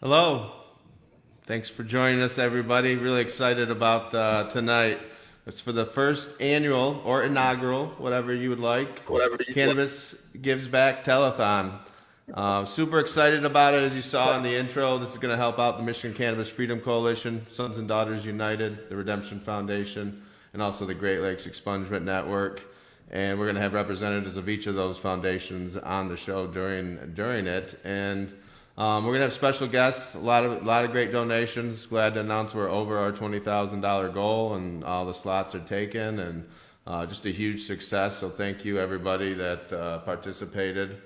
Hello. Thanks for joining us, everybody. Really excited about tonight. It's for the first annual or inaugural, whatever you would like, Cannabis Gives Back Telethon. Super excited about it, as you saw in the intro. This is going to help out the Michigan Cannabis Freedom Coalition, Sons and Daughters United, the Redemption Foundation, and also the Great Lakes Expungement Network. And we're going to have representatives of each of those foundations on the show during it. And we're going to have special guests, a lot of great donations. Glad to announce we're over our $20,000 goal, and all the slots are taken, and just a huge success. So thank you, everybody that participated.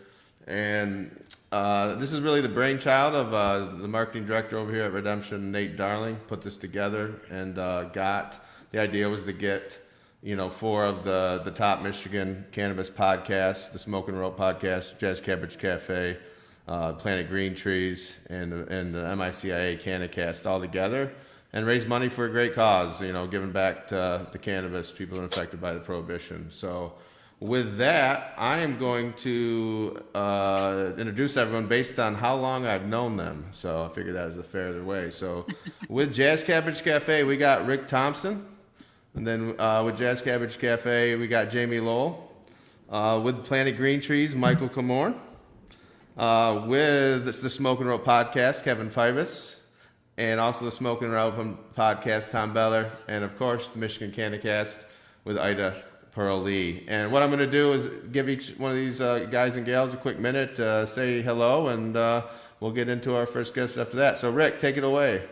And this is really the brainchild of the marketing director over here at Redemption, Nate Darling, put this together, and the idea was to get four of the top Michigan cannabis podcasts, the Smoke and Rope podcast, Jazz Cabbage Cafe, Planet Green Trees, and the MICIA CannaCast all together and raise money for a great cause, giving back to the cannabis people that are affected by the prohibition. So with that, I am going to introduce everyone based on how long I've known them. So I figured that was a fair way. So with Jazz Cabbage Cafe, we got Rick Thompson. And then with Jazz Cabbage Cafe, we got Jamie Lowell. With Planet Green Trees, Michael Camorn. With the Smoke and Rope podcast, Kevin Pybus. And also the Smoke and Rope podcast, Tom Beller. And of course, the Michigan CannaCast with Ida Pearl Lee. And what I'm going to do is give each one of these guys and gals a quick minute to say hello, and we'll get into our first guest after that. So Rick, take it away.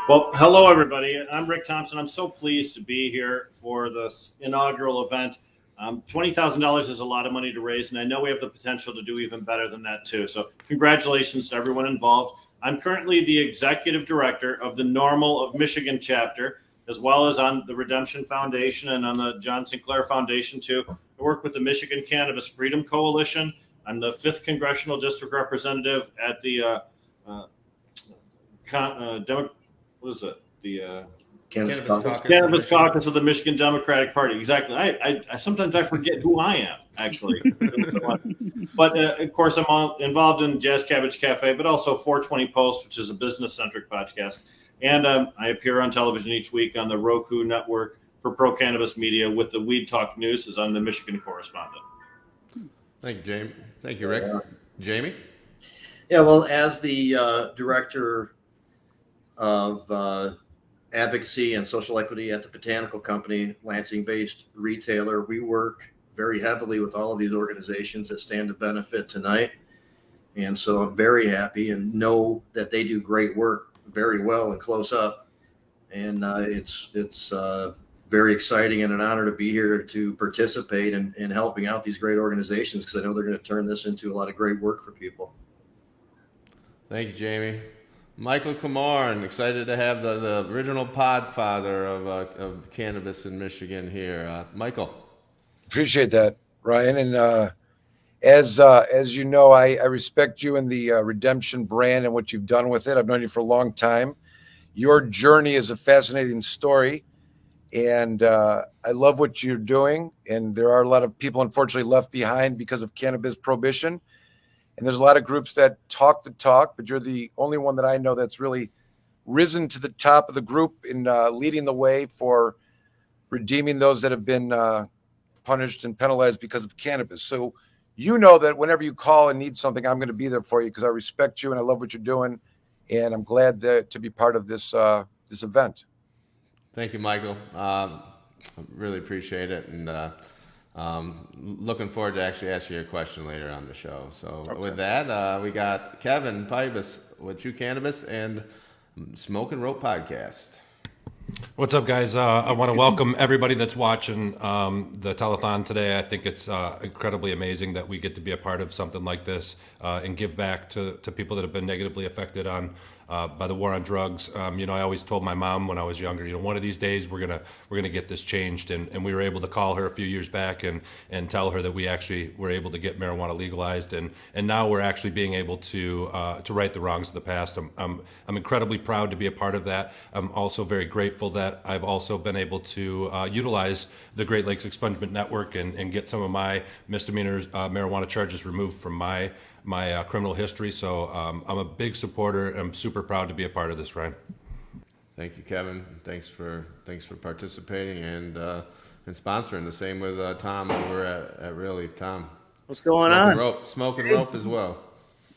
Well, hello, everybody. I'm Rick Thompson. I'm so pleased to be here for this inaugural event. $20,000 is a lot of money to raise, and I know we have the potential to do even better than that, too. So congratulations to everyone involved. I'm currently the executive director of the Normal of Michigan chapter, as well as on the Redemption Foundation and on the John Sinclair Foundation, too. I work with the Michigan Cannabis Freedom Coalition. I'm the 5th Congressional District Representative at the Cannabis Caucus of the Michigan Democratic Party. Exactly. I sometimes I forget who I am, actually. But of course, I'm all involved in Jazz Cabbage Cafe, but also 420 Post, which is a business-centric podcast. And I appear on television each week on the Roku network for Pro Cannabis Media with the Weed Talk News, as I'm the Michigan correspondent. Thank you, Jamie. Thank you, Rick. Jamie? Yeah, well, as the director of advocacy and social equity at the Botanical Company, Lansing-based retailer, we work very heavily with all of these organizations that stand to benefit tonight. And so I'm very happy and know that they do great work very well and close up. And it's very exciting and an honor to be here to participate in helping out these great organizations, because I know they're going to turn this into a lot of great work for people. Thank you, Jamie. Michael Camorn, excited to have the original podfather of cannabis in Michigan here. Michael. Appreciate that, Ryan. And as you know, I respect you and the Redemption brand and what you've done with it. I've known you for a long time. Your journey is a fascinating story, and I love what you're doing. And there are a lot of people, unfortunately, left behind because of cannabis prohibition. And there's a lot of groups that talk the talk, but you're the only one that I know that's really risen to the top of the group in leading the way for redeeming those that have been punished and penalized because of cannabis. So you know that whenever you call and need something, I'm going to be there for you, because I respect you and I love what you're doing. And I'm glad to be part of this event. Thank you, Michael. I really appreciate it. And looking forward to actually asking you a question later on the show. So With that, we got Kevin Pybus with True Cannabis and Smoke and Rope podcast. What's up, guys? I want to welcome everybody that's watching the telethon today. I think it's incredibly amazing that we get to be a part of something like this and give back to people that have been negatively affected by the war on drugs. I always told my mom when I was younger, one of these days we're gonna get this changed, and we were able to call her a few years back and tell her that we actually were able to get marijuana legalized, and now we're actually being able to right the wrongs of the past. I'm incredibly proud to be a part of that. I'm also very grateful that I've also been able to utilize the Great Lakes Expungement Network and get some of my misdemeanors marijuana charges removed from my my criminal history. So I'm a big supporter. I'm super proud to be a part of this, Ryan. Thank you, Kevin. Thanks for participating and sponsoring. The same with Tom over at Real Leaf. Tom, What's going on? Smoking rope as well.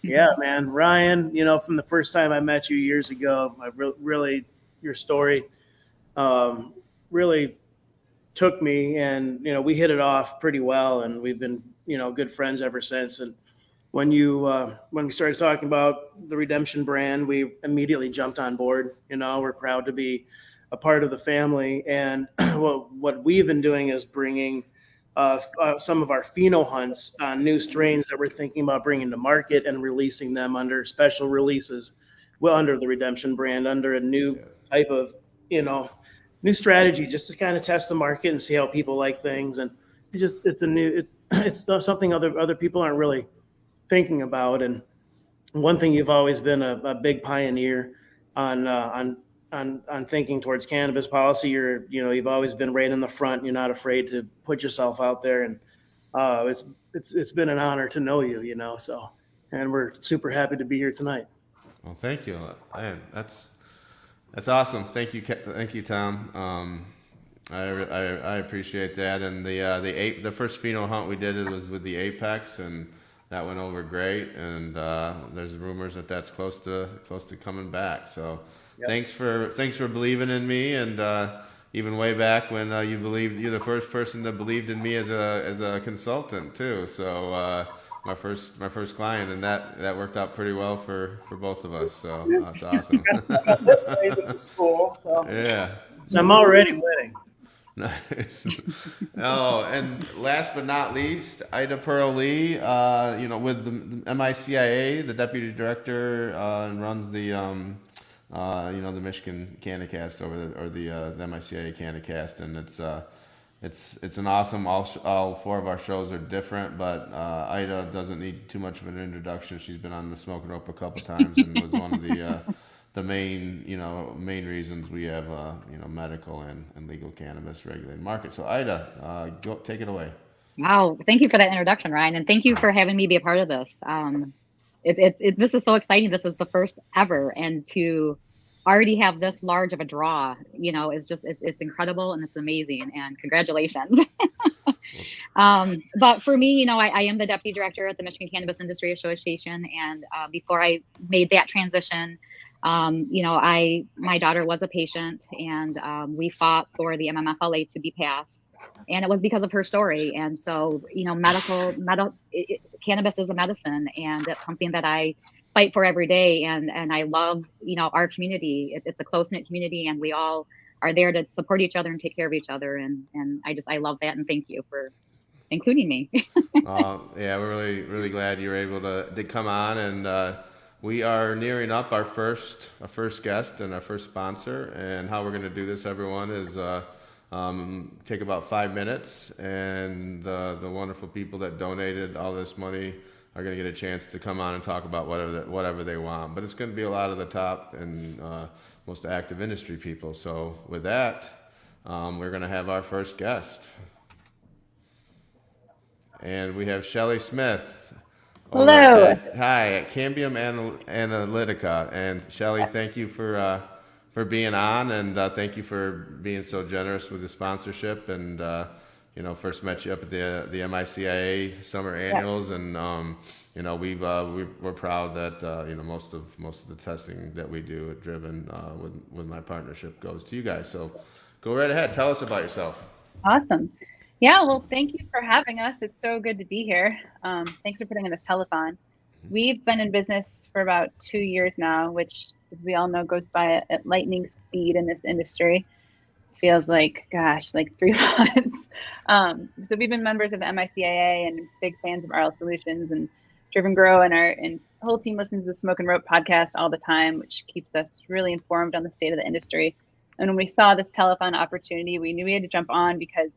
Yeah, man. Ryan, from the first time I met you years ago, I really, your story really took me, and, we hit it off pretty well, and we've been, good friends ever since. And when we started talking about the Redemption brand, we immediately jumped on board. We're proud to be a part of the family. And what we've been doing is bringing some of our pheno hunts on new strains that we're thinking about bringing to market and releasing them under special releases, under the Redemption brand, under a new type of, new strategy, just to kind of test the market and see how people like things. And it's something other people aren't really thinking about. And one thing, you've always been a big pioneer on thinking towards cannabis policy. You've always been right in the front. You're not afraid to put yourself out there, and it's been an honor to know you. So, and we're super happy to be here tonight. Well, thank you. Man, that's awesome. Thank you, Tom. I appreciate that. And the first pheno hunt we did, it was with the Apex, and that went over great. And there's rumors that that's close to coming back. So. Yep. Thanks for believing in me, and even way back when you're the first person that believed in me as a consultant too. So my first client, and that worked out pretty well for both of us. So that's awesome. This side, which is cool. So. Yeah. So I'm already winning. Nice. Oh, and last but not least, Ida Pearl Lee. With the MICIA, the deputy director, and runs the. The Michigan CannaCast or the MICA CannaCast, and it's an awesome. All four of our shows are different, but Ida doesn't need too much of an introduction. She's been on the Smoking Rope a couple times and was one of the main reasons we have medical and legal cannabis regulated market. So Ida, go take it away. Wow, thank you for that introduction, Ryan, and thank you for having me be a part of this. This is so exciting. This is the first ever, and to already have this large of a draw, is just, it's incredible, and it's amazing, and congratulations. But for me, I am the deputy director at the Michigan Cannabis Industry Association. And before I made that transition, my daughter was a patient, and we fought for the MMFLA to be passed. And it was because of her story. And so, cannabis is a medicine, and it's something that I fight for every day. And I love, our community. It's a close-knit community, and we all are there to support each other and take care of each other. And I love that. And thank you for including me. Yeah, we're really, really glad you were able to come on. And we are nearing up our first guest and our first sponsor. And how we're going to do this, everyone, is take about 5 minutes, and the wonderful people that donated all this money are going to get a chance to come on and talk about whatever they want. But it's going to be a lot of the top and most active industry people. So with that, we're going to have our first guest. And we have Shelly Smith. Hello. At Cambium Analytica. And Shelly, thank you for being on, and thank you for being so generous with the sponsorship. And first met you up at the MICIA summer annuals, and we're proud that most of the testing that we do at Driven with my partnership goes to you guys. So go right ahead, tell us about yourself. Awesome. Yeah, well, thank you for having us. It's so good to be here. Thanks for putting on this telethon. We've been in business for about 2 years now, which, as we all know, goes by at lightning speed in this industry. Feels like 3 months. So we've been members of the MICIA and big fans of RL Solutions and Driven Grow, and the whole team listens to the Smoke and Rope podcast all the time, which keeps us really informed on the state of the industry. And when we saw this telethon opportunity, we knew we had to jump on because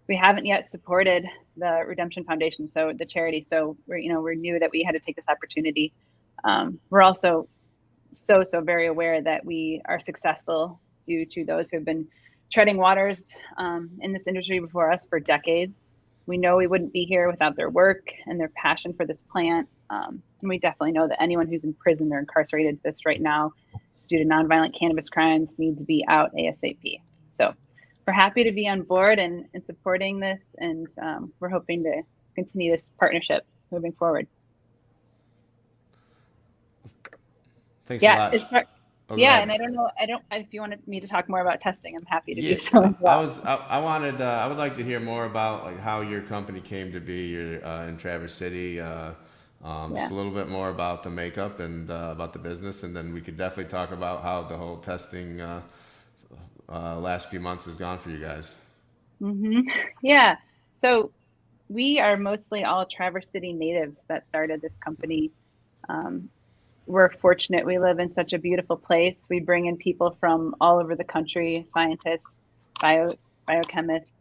we haven't yet supported the Redemption Foundation, so the charity. So we knew that we had to take this opportunity. We're also so very aware that we are successful due to those who have been treading waters in this industry before us for decades. We know we wouldn't be here without their work and their passion for this plant. And we definitely know that anyone who's in prison or incarcerated this right now due to nonviolent cannabis crimes need to be out ASAP. So we're happy to be on board and supporting this, and we're hoping to continue this partnership moving forward. Thanks Yeah, a lot. Oh, go yeah, ahead. and I don't. If you wanted me to talk more about testing, I'm happy to Yeah, do so as well. I would like to hear more about like how your company came to be. You're in Traverse City. Just a little bit more about the makeup and about the business, and then we could definitely talk about how the whole testing last few months has gone for you guys. Yeah, so we are mostly all Traverse City natives that started this company. We're fortunate we live in such a beautiful place. We bring in people from all over the country, scientists, biochemists,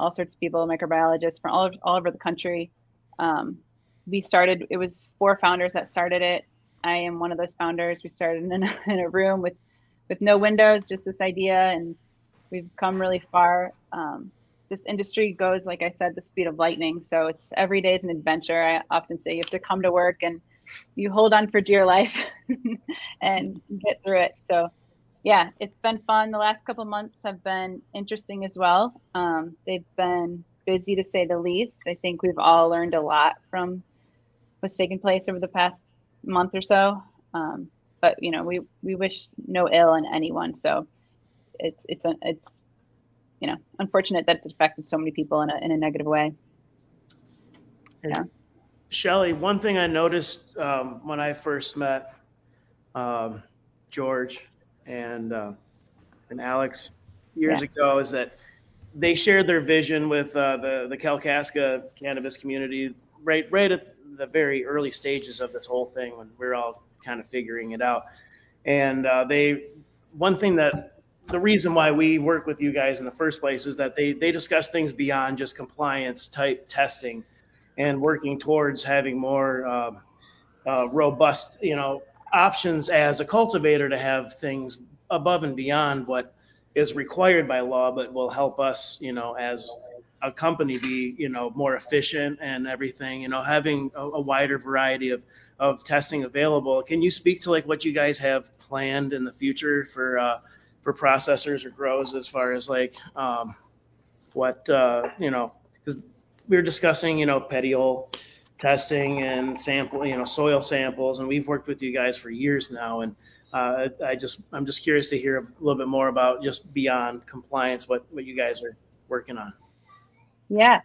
all sorts of people, microbiologists from all over the country. It was 4 founders that started it. I am one of those founders. We started in a room with no windows, just this idea, and we've come really far. This industry goes, like I said, the speed of lightning. So it's every day is an adventure. I often say you have to come to work and you hold on for dear life and get through it. So yeah, it's been fun. The last couple months have been interesting as well. They've been busy to say the least. I think we've all learned a lot from what's taken place over the past month or so. But you know, we wish no ill on anyone. So it's you know, unfortunate that it's affected so many people in a negative way. Yeah. Shelly, one thing I noticed when I first met George and Alex years ago is that they shared their vision with the Kalkaska cannabis community right at the very early stages of this whole thing when we're all kind of figuring it out. And the reason why we work with you guys in the first place is that they discuss things beyond just compliance type testing and working towards having more robust, options as a cultivator to have things above and beyond what is required by law, but will help us, as a company be, more efficient and everything, having a wider variety of testing available. Can you speak to like what you guys have planned in the future for processors or grows as far as like what, because we were discussing, petiole testing and sample, soil samples, and we've worked with you guys for years now. And I'm just curious to hear a little bit more about just beyond compliance, what you guys are working on. Yeah,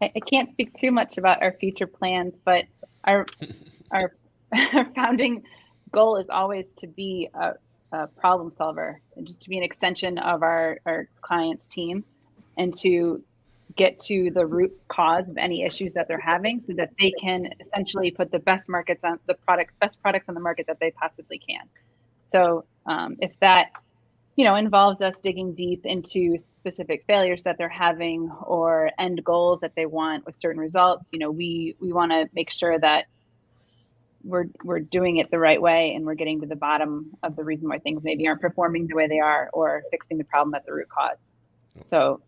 I can't speak too much about our future plans, but our founding goal is always to be a problem solver, and just to be an extension of our clients' team, and to get to the root cause of any issues that they're having, so that they can essentially put the best products on the market that they possibly can. So if that involves us digging deep into specific failures that they're having or end goals that they want with certain results, we want to make sure that we're doing it the right way, and we're getting to the bottom of the reason why things maybe aren't performing the way they are, or fixing the problem at the root cause. So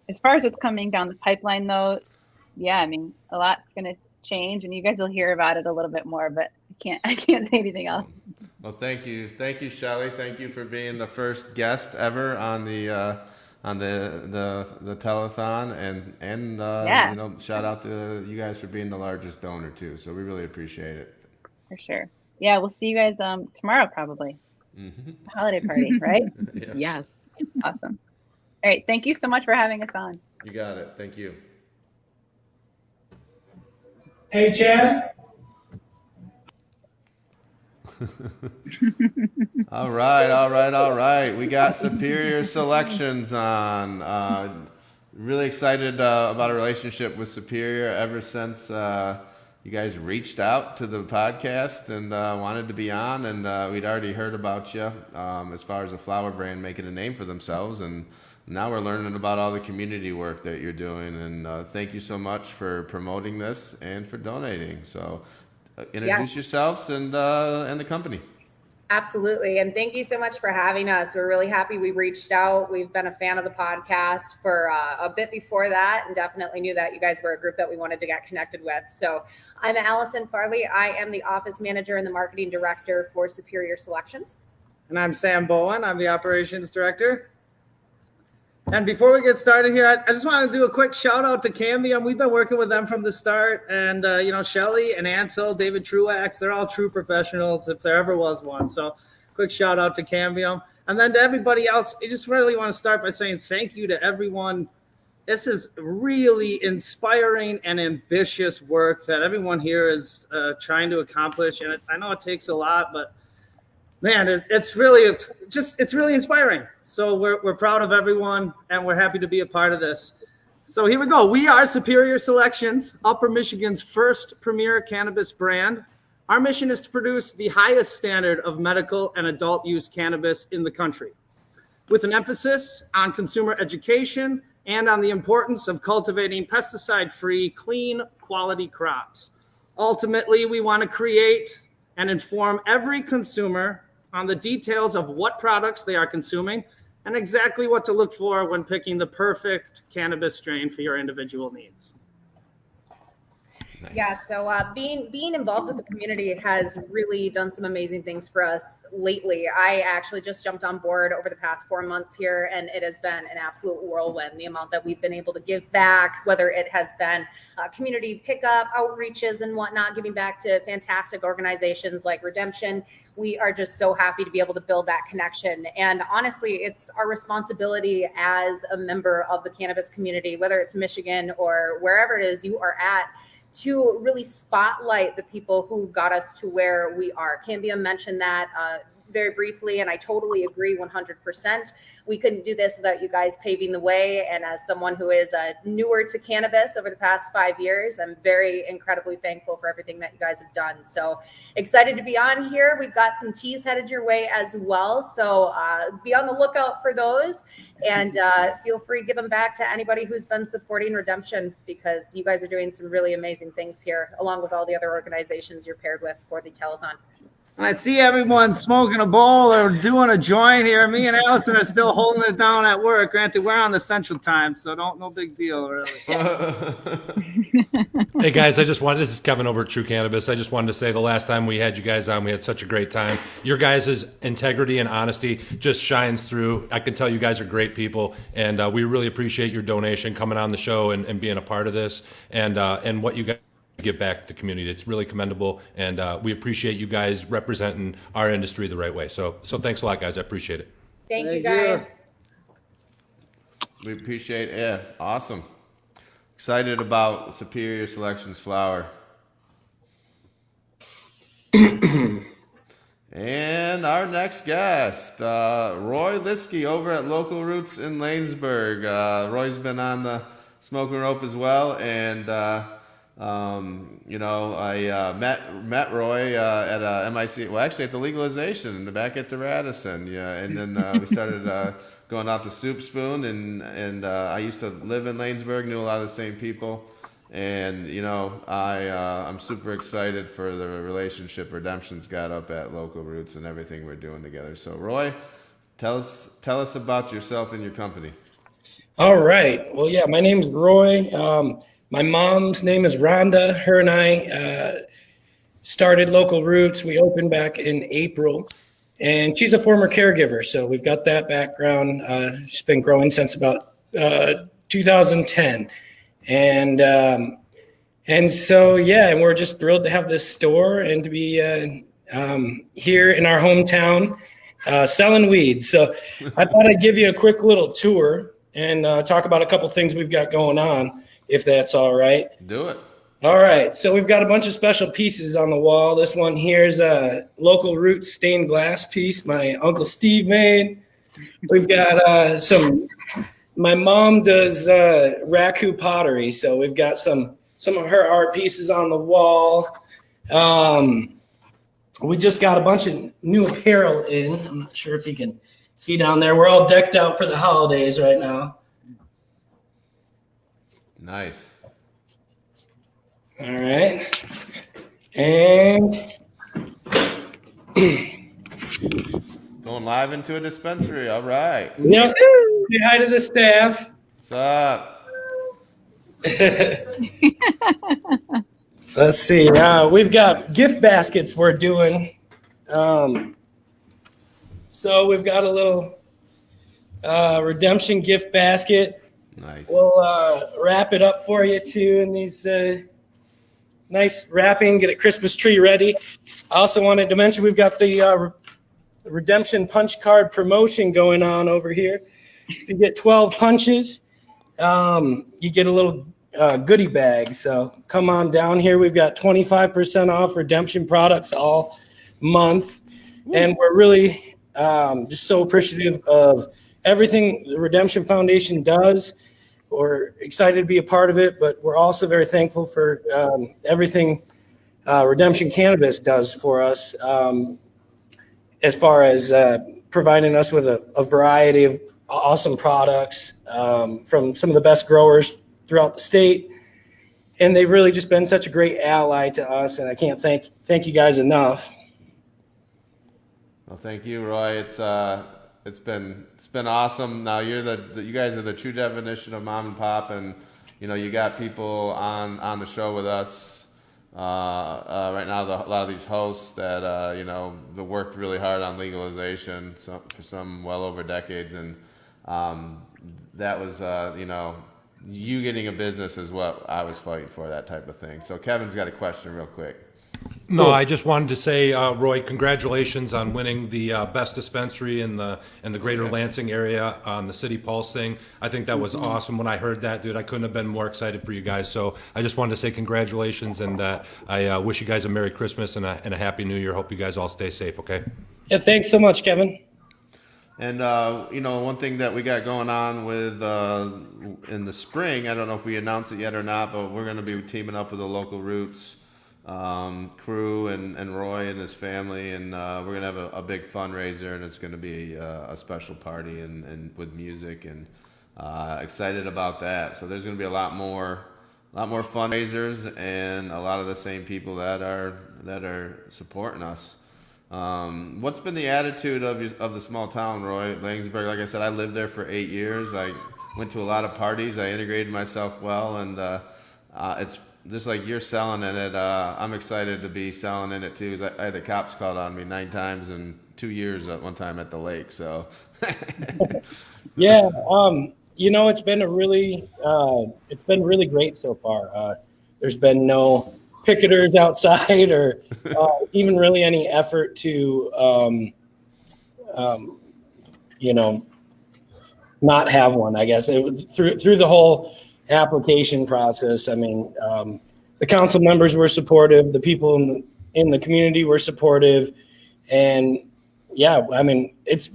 as far as what's coming down the pipeline, though, yeah, I mean, a lot's going to change, and you guys will hear about it a little bit more, but I can't say anything else. Well, thank you, Shelly. Thank you for being the first guest ever on the telethon, and shout out to you guys for being the largest donor too. So we really appreciate it. For sure. Yeah, we'll see you guys tomorrow probably. Mm-hmm. Holiday party, right? Yeah. Yes. Awesome. All right, thank you so much for having us on. You got it. Thank you. Hey, Chad. All right. We got Superior Selections on. Really excited about a relationship with Superior ever since you guys reached out to the podcast and wanted to be on, and we'd already heard about you as far as a flower brand making a name for themselves, and now we're learning about all the community work that you're doing, and thank you so much for promoting this and for donating. So introduce yourselves and the company. Absolutely. And thank you so much for having us. We're really happy we reached out. We've been a fan of the podcast for a bit before that, and definitely knew that you guys were a group that we wanted to get connected with. So I'm Allison Farley. I am the office manager and the marketing director for Superior Selections. And I'm Sam Bowen. I'm the operations director. And before we get started here, I just want to do a quick shout out to Cambium. We've been working with them from the start. And, Shelly and Ansel, David Truax, they're all true professionals if there ever was one. So quick shout out to Cambium. And then to everybody else, I just really want to start by saying thank you to everyone. This is really inspiring and ambitious work that everyone here is trying to accomplish. And I know it takes a lot, but man, it's really inspiring. So we're proud of everyone, and we're happy to be a part of this. So here we go. We are Superior Selections, Upper Michigan's first premier cannabis brand. Our mission is to produce the highest standard of medical and adult use cannabis in the country, with an emphasis on consumer education and on the importance of cultivating pesticide-free, clean, quality crops. Ultimately, we want to create and inform every consumer on the details of what products they are consuming and exactly what to look for when picking the perfect cannabis strain for your individual needs. Nice. Yeah, so being involved with the community has really done some amazing things for us lately. I actually just jumped on board over the past 4 months here, and it has been an absolute whirlwind, the amount that we've been able to give back, whether it has been community pickup, outreaches, and whatnot, giving back to fantastic organizations like Redemption. We are just so happy to be able to build that connection. And honestly, it's our responsibility as a member of the cannabis community, whether it's Michigan or wherever it is you are at, to really spotlight the people who got us to where we are. Cambium mentioned that very briefly, and I totally agree 100%. We couldn't do this without you guys paving the way. And as someone who is newer to cannabis over the past 5 years, I'm very incredibly thankful for everything that you guys have done. So excited to be on here. We've got some teas headed your way as well. So be on the lookout for those, and feel free to give them back to anybody who's been supporting Redemption, because you guys are doing some really amazing things here, along with all the other organizations you're paired with for the Telethon. I see everyone smoking a bowl or doing a joint here. Me and Allison are still holding it down at work. Granted, we're on the Central Time, so no big deal, really. Hey guys, this is Kevin over at True Cannabis. I just wanted to say the last time we had you guys on, we had such a great time. Your guys' integrity and honesty just shines through. I can tell you guys are great people, and we really appreciate your donation, coming on the show and being a part of this, and what you guys give back to the community. It's really commendable, and we appreciate you guys representing our industry the right way. So thanks a lot, guys. I appreciate it. Thank you, guys. We appreciate it. Yeah, awesome. Excited about Superior Selections flower. And our next guest, Roy Liskey over at Local Roots in Lanesburg. Roy's been on the smoking rope as well, and I met Roy at MIC. Well, actually, at the legalization back at the Radisson. Yeah, and then we started going out to Soup Spoon, and I used to live in Lanesburg, knew a lot of the same people, and I'm super excited for the relationship Redemption's got up at Local Roots and everything we're doing together. So, Roy, tell us about yourself and your company. All right. Well, yeah, my name's Roy. My mom's name is Rhonda. Her and I started Local Roots. We opened back in April, and she's a former caregiver, so we've got that background. She's been growing since about 2010, and so and we're just thrilled to have this store and to be here in our hometown selling weed. So I thought I'd give you a quick little tour and talk about a couple things we've got going on, if that's all right. Do it. All right. So we've got a bunch of special pieces on the wall. This one here is a Local Roots stained glass piece my Uncle Steve made. We've got my mom does raku pottery. So we've got some of her art pieces on the wall. We just got a bunch of new apparel in. I'm not sure if you can see down there. We're all decked out for the holidays right now. Nice. All right. And Going live into a dispensary. All right. Yep. Say hi to the staff. What's up? Let's see. We've got gift baskets we're doing. So we've got a little redemption gift basket. Nice. We'll wrap it up for you too in these nice wrapping. Get a Christmas tree ready. I also wanted to mention we've got the redemption punch card promotion going on over here. If you get 12 punches, you get a little goodie bag. So come on down here. We've got 25% off redemption products all month. And we're really just so appreciative of everything the Redemption Foundation does. We're excited to be a part of it, but we're also very thankful for everything Redemption Cannabis does for us as far as providing us with a variety of awesome products from some of the best growers throughout the state. And they've really just been such a great ally to us, and I can't thank you guys enough. Well, thank you, Roy. It's been awesome. Now you guys are the true definition of mom and pop, and you got people on the show with us right now. A lot of these hosts that they worked really hard on legalization for some well over decades, and that was you getting a business is what I was fighting for, that type of thing. So Kevin's got a question real quick. No, I just wanted to say, Roy, congratulations on winning the best dispensary in the greater Lansing area on the City Pulse thing. I think that was awesome. When I heard that, dude, I couldn't have been more excited for you guys. So I just wanted to say congratulations, and I wish you guys a Merry Christmas and a Happy New Year. Hope you guys all stay safe, okay? Yeah, thanks so much, Kevin. And one thing that we got going on with in the spring, I don't know if we announced it yet or not, but we're going to be teaming up with the Local Roots crew and Roy and his family, and we're gonna have a big fundraiser, and it's gonna be a special party and with music, and excited about that. So there's gonna be a lot more fundraisers and a lot of the same people that are supporting us. What's been the attitude of the small town, Roy? Langsberg, like I said, I lived there for 8 years. I went to a lot of parties. I integrated myself well, and it's just like you're selling in it. I'm excited to be selling in it too. I had the cops called on me 9 times in 2 years at one time at the lake. So yeah, it's been really great so far. There's been no picketers outside or even really any effort to not have one, I guess. Through the whole application process, I mean, the council members were supportive, the people in the community were supportive, and yeah, I mean, it's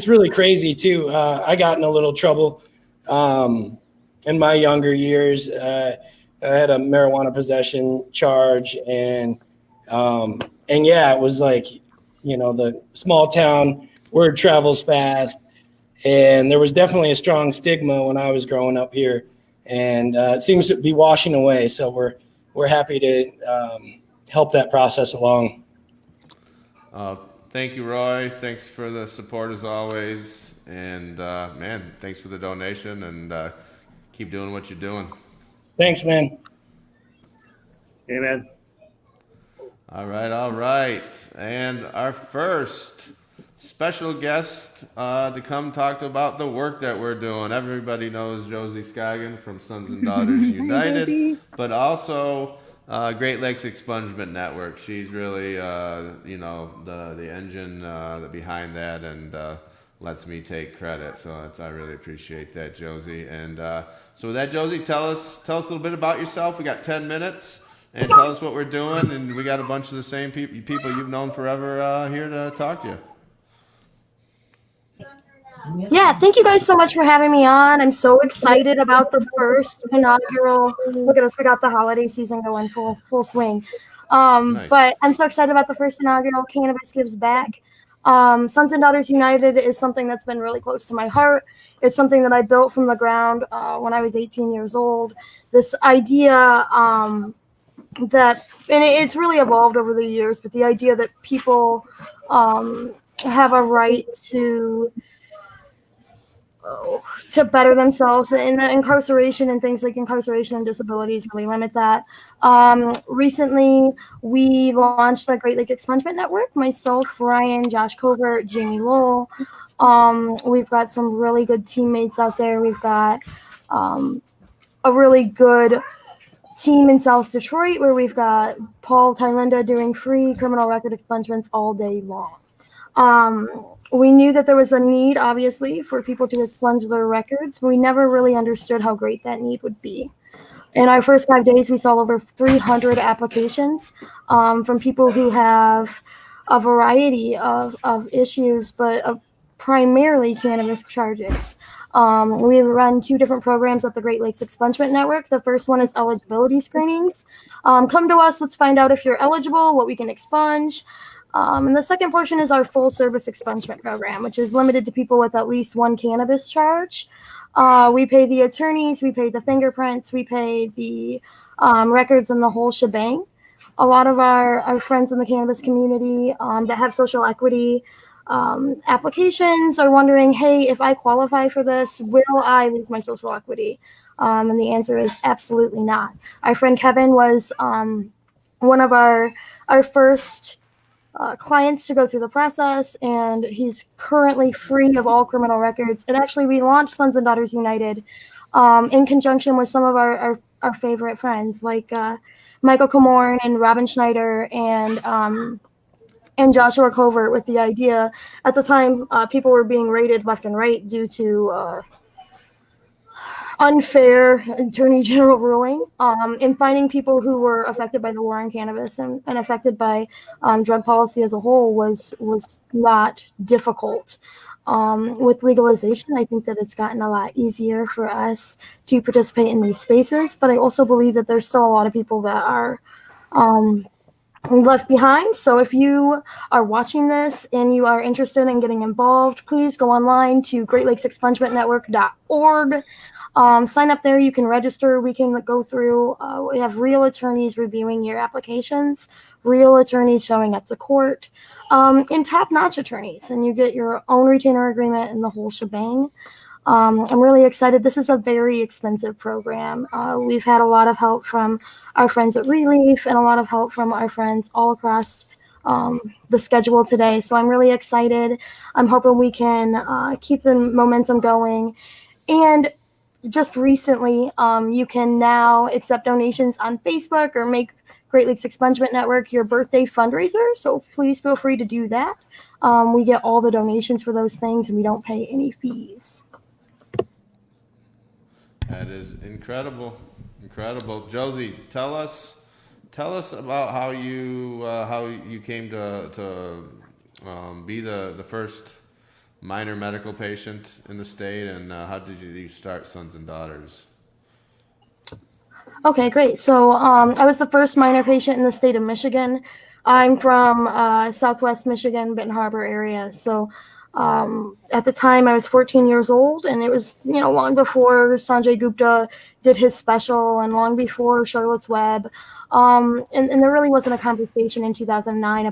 really crazy too. I got in a little trouble in my younger years. I had a marijuana possession charge, and yeah, it was like, the small town, word travels fast, and there was definitely a strong stigma when I was growing up here. And it seems to be washing away. So we're happy to help that process along. Thank you, Roy. Thanks for the support as always. And man, thanks for the donation, and keep doing what you're doing. Thanks, man. Amen. All right. And our first special guest to come talk about the work that we're doing. Everybody knows Josie Scoggin from Sons and Daughters United, but also Great Lakes Expungement Network. She's really, the engine behind that, and lets me take credit. So I really appreciate that, Josie. And so with that, Josie, tell us a little bit about yourself. We got 10 minutes. And tell us what we're doing. And we got a bunch of the same people you've known forever here to talk to you. Yeah, thank you guys so much for having me on. I'm so excited about the first inaugural. Look at us, we got the holiday season going full swing. Nice. But I'm so excited about the first inaugural Cannabis Gives Back. Sons and Daughters United is something that's been really close to my heart. It's something that I built from the ground when I was 18 years old. This idea and it's really evolved over the years, but the idea that people have a right to better themselves, and the incarceration and things like incarceration and disabilities really limit that. Recently, we launched the Great Lake Expungement Network. Myself, Ryan, Josh Covert, Jamie Lowell. We've got some really good teammates out there. We've got a really good team in South Detroit where we've got Paul Tylinda doing free criminal record expungements all day long. We knew that there was a need, obviously, for people to expunge their records. But we never really understood how great that need would be. In our first 5 days, we saw over 300 applications from people who have a variety of issues, but primarily cannabis charges. We run 2 different programs at the Great Lakes Expungement Network. The first one is eligibility screenings. Come to us, let's find out if you're eligible, what we can expunge. And the second portion is our full service expungement program, which is limited to people with at least 1 cannabis charge. We pay the attorneys, we pay the fingerprints, we pay the records and the whole shebang. A lot of our friends in the cannabis community that have social equity applications are wondering, hey, if I qualify for this, will I lose my social equity? And the answer is absolutely not. Our friend Kevin was one of our first clients to go through the process, and he's currently free of all criminal records. And actually, we launched Sons and Daughters United in conjunction with some of our favorite friends like Michael Comorn and Robin Schneider and Joshua Covert, with the idea at the time people were being raided left and right due to unfair attorney general ruling in finding people who were affected by the war on cannabis and affected by drug policy as a whole was not difficult. With legalization, I think that it's gotten a lot easier for us to participate in these spaces, but I also believe that there's still a lot of people that are left behind. So if you are watching this and you are interested in getting involved, please go online to greatlakeexpungementnetwork.org. Sign up there. You can register. We can go through. We have real attorneys reviewing your applications, real attorneys showing up to court, and top-notch attorneys. And you get your own retainer agreement and the whole shebang. I'm really excited. This is a very expensive program. We've had a lot of help from our friends at Relief and a lot of help from our friends all across the schedule today. So I'm really excited. I'm hoping we can keep the momentum going. And just recently, you can now accept donations on Facebook or make Great Lakes Expungement Network your birthday fundraiser. So please feel free to do that. We get all the donations for those things and we don't pay any fees. That is incredible. Incredible. Josie, tell us about how you came to be the first minor medical patient in the state, and how did you start Sons and Daughters? Okay, great. So I was the first minor patient in the state of Michigan. I'm from Southwest Michigan, Benton Harbor area. So at the time I was 14 years old, and it was, long before Sanjay Gupta did his special and long before Charlotte's Web. And there really wasn't a conversation in 2009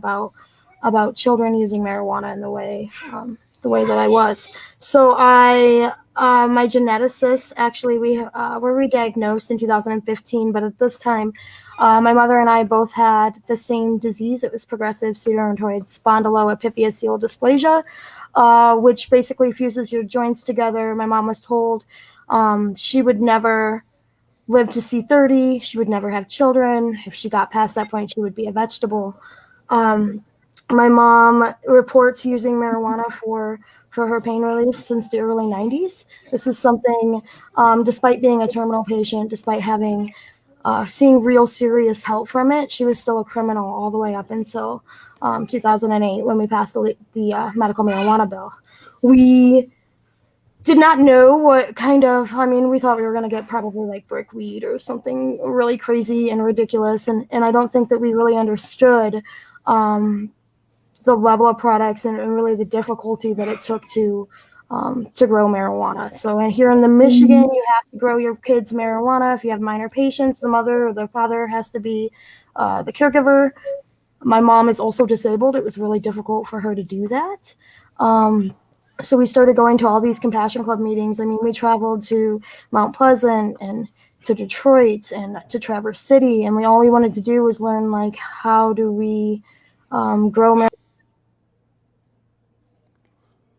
about children using marijuana in the way that I was. So my geneticist, actually, we were re-diagnosed in 2015, but at this time, my mother and I both had the same disease. It was progressive pseudo-rheumatoid spondyloepiphyseal dysplasia, which basically fuses your joints together. My mom was told she would never live to see 30. She would never have children. If she got past that point, she would be a vegetable. My mom reports using marijuana for her pain relief since the early 90s. This is something, despite being a terminal patient, despite having seeing real serious help from it, she was still a criminal all the way up until 2008 when we passed the medical marijuana bill. We did not know what kind of, we thought we were going to get probably like brick weed or something really crazy and ridiculous. And I don't think that we really understood the level of products and really the difficulty that it took to grow marijuana. So here in the Michigan, you have to grow your kids marijuana. If you have minor patients, the mother or the father has to be the caregiver. My mom is also disabled. It was really difficult for her to do that. So we started going to all these Compassion Club meetings. I mean, we traveled to Mount Pleasant and to Detroit and to Traverse City, and all we wanted to do was learn, like, how do we grow.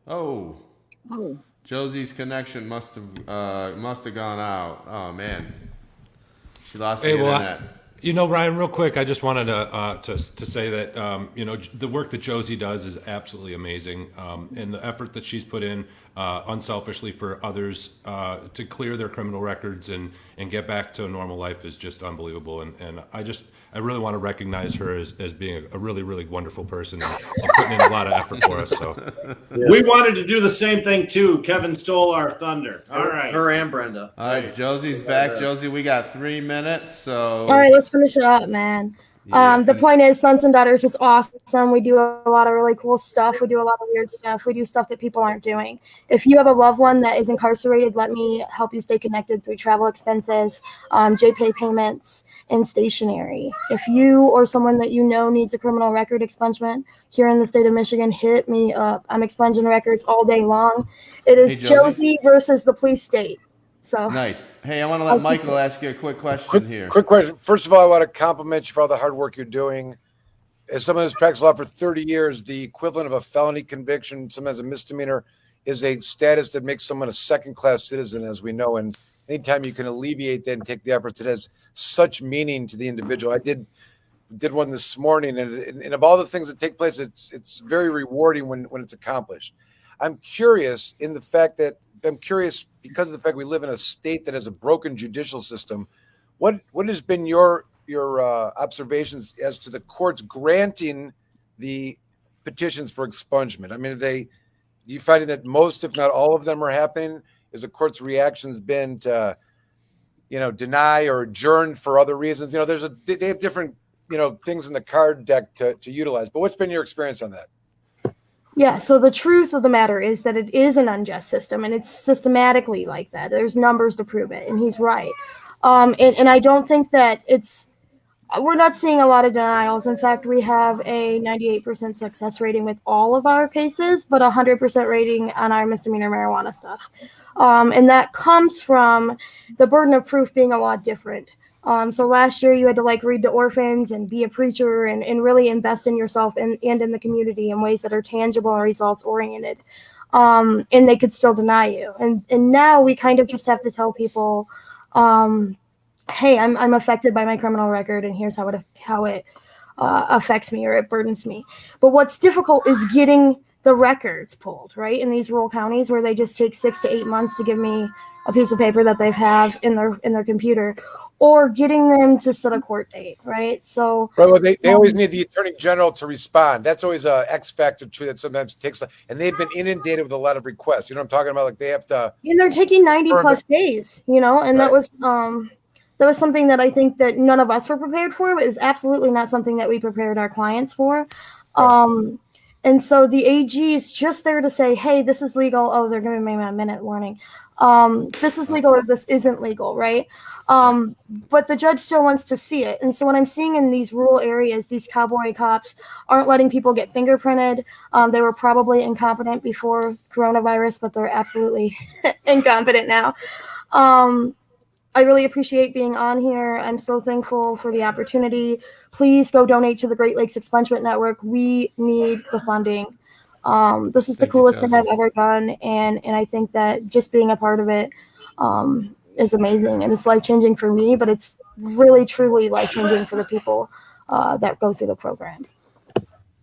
Oh, Oh, Josie's connection must have gone out. Oh man, she lost the Hey, well, internet. Ryan, real quick, I just wanted to say that the work that Josie does is absolutely amazing, and the effort that she's put in unselfishly for others to clear their criminal records and get back to a normal life is just unbelievable. And I really want to recognize her as being a really, really wonderful person and putting in a lot of effort for us. So We wanted to do the same thing too. Kevin stole our thunder. All right. Her and Brenda. All right, Josie's back. Josie, we got 3 minutes, so. All right, let's finish it up, man. Yeah, The point is, Sons and Daughters is awesome. We do a lot of really cool stuff. We do a lot of weird stuff. We do stuff that people aren't doing. If you have a loved one that is incarcerated, let me help you stay connected through travel expenses, JPay payments, and stationery. If you or someone that you know needs a criminal record expungement here in the state of Michigan, hit me up. I'm expunging records all day long. It is Hey, Josie versus the police state. So nice. Hey, I want to let Michael ask you a quick question here. Quick question. First of all, I want to compliment you for all the hard work you're doing. As someone who's practiced law for 30 years, the equivalent of a felony conviction, sometimes a misdemeanor, is a status that makes someone a second-class citizen, as we know. And anytime you can alleviate that and take the efforts, it has such meaning to the individual. I did one this morning, and of all the things that take place, it's very rewarding when it's accomplished. I'm curious because of the fact we live in a state that has a broken judicial system. What has been your observations as to the courts granting the petitions for expungement? I mean, do you finding that most, if not all of them, are happening? Is the court's reactions been to, deny or adjourn for other reasons? They have different, things in the card deck to utilize. But what's been your experience on that? yeah, so the truth of the matter is that it is an unjust system, and it's systematically like that. There's numbers to prove it, and he's right. And I don't think that we're not seeing a lot of denials. In fact, we have a 98% success rating with all of our cases, but 100% rating on our misdemeanor marijuana stuff. And that comes from the burden of proof being a lot different. So last year you had to read to orphans and be a preacher and really invest in yourself and in the community in ways that are tangible and results oriented. And they could still deny you. And now we kind of just have to tell people, hey, I'm affected by my criminal record, and here's how it affects me or it burdens me. But what's difficult is getting the records pulled, right? In these rural counties where they just take 6 to 8 months to give me a piece of paper that they've have in their computer, or getting them to set a court date, right? So well, they always need the attorney general to respond. That's always a X factor too. That sometimes takes, and they've been inundated with a lot of requests. You know what I'm talking about? They have to, and they're taking 90 plus days, and right. That was something that I think that none of us were prepared for, but is absolutely not something that we prepared our clients for. Right. And so the AG is just there to say, hey, this is legal. Oh, they're giving me a minute warning. This is legal or this isn't legal, right? But the judge still wants to see it. And so what I'm seeing in these rural areas, these cowboy cops aren't letting people get fingerprinted. They were probably incompetent before coronavirus, but they're absolutely incompetent now. I really appreciate being on here. I'm so thankful for the opportunity. Please go donate to the Great Lakes Expungement Network. We need the funding. This is the coolest thing I've ever done, and I think that just being a part of it is amazing, and it's life-changing for me, but it's really, truly life-changing for the people that go through the program.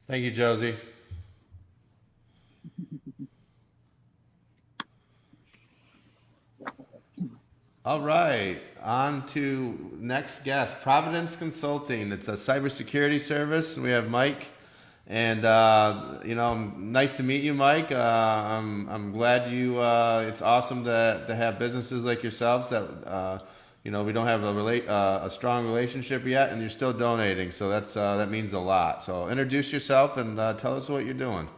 Thank you, Josie. All right, on to next guest, Providence Consulting. It's a cybersecurity service. We have Mike, and nice to meet you, Mike. I'm glad you. It's awesome to have businesses like yourselves that we don't have a strong relationship yet, and you're still donating. So that means a lot. So introduce yourself and tell us what you're doing.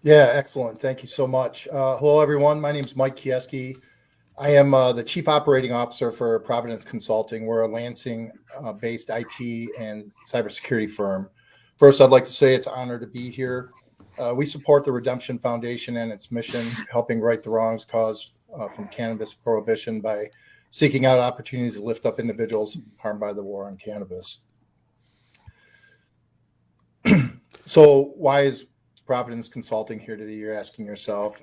Yeah, excellent. Thank you so much. Hello, everyone. My name is Mike Kieski. I am the Chief Operating Officer for Providence Consulting. We're a Lansing-based IT and cybersecurity firm. First, I'd like to say it's an honor to be here. We support the Redemption Foundation and its mission, helping right the wrongs caused from cannabis prohibition by seeking out opportunities to lift up individuals harmed by the war on cannabis. So why is Providence Consulting here today? You're asking yourself.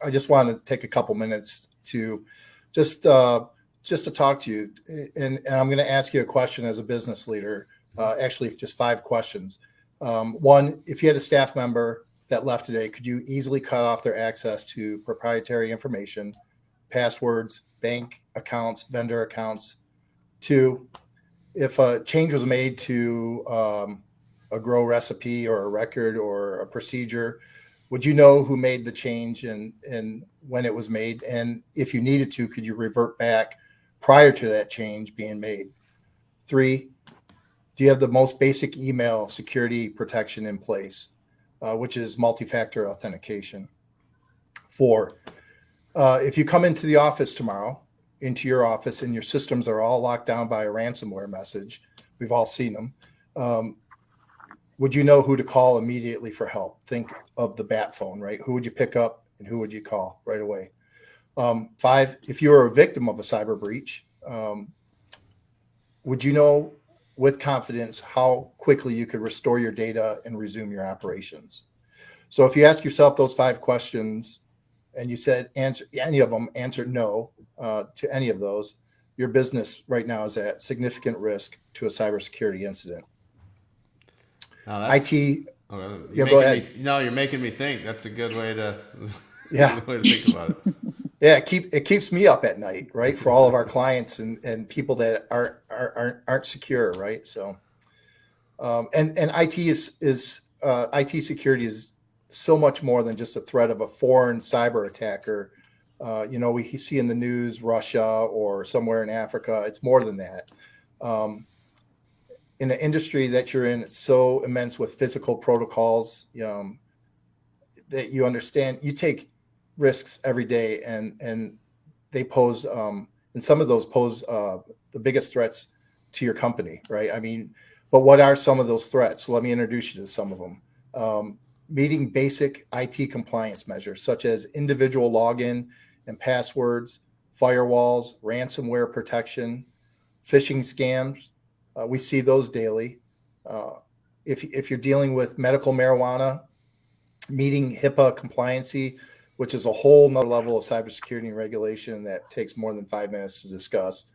I just want to take a couple minutes to just to talk to you. And I'm going to ask you a question as a business leader, actually just 5 questions. One, if you had a staff member that left today, could you easily cut off their access to proprietary information, passwords, bank accounts, vendor accounts? 2, if a change was made to a grow recipe or a record or a procedure, would you know who made the change and when it was made? And if you needed to, could you revert back prior to that change being made? 3, do you have the most basic email security protection in place, which is multi-factor authentication? 4, if you come into the office tomorrow, into your office, and your systems are all locked down by a ransomware message, we've all seen them, would you know who to call immediately for help? Think of the bat phone, right? Who would you pick up and who would you call right away? 5, if you were a victim of a cyber breach, would you know with confidence how quickly you could restore your data and resume your operations? So if you ask yourself those 5 questions and you said answer any of them, answer no to any of those, your business right now is at significant risk to a cybersecurity incident. IT. Go ahead. You're making me think. That's a good way to. Yeah. Good way to think about it. Yeah, it keeps me up at night, right? For all of our clients and people that aren't secure, right? So, and IT IT security is so much more than just a threat of a foreign cyber attacker. We see in the news Russia or somewhere in Africa. It's more than that. In the industry that you're in, it's so immense with physical protocols that you understand. You take risks every day, and they pose, and some of those pose the biggest threats to your company, right? I mean, but what are some of those threats? So let me introduce you to some of them. Meeting basic IT compliance measures, such as individual login and passwords, firewalls, ransomware protection, phishing scams. We see those daily. If you're dealing with medical marijuana, meeting HIPAA compliancy, which is a whole nother level of cybersecurity and regulation that takes more than 5 minutes to discuss.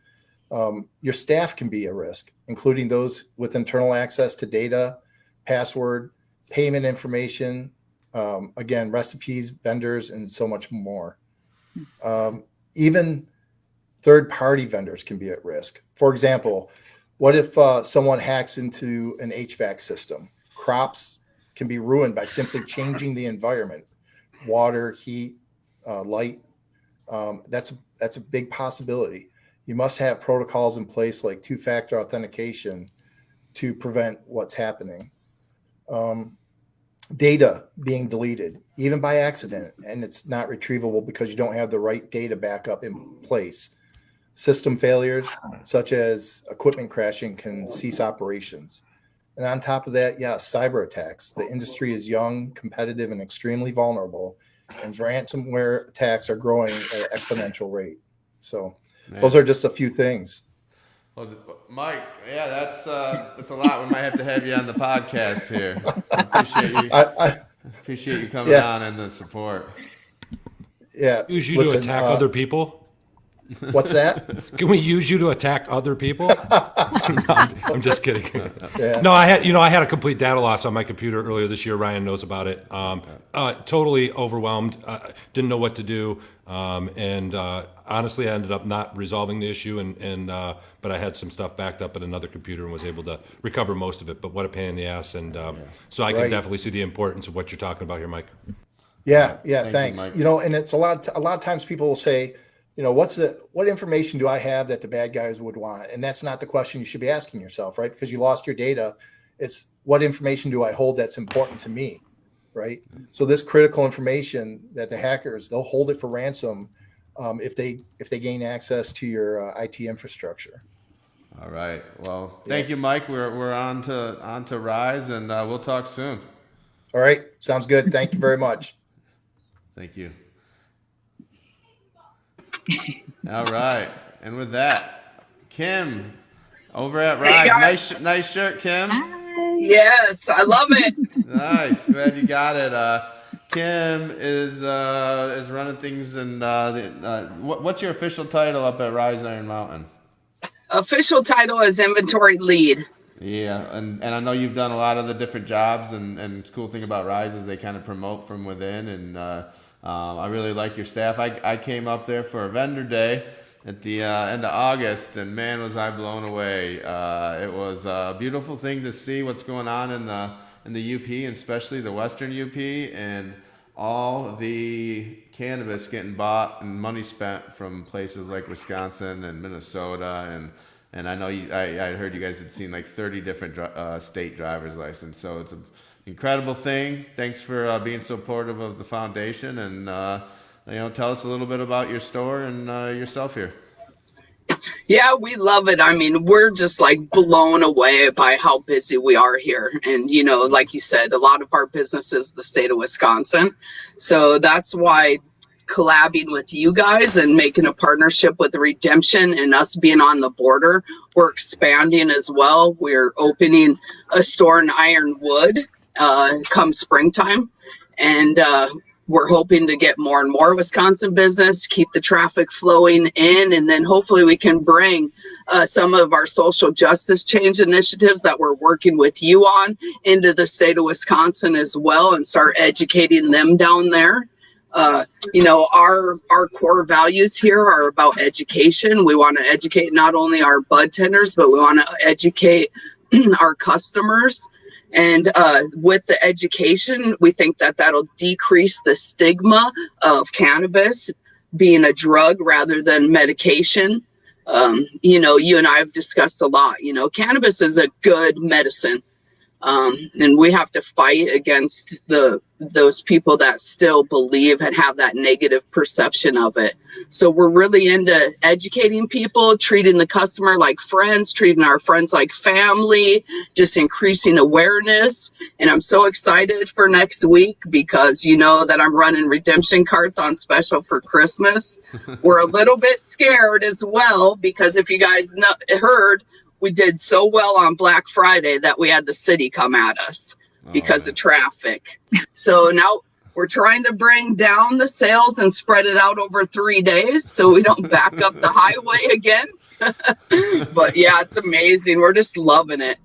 Your staff can be a risk, including those with internal access to data, password, payment information, again, recipes, vendors, and so much more. Even third-party vendors can be at risk. For example, what if someone hacks into an HVAC system? Crops can be ruined by simply changing the environment, water, heat, light. That's a big possibility. You must have protocols in place like 2-factor authentication to prevent what's happening. Data being deleted, even by accident, and it's not retrievable because you don't have the right data backup in place. System failures, such as equipment crashing, can cease operations. And on top of that, cyber attacks. The industry is young, competitive, and extremely vulnerable, and ransomware attacks are growing at an exponential rate. So those are just a few things. Well, Mike, that's a lot. We might have to have you on the podcast here. I appreciate you. I appreciate you coming on and the support. Yeah. Use you to attack other people? What's that? Can we use you to attack other people? No, I'm just kidding. Yeah. No, I had a complete data loss on my computer earlier this year. Ryan knows about it. Totally overwhelmed. Didn't know what to do. And honestly, I ended up not resolving the issue. But I had some stuff backed up at another computer and was able to recover most of it. But what a pain in the ass. And so I can definitely see the importance of what you're talking about here, Mike. Yeah. Thanks. You, and it's a lot of times people will say, what information do I have that the bad guys would want? And that's not the question you should be asking yourself, right? Because you lost your data. It's what information do I hold that's important to me, right? So this critical information that the hackers, they'll hold it for ransom if they gain access to your IT infrastructure. All right. Well, thank you, Mike. We're on to Rise, and we'll talk soon. All right. Sounds good. Thank you very much. Thank you. All right. And with that, Kim over at Rise. Nice shirt, Kim. Hi. Yes, I love it. Nice. Glad you got it. Kim is running things, and what's your official title up at Rise Iron Mountain? Official title is inventory lead. Yeah, and I know you've done a lot of the different jobs, and the cool thing about Rise is they kind of promote from within, and I really like your staff. I came up there for a vendor day at the end of August, and man, was I blown away. It was a beautiful thing to see what's going on in the UP, and especially the Western UP, and all the cannabis getting bought and money spent from places like Wisconsin and Minnesota, and I know I heard you guys had seen like 30 different state driver's license, so it's an incredible thing. Thanks for being so supportive of the foundation, and tell us a little bit about your store and yourself here. Yeah, we love it. I mean, we're just like blown away by how busy we are here. And, like you said, a lot of our business is the state of Wisconsin. So that's why collabing with you guys and making a partnership with Redemption and us being on the border, we're expanding as well. We're opening a store in Ironwood come springtime. And we're hoping to get more and more Wisconsin business, keep the traffic flowing in, and then hopefully we can bring some of our social justice change initiatives that we're working with you on into the state of Wisconsin as well, and start educating them down there. Our core values here are about education. We want to educate not only our bud tenders, but we want to educate our customers. And with the education, we think that that'll decrease the stigma of cannabis being a drug rather than medication. You and I have discussed a lot, cannabis is a good medicine. And we have to fight against those people that still believe and have that negative perception of it. So we're really into educating people, treating the customer like friends, treating our friends like family, just increasing awareness. And I'm so excited for next week because that I'm running redemption carts on special for Christmas. We're a little bit scared as well because if you guys heard, we did so well on Black Friday that we had the city come at us because of traffic. So now we're trying to bring down the sales and spread it out over 3 days so we don't back up the highway again. But yeah, it's amazing. We're just loving it.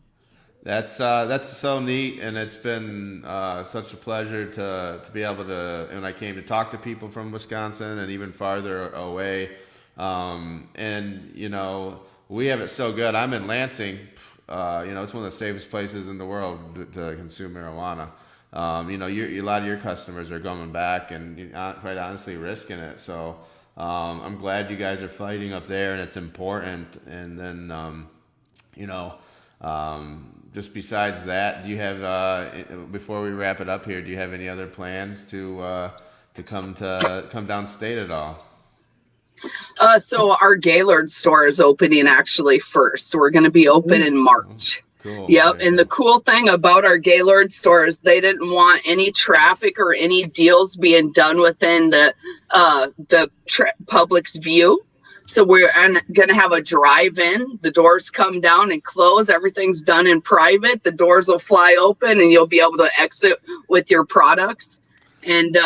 That's so neat, and it's been such a pleasure to be able to, when I came to talk to people from Wisconsin and even farther away, we have it so good. I'm in Lansing. It's one of the safest places in the world to consume marijuana. A lot of your customers are coming back and quite honestly risking it. So I'm glad you guys are fighting up there, and it's important. And then, just besides that, do you have before we wrap it up here, do you have any other plans to come downstate at all? So our Gaylord store is opening actually first. We're going to be open in March. Cool. Yep. And the cool thing about our Gaylord store is they didn't want any traffic or any deals being done within the public's view. So we're going to have a drive-in. The doors come down and close. Everything's done in private. The doors will fly open and you'll be able to exit with your products. And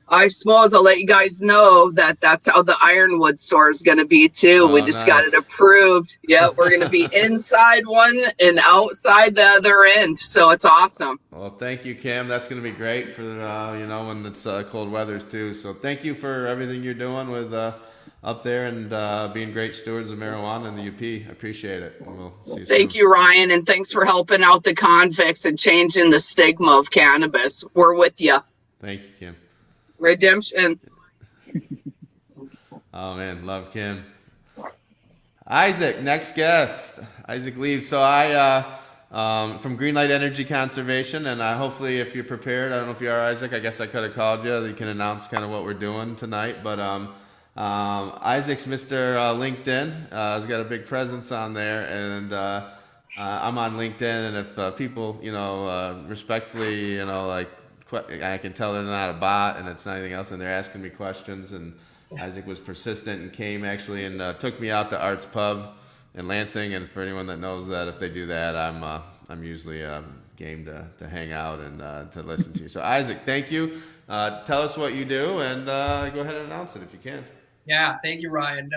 I suppose I'll let you guys know that that's how the Ironwood store is going to be too. We just got it approved. Yeah, we're going to be inside one and outside the other end. So it's awesome. Well, thank you, Kim. That's going to be great for when it's cold weathers too. So thank you for everything you're doing with up there and being great stewards of marijuana in the UP. I appreciate it. We'll see you Thank soon. you, Ryan, and thanks for helping out the convicts and changing the stigma of cannabis. We're with you. Thank you, Kim. Redemption. Oh man, love Kim. Isaac, next guest. Isaac leaves. So I from Greenlight Energy Conservation, and hopefully if you're prepared, I don't know if you are, Isaac. I guess I could have called you. You can announce kind of what we're doing tonight, but Isaac's Mr. LinkedIn. He's got a big presence on there, and I'm on LinkedIn. And if people, respectfully, I can tell they're not a bot and it's not anything else, and they're asking me questions. And Isaac was persistent and came actually and took me out to Art's Pub in Lansing. And for anyone that knows that, if they do that, I'm usually game to hang out and to listen to you. So Isaac, thank you. Tell us what you do, and go ahead and announce it if you can. Yeah, thank you, Ryan.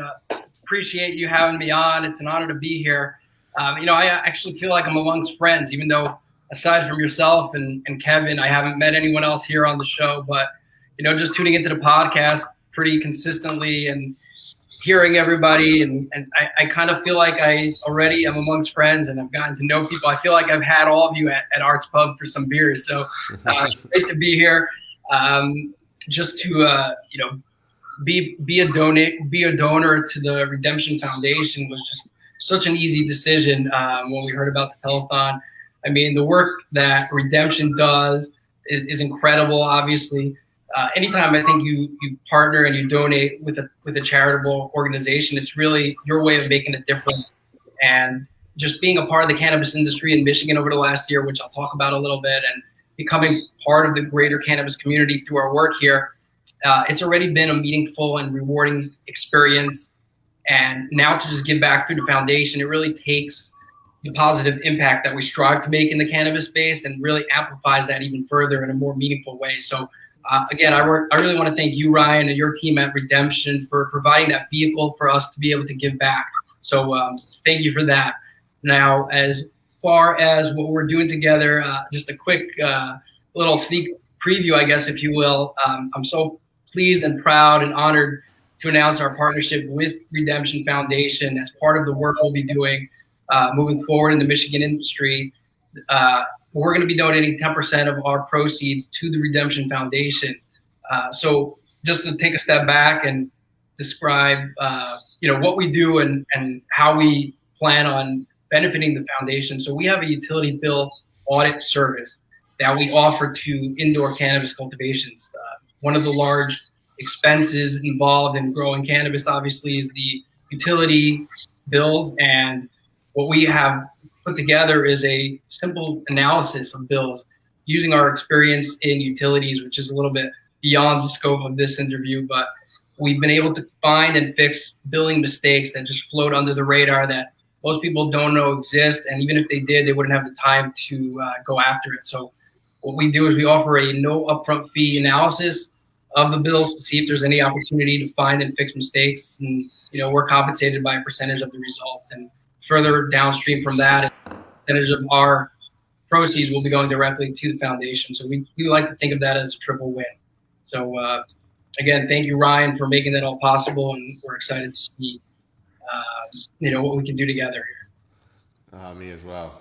Appreciate you having me on. It's an honor to be here. I actually feel like I'm amongst friends, even though aside from yourself and Kevin, I haven't met anyone else here on the show. But, just tuning into the podcast pretty consistently and hearing everybody. And I kind of feel like I already am amongst friends and I've gotten to know people. I feel like I've had all of you at Art's Pub for some beers. So it's great to be here. Just to, be a donor to the Redemption Foundation was just such an easy decision when we heard about the telethon. I mean, the work that Redemption does is incredible. Obviously, anytime I think you partner and you donate with a charitable organization, it's really your way of making a difference. And just being a part of the cannabis industry in Michigan over the last year, which I'll talk about a little bit, and becoming part of the greater cannabis community through our work here, it's already been a meaningful and rewarding experience. And now to just give back through the foundation, it really takes the positive impact that we strive to make in the cannabis space and really amplifies that even further in a more meaningful way. So again, I really want to thank you, Ryan, and your team at Redemption for providing that vehicle for us to be able to give back. So thank you for that. Now, as far as what we're doing together, just a quick little sneak preview, I guess, if you will. I'm so pleased and proud and honored to announce our partnership with Redemption Foundation as part of the work we'll be doing moving forward in the Michigan industry. We're going to be donating 10% of our proceeds to the Redemption Foundation. So just to take a step back and describe, what we do and how we plan on benefiting the foundation. So we have a utility bill audit service that we offer to indoor cannabis cultivations. One of the large expenses involved in growing cannabis, obviously, is the utility bills. And what we have put together is a simple analysis of bills using our experience in utilities, which is a little bit beyond the scope of this interview. But we've been able to find and fix billing mistakes that just float under the radar that most people don't know exist. And even if they did, they wouldn't have the time to go after it. So what we do is we offer a no upfront fee analysis of the bills to see if there's any opportunity to find and fix mistakes. And, we're compensated by a percentage of the results. And further downstream from that, a percentage of our proceeds will be going directly to the foundation. So we like to think of that as a triple win. So again, thank you, Ryan, for making that all possible. And we're excited to see, what we can do together here. Me as well.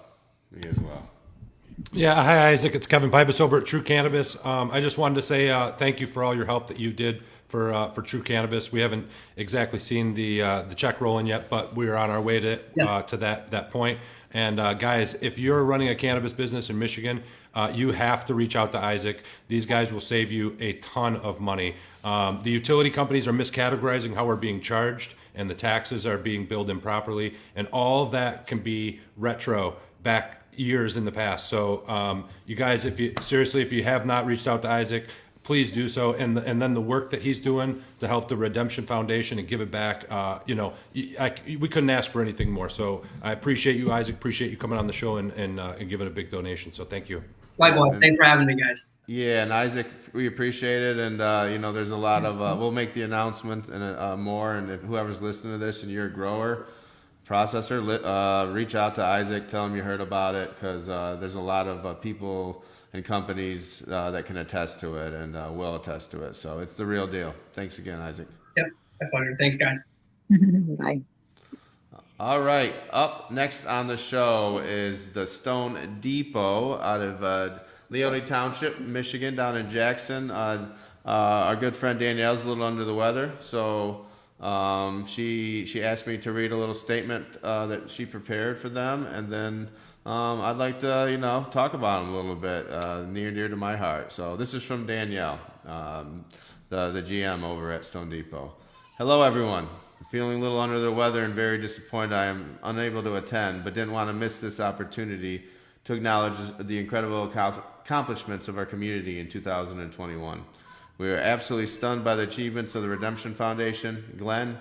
Yeah, hi Isaac, it's Kevin Pipus over at True Cannabis. I just wanted to say thank you for all your help that you did for True Cannabis. We haven't exactly seen the check rolling yet, but we're on our way to that point. And guys, if you're running a cannabis business in Michigan, you have to reach out to Isaac. These guys will save you a ton of money. The utility companies are miscategorizing how we're being charged, and the taxes are being billed improperly, and all of that can be retro back years in the past. So you guys, if you have not reached out to Isaac, please do so. And then the work that he's doing to help the Redemption Foundation and give it back, we couldn't ask for anything more. So I appreciate you, Isaac. Appreciate you coming on the show and giving a big donation. So thank you. Likewise. Thanks for having me, guys. Yeah, and Isaac, we appreciate it. And, there's a lot of, we'll make the announcement and more. And if whoever's listening to this and you're a grower, processor, reach out to Isaac, tell him you heard about it, because there's a lot of people and companies that can attest to it and will attest to it. So it's the real deal. Thanks again, Isaac. Yep, my pleasure. Thanks, guys. Bye. All right, up next on the show is the Stone Depot out of Leone Township, Michigan, down in Jackson. Our good friend Danielle's a little under the weather, so she asked me to read a little statement that she prepared for them, and then I'd like to talk about them a little bit, near and dear to my heart. So this is from Danielle, the GM over at Stone Depot. Hello, everyone. I'm feeling a little under the weather and very disappointed I am unable to attend, but didn't want to miss this opportunity to acknowledge the incredible accomplishments of our community in 2021. We are absolutely stunned by the achievements of the Redemption Foundation, Glenn,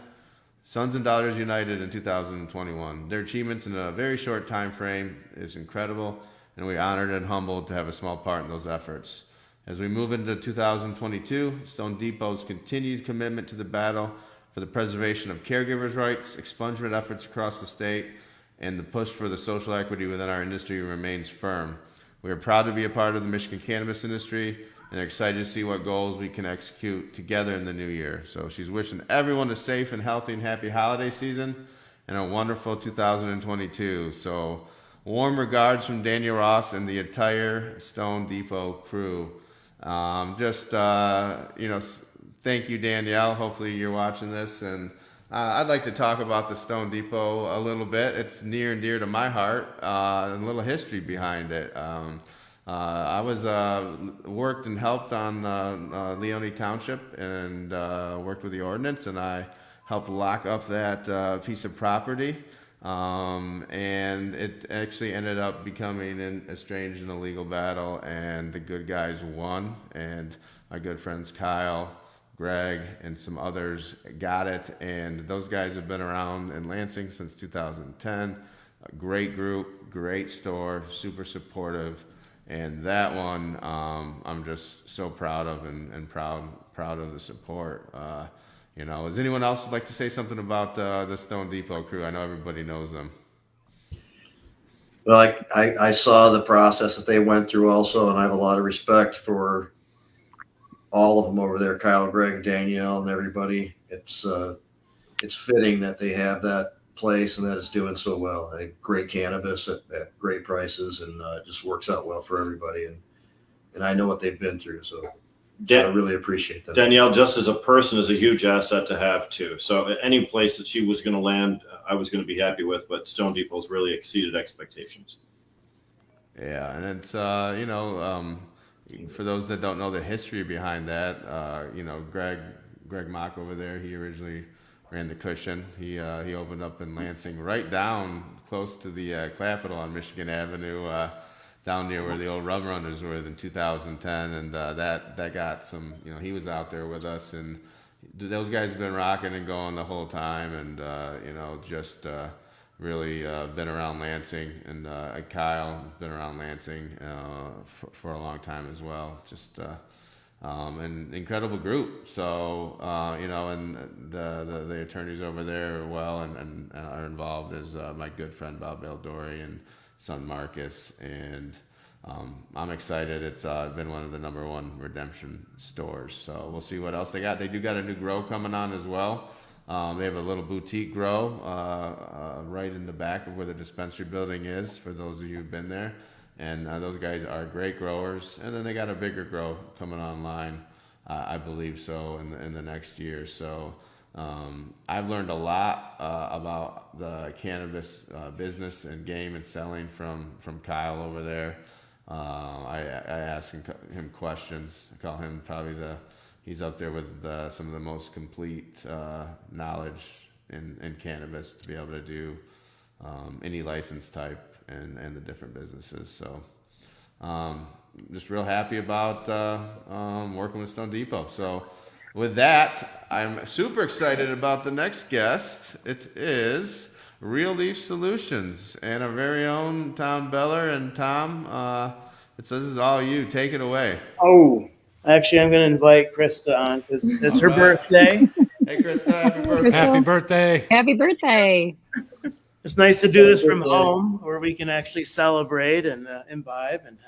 Sons and Daughters United in 2021. Their achievements in a very short time frame is incredible, and we're honored and humbled to have a small part in those efforts. As we move into 2022, Stone Depot's continued commitment to the battle for the preservation of caregivers' rights, expungement efforts across the state, and the push for the social equity within our industry remains firm. We are proud to be a part of the Michigan cannabis industry and are excited to see what goals we can execute together in the new year. So she's wishing everyone a safe and healthy and happy holiday season and a wonderful 2022. So warm regards from Daniel Ross and the entire Stone Depot crew. Thank you, Danielle. Hopefully you're watching this. And I'd like to talk about the Stone Depot a little bit. It's near and dear to my heart, and a little history behind it. I was worked and helped on Leone Township and worked with the ordinance, and I helped lock up that piece of property. And it actually ended up becoming a strange and illegal battle, and the good guys won, and my good friends Kyle, Greg, and some others got it, and those guys have been around in Lansing since 2010. A great group, great store, super supportive, and that one I'm just so proud of and proud of the support. Does anyone else like to say something about the Stone Depot crew? I know everybody knows them. Well, I saw the process that they went through also, and I have a lot of respect for all of them over there, Kyle, Greg, Danielle, and everybody. It's fitting that they have that place and that it's doing so well. Great cannabis at great prices, and it just works out well for everybody. And I know what they've been through, so I really appreciate that. Danielle, just as a person, is a huge asset to have too. So any place that she was going to land, I was going to be happy with, but Stone Depot's really exceeded expectations. Yeah, and it's for those that don't know the history behind that, Greg Mock over there, he originally ran the Cushion. He opened up in Lansing, right down close to the Capitol on Michigan Avenue, down near where the old Rum Runners were in 2010, and that got some. He was out there with us, and those guys have been rocking and going the whole time, and really been around Lansing, and Kyle has been around Lansing for a long time as well. Just an incredible group. So and the attorneys over there and are involved as my good friend Bob Eldori and son Marcus, and I'm excited. It's been one of the #1 redemption stores. So we'll see what else they got. They do got a new grow coming on as well. They have a little boutique grow right in the back of where the dispensary building is, for those of you who've been there. And those guys are great growers. And then they got a bigger grow coming online, I believe so, in the next year. So I've learned a lot about the cannabis business and game and selling from Kyle over there. I ask him questions. I call him probably he's up there with some of the most complete knowledge in cannabis to be able to do any license type and the different businesses. So just real happy about working with Stone Depot. So with that, I'm super excited about the next guest. It is Real Leaf Solutions and our very own Tom Beller. And Tom, this is all you. Take it away. Oh, actually, I'm going to invite Krista on because it's her birthday. Hey, Krista, happy birthday. Happy birthday. Happy birthday. It's nice to do this from home where we can actually celebrate and imbibe and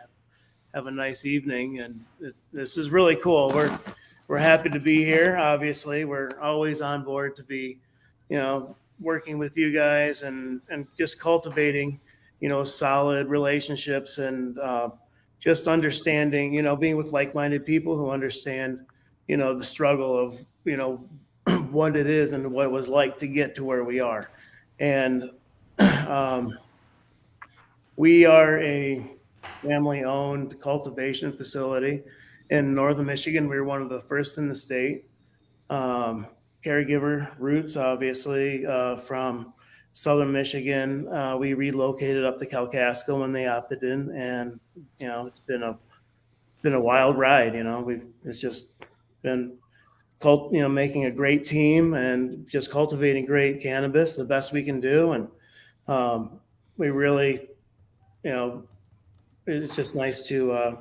have a nice evening. And this is really cool. We're happy to be here. Obviously, we're always on board to be, working with you guys and just cultivating, solid relationships and just understanding, being with like-minded people who understand, the struggle of, what it is and what it was like to get to where we are. And we are a family-owned cultivation facility in northern Michigan. We were one of the first in the state. caregiver roots, obviously, from Southern Michigan. We relocated up to Kalkaska when they opted in, and it's been a wild ride. It's just been making a great team and just cultivating great cannabis the best we can do, and we really, it's just nice to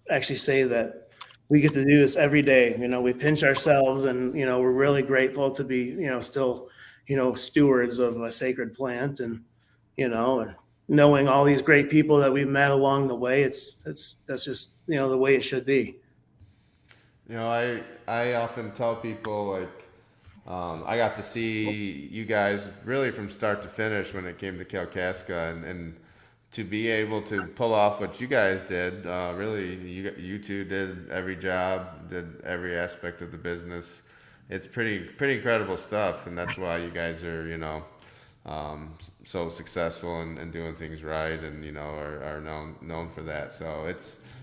actually say that we get to do this every day. We pinch ourselves, and we're really grateful to be still stewards of a sacred plant, and and knowing all these great people that we've met along the way. That's just the way it should be. I often tell people, like, I got to see you guys really from start to finish when it came to Kalkaska, and to be able to pull off what you guys did, really, you two did every job, did every aspect of the business. It's pretty incredible stuff, and that's why you guys are, so successful and doing things right, and are known for that. So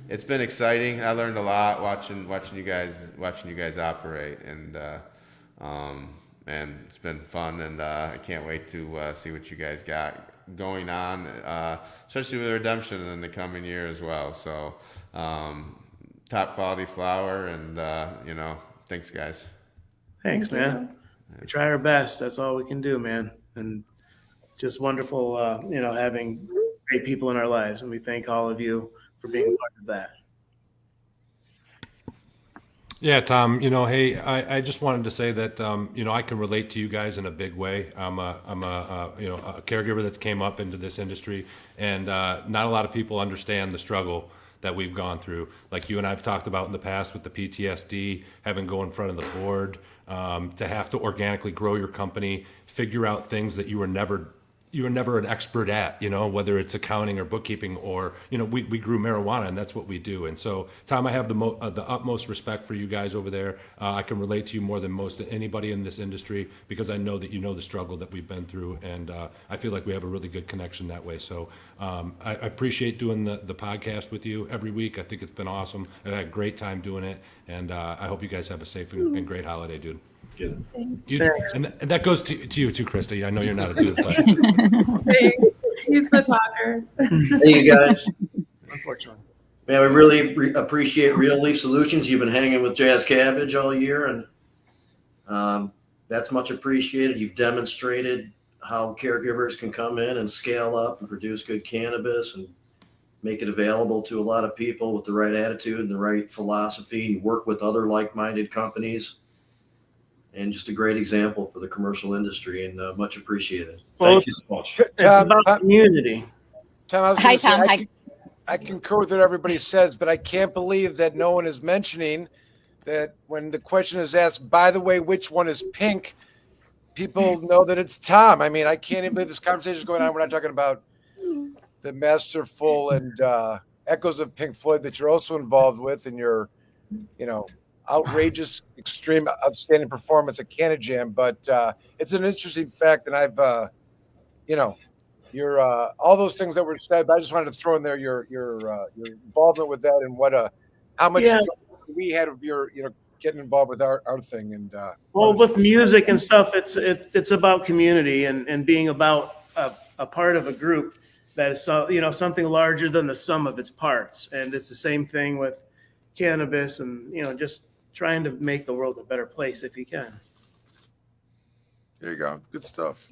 it's been exciting. I learned a lot watching you guys operate, and it's been fun, and I can't wait to see what you guys got going on, especially with Redemption in the coming year as well. So top quality flower, and thanks, guys. Thanks, man. We try our best. That's all we can do, man. And it's just wonderful, having great people in our lives, and we thank all of you for being a part of that. Yeah, Tom, hey, I just wanted to say that, I can relate to you guys in a big way. I'm a caregiver that's came up into this industry, and not a lot of people understand the struggle that we've gone through. Like you and I've talked about in the past with the PTSD, having to go in front of the board, to have to organically grow your company, figure out things that you were never an expert at, whether it's accounting or bookkeeping, or, we grew marijuana, and that's what we do. And so, Tom, I have the utmost respect for you guys over there. I can relate to you more than most anybody in this industry, because I know that you know the struggle that we've been through, and I feel like we have a really good connection that way. So I appreciate doing the podcast with you every week. I think it's been awesome. I've had a great time doing it, and I hope you guys have a safe and great holiday, dude. And that goes to you too, Krista. I know you're not a dude, but he's the talker. Hey, you guys. Unfortunately, man, we really appreciate Real Leaf Solutions. You've been hanging with Jazz Cabbage all year, and that's much appreciated. You've demonstrated how caregivers can come in and scale up and produce good cannabis and make it available to a lot of people with the right attitude and the right philosophy, and work with other like-minded companies. And just a great example for the commercial industry, and much appreciated. Thank you so much. It's about community. Tom, Hi, Tom. I concur with what everybody says, but I can't believe that no one is mentioning that when the question is asked, by the way, which one is pink, people know that it's Tom. I mean, I can't even believe this conversation is going on. We're not talking about the masterful and echoes of Pink Floyd that you're also involved with, and your, outrageous, extreme, outstanding performance at CannaJam. But it's an interesting fact, and I've, your all those things that were said. But I just wanted to throw in there your involvement with that, and how much we had of your getting involved with our thing. And with music and stuff, it's about community and being about a part of a group that is something larger than the sum of its parts. And it's the same thing with cannabis, and just trying to make the world a better place if you can. There you go. Good stuff.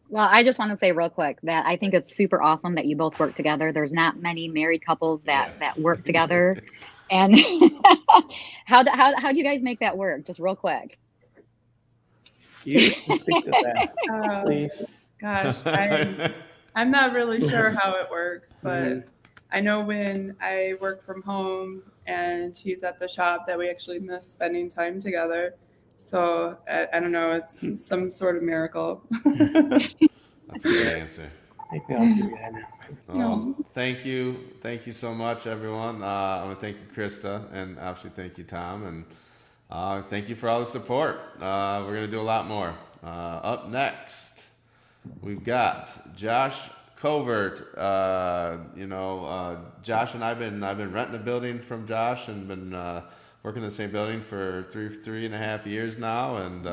Well, I just want to say real quick that I think it's super awesome that you both work together. There's not many married couples that work together. And how do you guys make that work? Just real quick. Please. Gosh, I'm not really sure how it works, but I know when I work from home and he's at the shop that we actually miss spending time together. So I don't know, it's some sort of miracle. That's a good answer. Thank you so much, everyone. I want to thank you, Krista, and obviously thank you, Tom, and thank you for all the support. We're gonna do a lot more. Up next, we've got Josh Covert. Josh and I've been renting a building from Josh and been working in the same building for 3.5 years now, and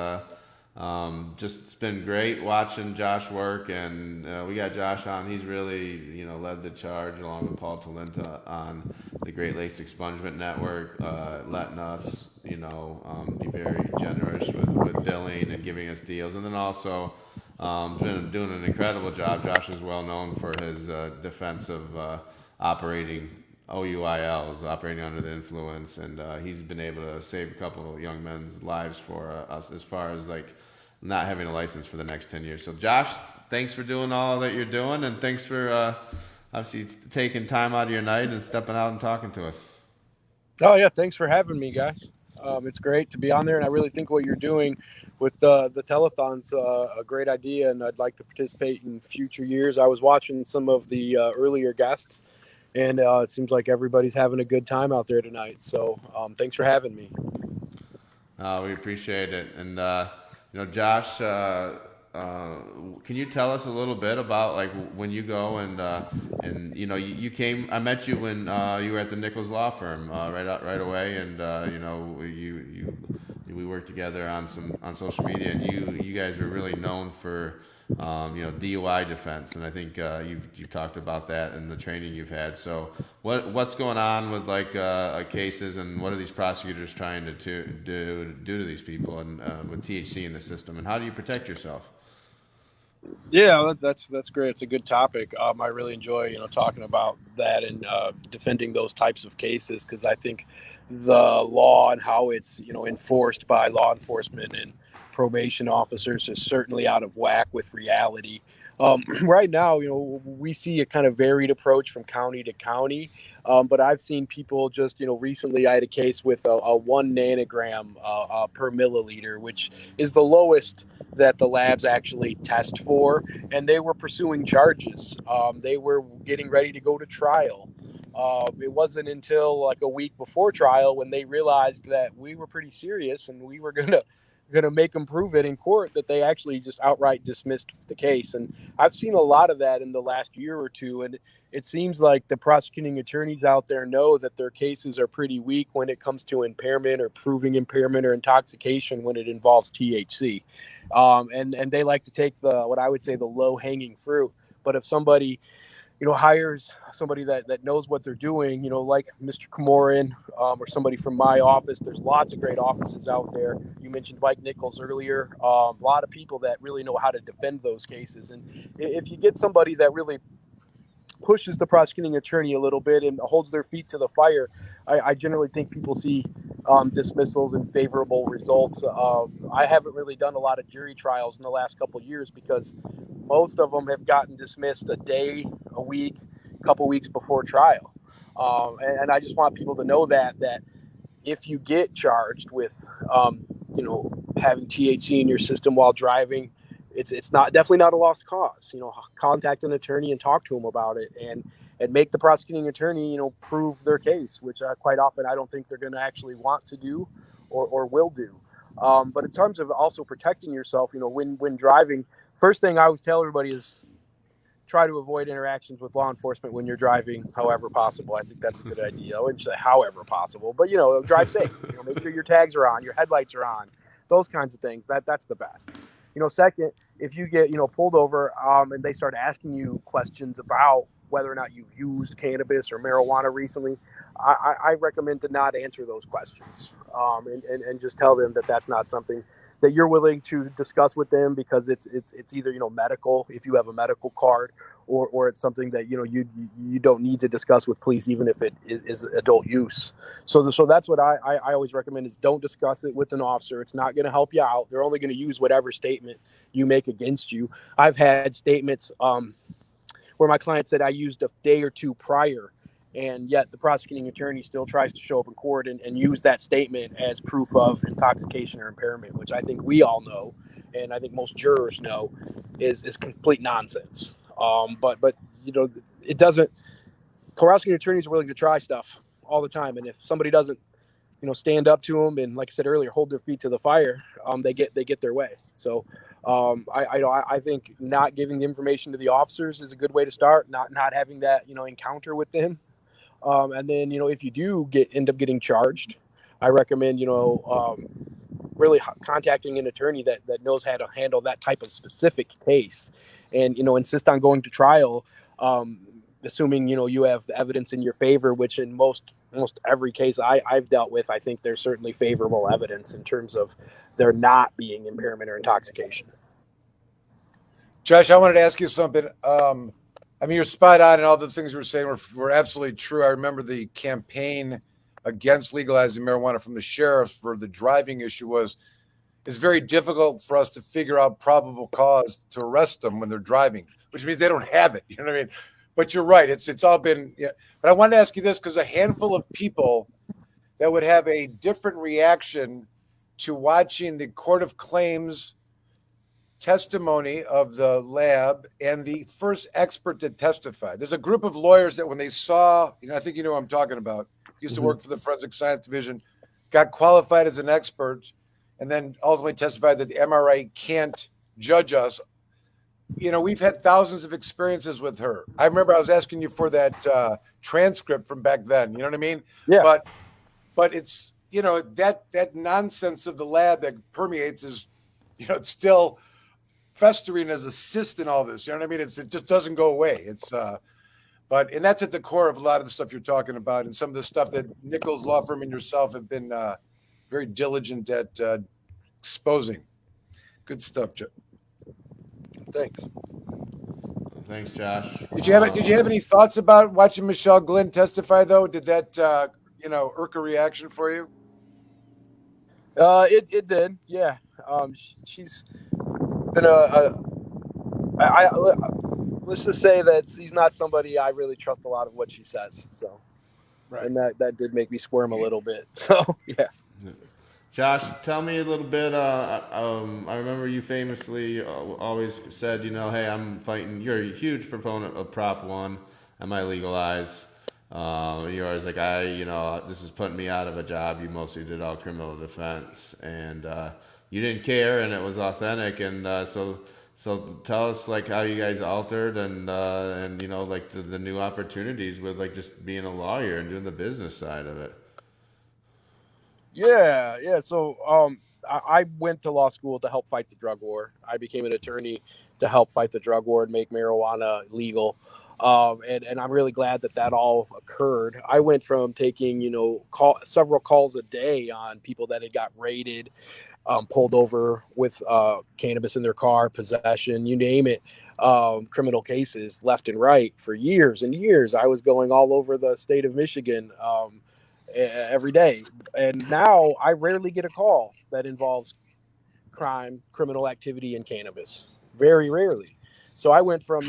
just it's been great watching Josh work. And we got Josh on. He's really led the charge along with Paul Talenta on the Great Lakes Expungement Network, letting us be very generous with billing and giving us deals, and then also been doing an incredible job. Josh is well known for his defense of operating OUILs, operating under the influence, and he's been able to save a couple of young men's lives for us as far as like not having a license for the next 10 years. So Josh, thanks for doing all that you're doing, and thanks for obviously taking time out of your night and stepping out and talking to us. Oh yeah, thanks for having me, guys. It's great to be on there, and I really think what you're doing with the telethon's a great idea, and I'd like to participate in future years. I was watching some of the earlier guests, and it seems like everybody's having a good time out there tonight. So thanks for having me. We appreciate it. And Josh, can you tell us a little bit about like when you go and you came? I met you when you were at the Nichols Law Firm right away, and we worked together on social media, and you guys were really known for DUI defense, and I think you've talked about that in the training you've had. So what's going on with like cases, and what are these prosecutors trying to do to these people, and with THC in the system, and how do you protect yourself? Yeah, that's great. It's a good topic. I really enjoy talking about that and defending those types of cases, because I think the law and how it's enforced by law enforcement and probation officers is certainly out of whack with reality. Right now, we see a kind of varied approach from county to county, but I've seen people just recently I had a case with a 1 nanogram per milliliter, which is the lowest that the labs actually test for, and they were pursuing charges. They were getting ready to go to trial. It wasn't until like a week before trial when they realized that we were pretty serious and we were gonna make them prove it in court that they actually just outright dismissed the case. And I've seen a lot of that in the last year or two, and it seems like the prosecuting attorneys out there know that their cases are pretty weak when it comes to impairment or proving impairment or intoxication when it involves THC, and they like to take what I would say the low hanging fruit. But if somebody hires somebody that knows what they're doing, like Mr. Camoran, or somebody from my office. There's lots of great offices out there. You mentioned Mike Nichols earlier. A lot of people that really know how to defend those cases. And if you get somebody that really pushes the prosecuting attorney a little bit and holds their feet to the fire, I generally think people see dismissals and favorable results. I haven't really done a lot of jury trials in the last couple of years because most of them have gotten dismissed a day, a week, a couple weeks before trial. And I just want people to know that if you get charged with, having THC in your system while driving, it's definitely not a lost cause. Contact an attorney and talk to them about it, and make the prosecuting attorney, prove their case, which quite often I don't think they're going to actually want to do or will do. But in terms of also protecting yourself, when driving, first thing I always tell everybody is try to avoid interactions with law enforcement when you're driving, however possible. I think that's a good idea. I wouldn't say however possible, but drive safe. Make sure your tags are on, your headlights are on, those kinds of things. That's the best. Second, if you get pulled over and they start asking you questions about whether or not you've used cannabis or marijuana recently, I recommend to not answer those questions, and just tell them that that's not something that you're willing to discuss with them, because it's either medical, if you have a medical card, or it's something that you don't need to discuss with police, even if it is adult use. So that's what I always recommend, is don't discuss it with an officer. It's not going to help you out. They're only going to use whatever statement you make against you. I've had statements where my client said I used a day or two prior, and yet the prosecuting attorney still tries to show up in court and use that statement as proof of intoxication or impairment, which I think we all know, and I think most jurors know, is complete nonsense. But it doesn't. Prosecuting attorneys are willing to try stuff all the time, and if somebody doesn't, stand up to them and, like I said earlier, hold their feet to the fire, they get their way. So I think not giving the information to the officers is a good way to start. Not having that encounter with them. And then, if you do end up getting charged, I recommend, really contacting an attorney that knows how to handle that type of specific case, and insist on going to trial, assuming you have the evidence in your favor, which in most every case I've dealt with, I think there's certainly favorable evidence in terms of there not being impairment or intoxication. Josh, I wanted to ask you something. I mean, you're spot on, and all the things you were saying were absolutely true. I remember the campaign against legalizing marijuana from the sheriff for the driving issue it's very difficult for us to figure out probable cause to arrest them when they're driving, which means they don't have it. You know what I mean? But you're right. It's all been, yeah. But I wanted to ask you this, because a handful of people that would have a different reaction to watching the Court of Claims testimony of the lab and the first expert that testified. There's a group of lawyers that when they saw, I think you know what I'm talking about, used to work for the Forensic Science Division, got qualified as an expert, and then ultimately testified that the MRA can't judge us. We've had thousands of experiences with her. I remember I was asking you for that transcript from back then. You know what I mean? Yeah. But it's, that nonsense of the lab that permeates is, it's still festering as a cyst in all this. You know what I mean? It just doesn't go away. And that's at the core of a lot of the stuff you're talking about, and some of the stuff that Nichols Law Firm and yourself have been very diligent at exposing. Good stuff, Joe. Thanks. Thanks, Josh. Did you have any thoughts about watching Michelle Glynn testify, though? Did that irk a reaction for you? It did, yeah. She's been let's just say that she's not somebody I really trust a lot of what she says. So, right. And that did make me squirm a little bit. So, yeah. Josh, tell me a little bit. I remember you famously always said, hey, I'm fighting. You're a huge proponent of Prop 1. Am I legalized? You're always like, this is putting me out of a job. You mostly did all criminal defense, and you didn't care, and it was authentic. And so tell us how you guys altered and the new opportunities with just being a lawyer and doing the business side of it. Yeah. So I went to law school to help fight the drug war. I became an attorney to help fight the drug war and make marijuana legal. And I'm really glad that all occurred. I went from taking, several calls a day on people that had got raided, pulled over with cannabis in their car, possession, you name it, criminal cases left and right for years and years. I was going all over the state of Michigan every day. And now I rarely get a call that involves crime, criminal activity, and cannabis. Very rarely. So I went from,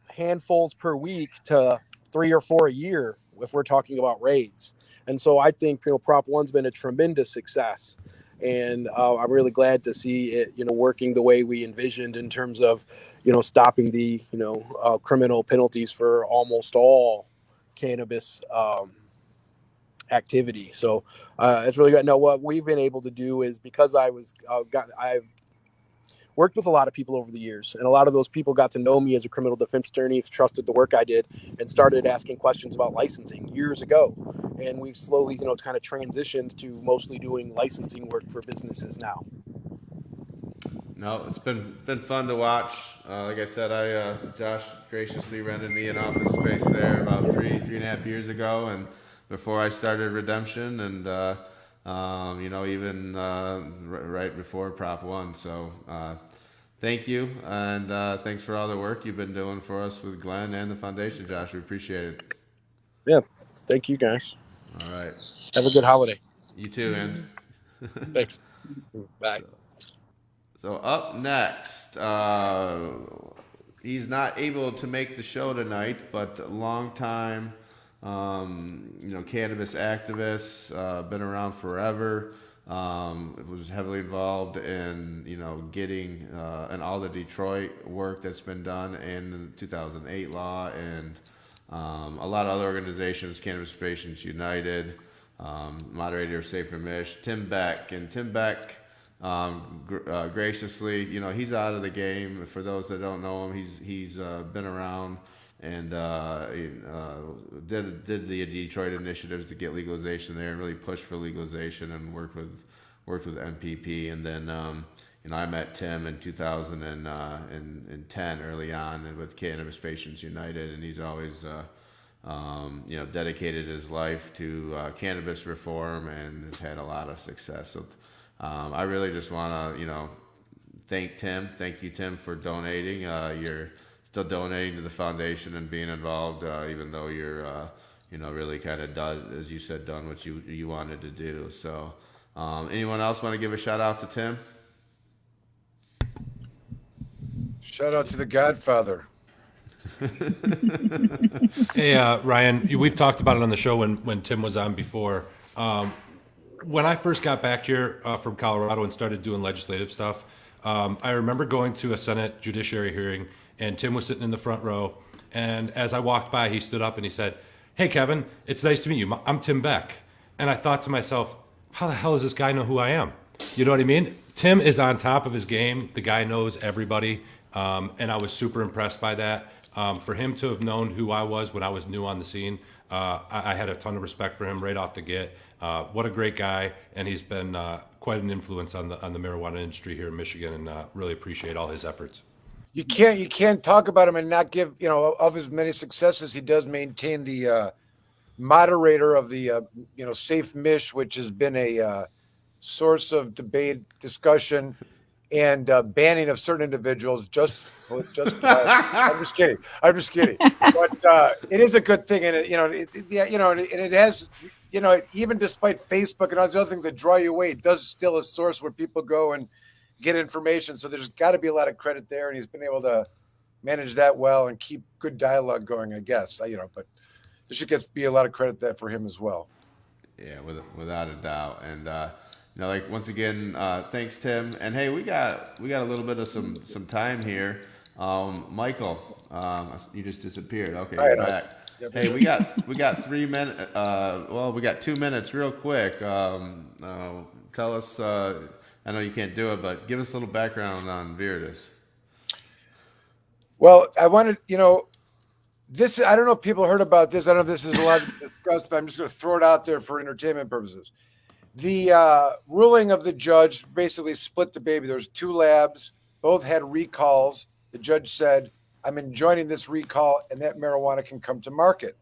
handfuls per week to 3 or 4 a year if we're talking about raids. And so I think Prop 1's been a tremendous success, and I'm really glad to see it working the way we envisioned in terms of stopping the criminal penalties for almost all cannabis activity. So it's really good. Now what we've been able to do is, because I've worked with a lot of people over the years, and a lot of those people got to know me as a criminal defense attorney, trusted the work I did, and started asking questions about licensing years ago. And we've slowly, kind of transitioned to mostly doing licensing work for businesses now. No, it's been fun to watch. Like I said, Josh graciously rented me an office space there about three and a half years ago, and before I started Redemption, and even right before Prop 1. So thank you, and thanks for all the work you've been doing for us with Glenn and the foundation, Josh. We appreciate it. Yeah, thank you guys. All right. Have a good holiday. You too, man. Thanks. Bye. So up next, he's not able to make the show tonight, but longtime, cannabis activist, been around forever. Was heavily involved in, getting and all the Detroit work that's been done in the 2008 law, and a lot of other organizations, Cannabis Patients United, moderator of Safer Mich, Tim Beck. And Tim Beck graciously, he's out of the game. For those that don't know him, he's been around did the Detroit initiatives to get legalization there and really push for legalization and worked with MPP. And then I met Tim in 2010 early on and with Cannabis Patients United, and he's always dedicated his life to cannabis reform and has had a lot of success. So I really just want to thank Tim. Thank you, Tim, for donating. You're still donating to the foundation and being involved, even though you're really kind of done, as you said, done what you wanted to do. So anyone else want to give a shout out to Tim? Shout out to the Godfather. Hey, Ryan, we've talked about it on the show when Tim was on before. When I first got back here from Colorado and started doing legislative stuff, I remember going to a Senate Judiciary hearing, and Tim was sitting in the front row. And as I walked by, he stood up and he said, "Hey, Kevin, it's nice to meet you. I'm Tim Beck." And I thought to myself, how the hell does this guy know who I am? You know what I mean? Tim is on top of his game. The guy knows everybody. And I was super impressed by that. For him to have known who I was when I was new on the scene, I had a ton of respect for him right off the get. What a great guy, and he's been quite an influence on the marijuana industry here in Michigan, and really appreciate all his efforts. You can't talk about him and not give, of his many successes, he does maintain the moderator of the Safe Mish, which has been a source of debate, discussion, and banning of certain individuals just I'm just kidding. But it is a good thing, and it has, even despite Facebook and all these other things that draw you away, it does still a source where people go and get information. So there's got to be a lot of credit there, and he's been able to manage that well and keep good dialogue going, I guess. But there should be a lot of credit there for him as well. Yeah, without a doubt. And once again, thanks, Tim. And hey, we got a little bit of some time here. Michael, you just disappeared. Okay, you're back. Yep. Hey, we got 3 minutes. We got 2 minutes, real quick. Tell us. I know you can't do it, but give us a little background on Viridis. Well, I wanted, this. I don't know if people heard about this. I don't know if this is a lot discussed, but I'm just going to throw it out there for entertainment purposes. The ruling of the judge basically split the baby. There's 2 labs, both had recalls. The judge said, "I'm enjoining this recall, and that marijuana can come to market."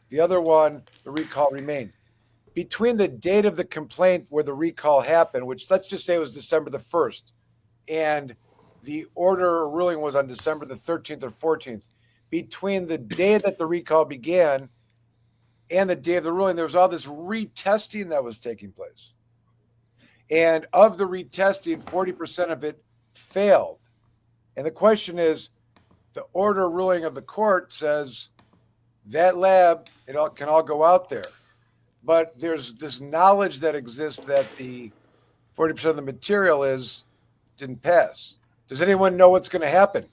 The other one, the recall remained. Between the date of the complaint where the recall happened, which let's just say was December the 1st, and the order or ruling was on December the 13th or 14th, between the day that the recall began and the day of the ruling, there was all this retesting that was taking place. And of the retesting, 40% of it failed. And the question is, the order ruling of the court says that lab, can all go out there. But there's this knowledge that exists that the 40% of the material didn't pass. Does anyone know what's going to happen?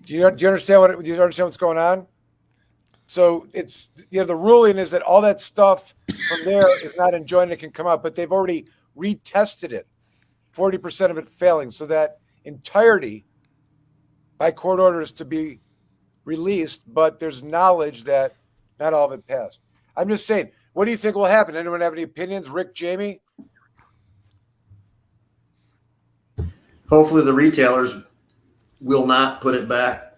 Do you understand what's going on? So it's the ruling is that all that stuff from there is not enjoined, it can come out, but they've already retested it, 40% of it failing, so that entirety by court order is to be released, but there's knowledge that not all of it passed. I'm just saying, what do you think will happen? Anyone have any opinions? Rick, Jamie? Hopefully the retailers will not put it back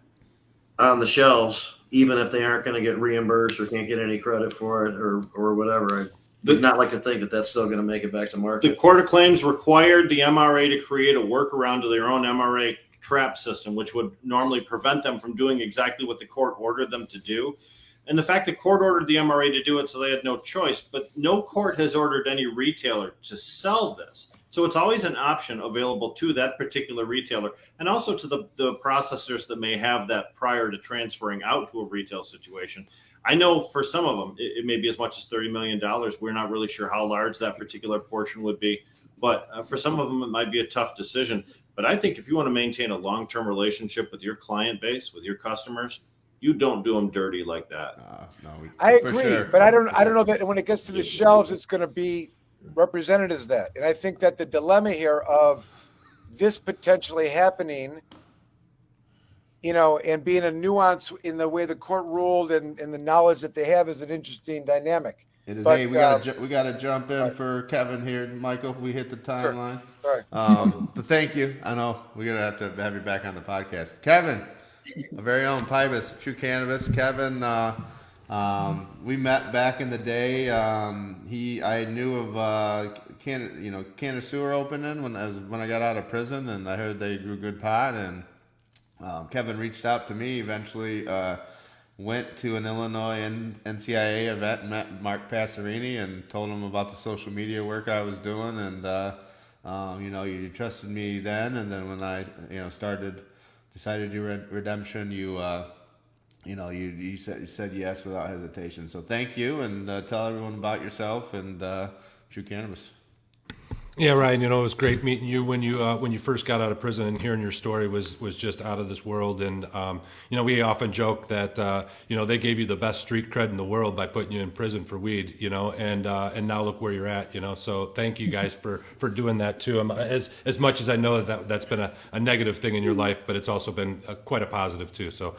on the shelves, even if they aren't going to get reimbursed or can't get any credit for it or whatever. I would not like to think that that's still going to make it back to market. The Court of Claims required the MRA to create a workaround to their own MRA trap system, which would normally prevent them from doing exactly what the court ordered them to do. And the fact that court ordered the MRA to do it, so they had no choice, but no court has ordered any retailer to sell this. So it's always an option available to that particular retailer and also to the processors that may have that prior to transferring out to a retail situation. I know for some of them, it may be as much as $30 million. We're not really sure how large that particular portion would be, but for some of them, it might be a tough decision. But I think if you want to maintain a long-term relationship with your client base, with your customers, you don't do them dirty like that. I agree, sure. But I don't know that when it gets to the shelves, it's going to be represented as that. And I think that the dilemma here of this potentially happening and being a nuance in the way the court ruled and the knowledge that they have is an interesting dynamic. It is. But, Hey, we gotta jump in for Kevin here, Michael. We hit the timeline. Sorry. But thank you. I know we're gonna have to have you back on the podcast, Kevin, our very own Pybus, True Cannabis. Kevin, we met back in the day. I knew of Cannasewer opening when I got out of prison, and I heard they grew good pot. And Kevin reached out to me. Eventually, went to an Illinois NCIA event and met Mark Passerini and told him about the social media work I was doing. And you trusted me then. And then when I decided to do redemption, you said yes without hesitation. So thank you, and tell everyone about yourself and True Cannabis. Yeah, Ryan, it was great meeting you when you first got out of prison, and hearing your story was just out of this world. And we often joke that they gave you the best street cred in the world by putting you in prison for weed, and now look where you're at, So thank you guys for doing that too. As much as I know that's been a negative thing in your life, but it's also been quite a positive too. So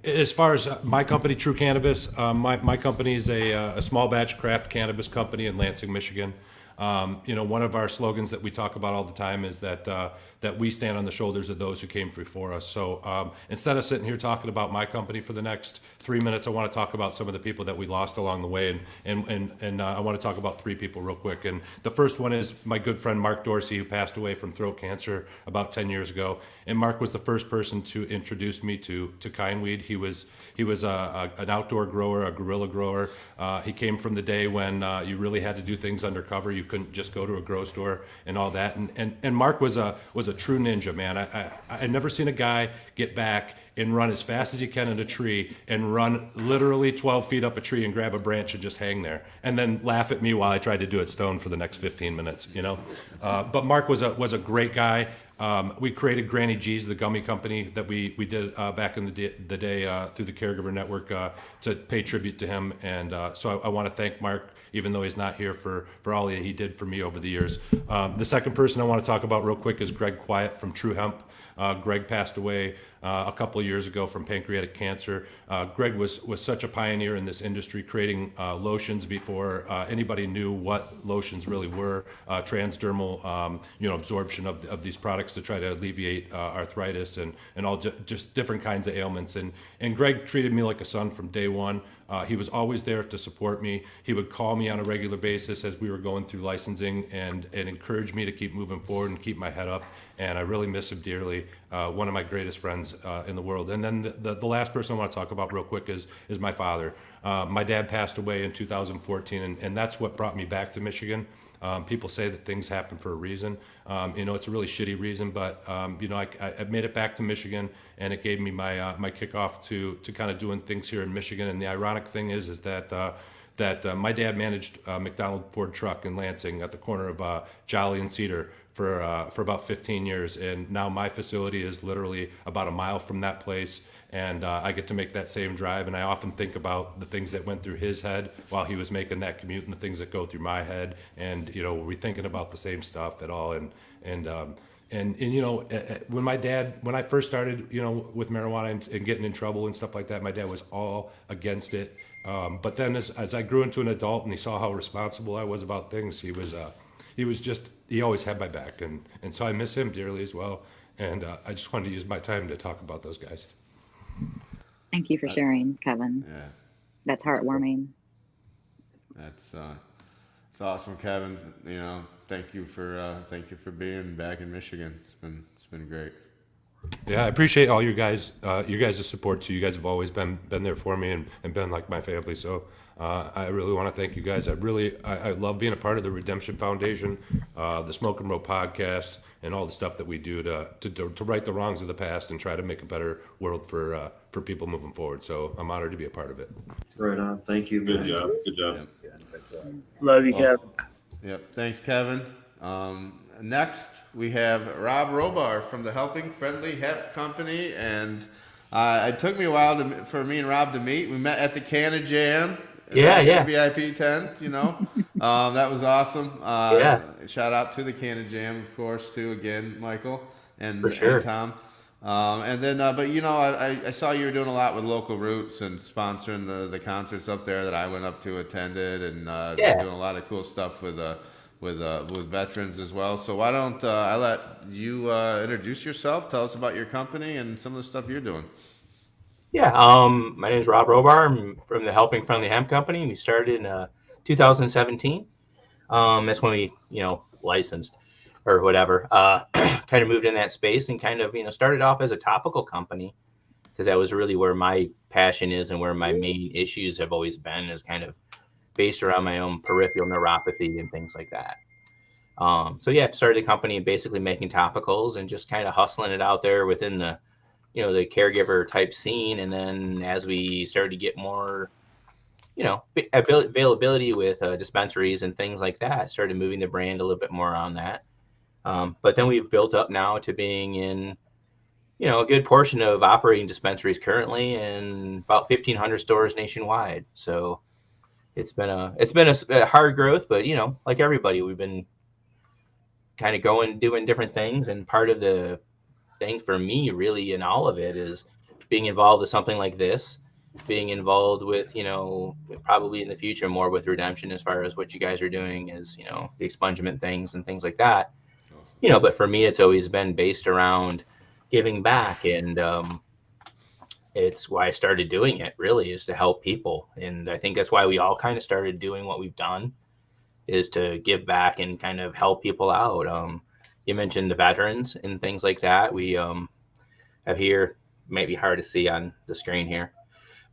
as far as my company, True Cannabis, my company is a small batch craft cannabis company in Lansing, Michigan. One of our slogans that we talk about all the time is that we stand on the shoulders of those who came before us. So instead of sitting here talking about my company for the next 3 minutes, I want to talk about some of the people that we lost along the way. And I want to talk about 3 people real quick. And the first one is my good friend Mark Dorsey, who passed away from throat cancer about 10 years ago. And Mark was the first person to introduce me to kindweed. He was an outdoor grower, a guerrilla grower. He came from the day when you really had to do things undercover. You couldn't just go to a grow store and all that. And Mark was a true ninja, man. I never seen a guy get back and run as fast as he can in a tree and run literally 12 feet up a tree and grab a branch and just hang there and then laugh at me while I tried to do it stoned for the next 15 minutes, But Mark was a great guy. We created Granny G's, the gummy company that we did back in the day through the Caregiver Network to pay tribute to him. And so I want to thank Mark, even though he's not here, for all that he did for me over the years. The second person I want to talk about real quick is Greg Quiet from True Hemp. Greg passed away a couple of years ago from pancreatic cancer. Greg was such a pioneer in this industry, creating lotions before anybody knew what lotions really were, transdermal absorption of these products to try to alleviate arthritis and all just different kinds of ailments. And Greg treated me like a son from day one. He was always there to support me. He would call me on a regular basis as we were going through licensing and encourage me to keep moving forward and keep my head up. And I really miss him dearly. One of my greatest friends in the world. And then the last person I want to talk about real quick is my father. My dad passed away in 2014, and that's what brought me back to Michigan. People say that things happen for a reason. It's a really shitty reason, but I made it back to Michigan, and it gave me my kickoff to kind of doing things here in Michigan. And the ironic thing is that my dad managed McDonald Ford Truck in Lansing at the corner of Jolly and Cedar for about 15 years, and now my facility is literally about a mile from that place. And I get to make that same drive, and I often think about the things that went through his head while he was making that commute, and the things that go through my head. And were we thinking about the same stuff at all? And when I first started, with marijuana and getting in trouble and stuff like that, my dad was all against it. But then as I grew into an adult and he saw how responsible I was about things, he always had my back, and so I miss him dearly as well. And I just wanted to use my time to talk about those guys. Thank you for sharing, Kevin. Yeah, that's heartwarming. It's awesome, Kevin. Thank you for being back in Michigan. It's been great. Yeah, I appreciate all you guys' support too. You guys have always been there for me and been like my family. So I really want to thank you guys. I love being a part of the Redemption Foundation, the Smoke and Roll podcast, and all the stuff that we do to right the wrongs of the past and try to make a better world for people moving forward. So I'm honored to be a part of it. Right on. Thank you. Good job. Good job. Love you, Kevin. Yep. Thanks, Kevin. Next, we have Rob Robar from the Helping Friendly Hemp Company, and it took me a while for me and Rob to meet. We met at the Canna Jam. The VIP tent, that was awesome. Shout out to the Canna Jam, of course, too, again, Michael and Tom. And then, but I saw you were doing a lot with Local Roots and sponsoring the concerts up there that I went up to, attended, and Yeah. doing a lot of cool stuff with veterans as well. So why don't I let you introduce yourself? Tell us about your company and some of the stuff you're doing. Yeah, my name is Rob Robar. I'm from the Helping Friendly Hemp Company. We started in 2017. That's when we, licensed or whatever. Kind of moved in that space and kind of, started off as a topical company because that was really where my passion is and where my main issues have always been, is kind of based around my own peripheral neuropathy and things like that. So yeah, started the company basically making topicals and just kind of hustling it out there within the the caregiver type scene. And then as we started to get more, availability with dispensaries and things like that, started moving the brand a little bit more on that. But then we've built up now to being in, a good portion of operating dispensaries currently and about 1,500 stores nationwide. So it's been a hard growth, but like everybody, we've been kind of doing different things. And part of the thing for me really in all of it is being involved with something like this, being involved with, probably in the future more with Redemption as far as what you guys are doing is, the expungement things and things like that. But for me, it's always been based around giving back. And it's why I started doing it, really, is to help people. And I think that's why we all kind of started doing what we've done, is to give back and kind of help people out. You mentioned the veterans and things like that. We have here, maybe hard to see on the screen here,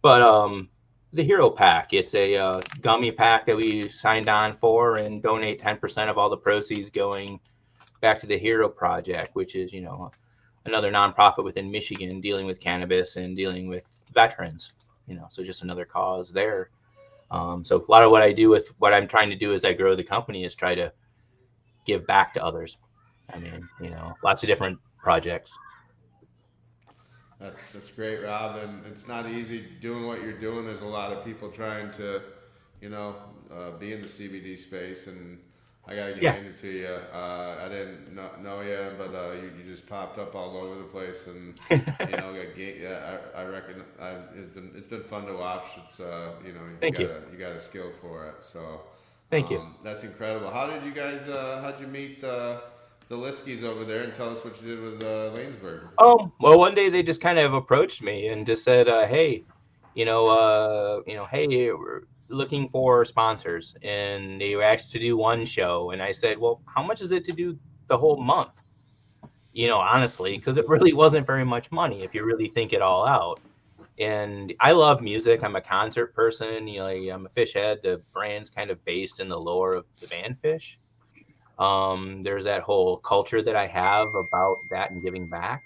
but the Hero Pack. It's a gummy pack that we signed on for and donate 10% of all the proceeds going back to the Hero Project, which is, another nonprofit within Michigan dealing with cannabis and dealing with veterans, so just another cause there. So a lot of what I do with what I'm trying to do as I grow the company is try to give back to others. I mean, lots of different projects. That's great, Rob. And it's not easy doing what you're doing. There's a lot of people trying to, be in the CBD space, and I gotta hand it to you. I didn't know you, but you just popped up all over the place, and I reckon it's been fun to watch. It's you got a skill for it. So thank you. That's incredible. How did you guys? How'd you meet the Liskies over there, and tell us what you did with Lanesburg? Oh, well, one day they just kind of approached me and just said, "Hey, hey, we're looking for sponsors," and they were asked to do one show, and I said, "Well, how much is it to do the whole month?" Honestly, because it really wasn't very much money if you really think it all out. And I love music. I'm a concert person. I'm a Fish Head. The brand's kind of based in the lore of the band Fish. There's that whole culture that I have about that and giving back.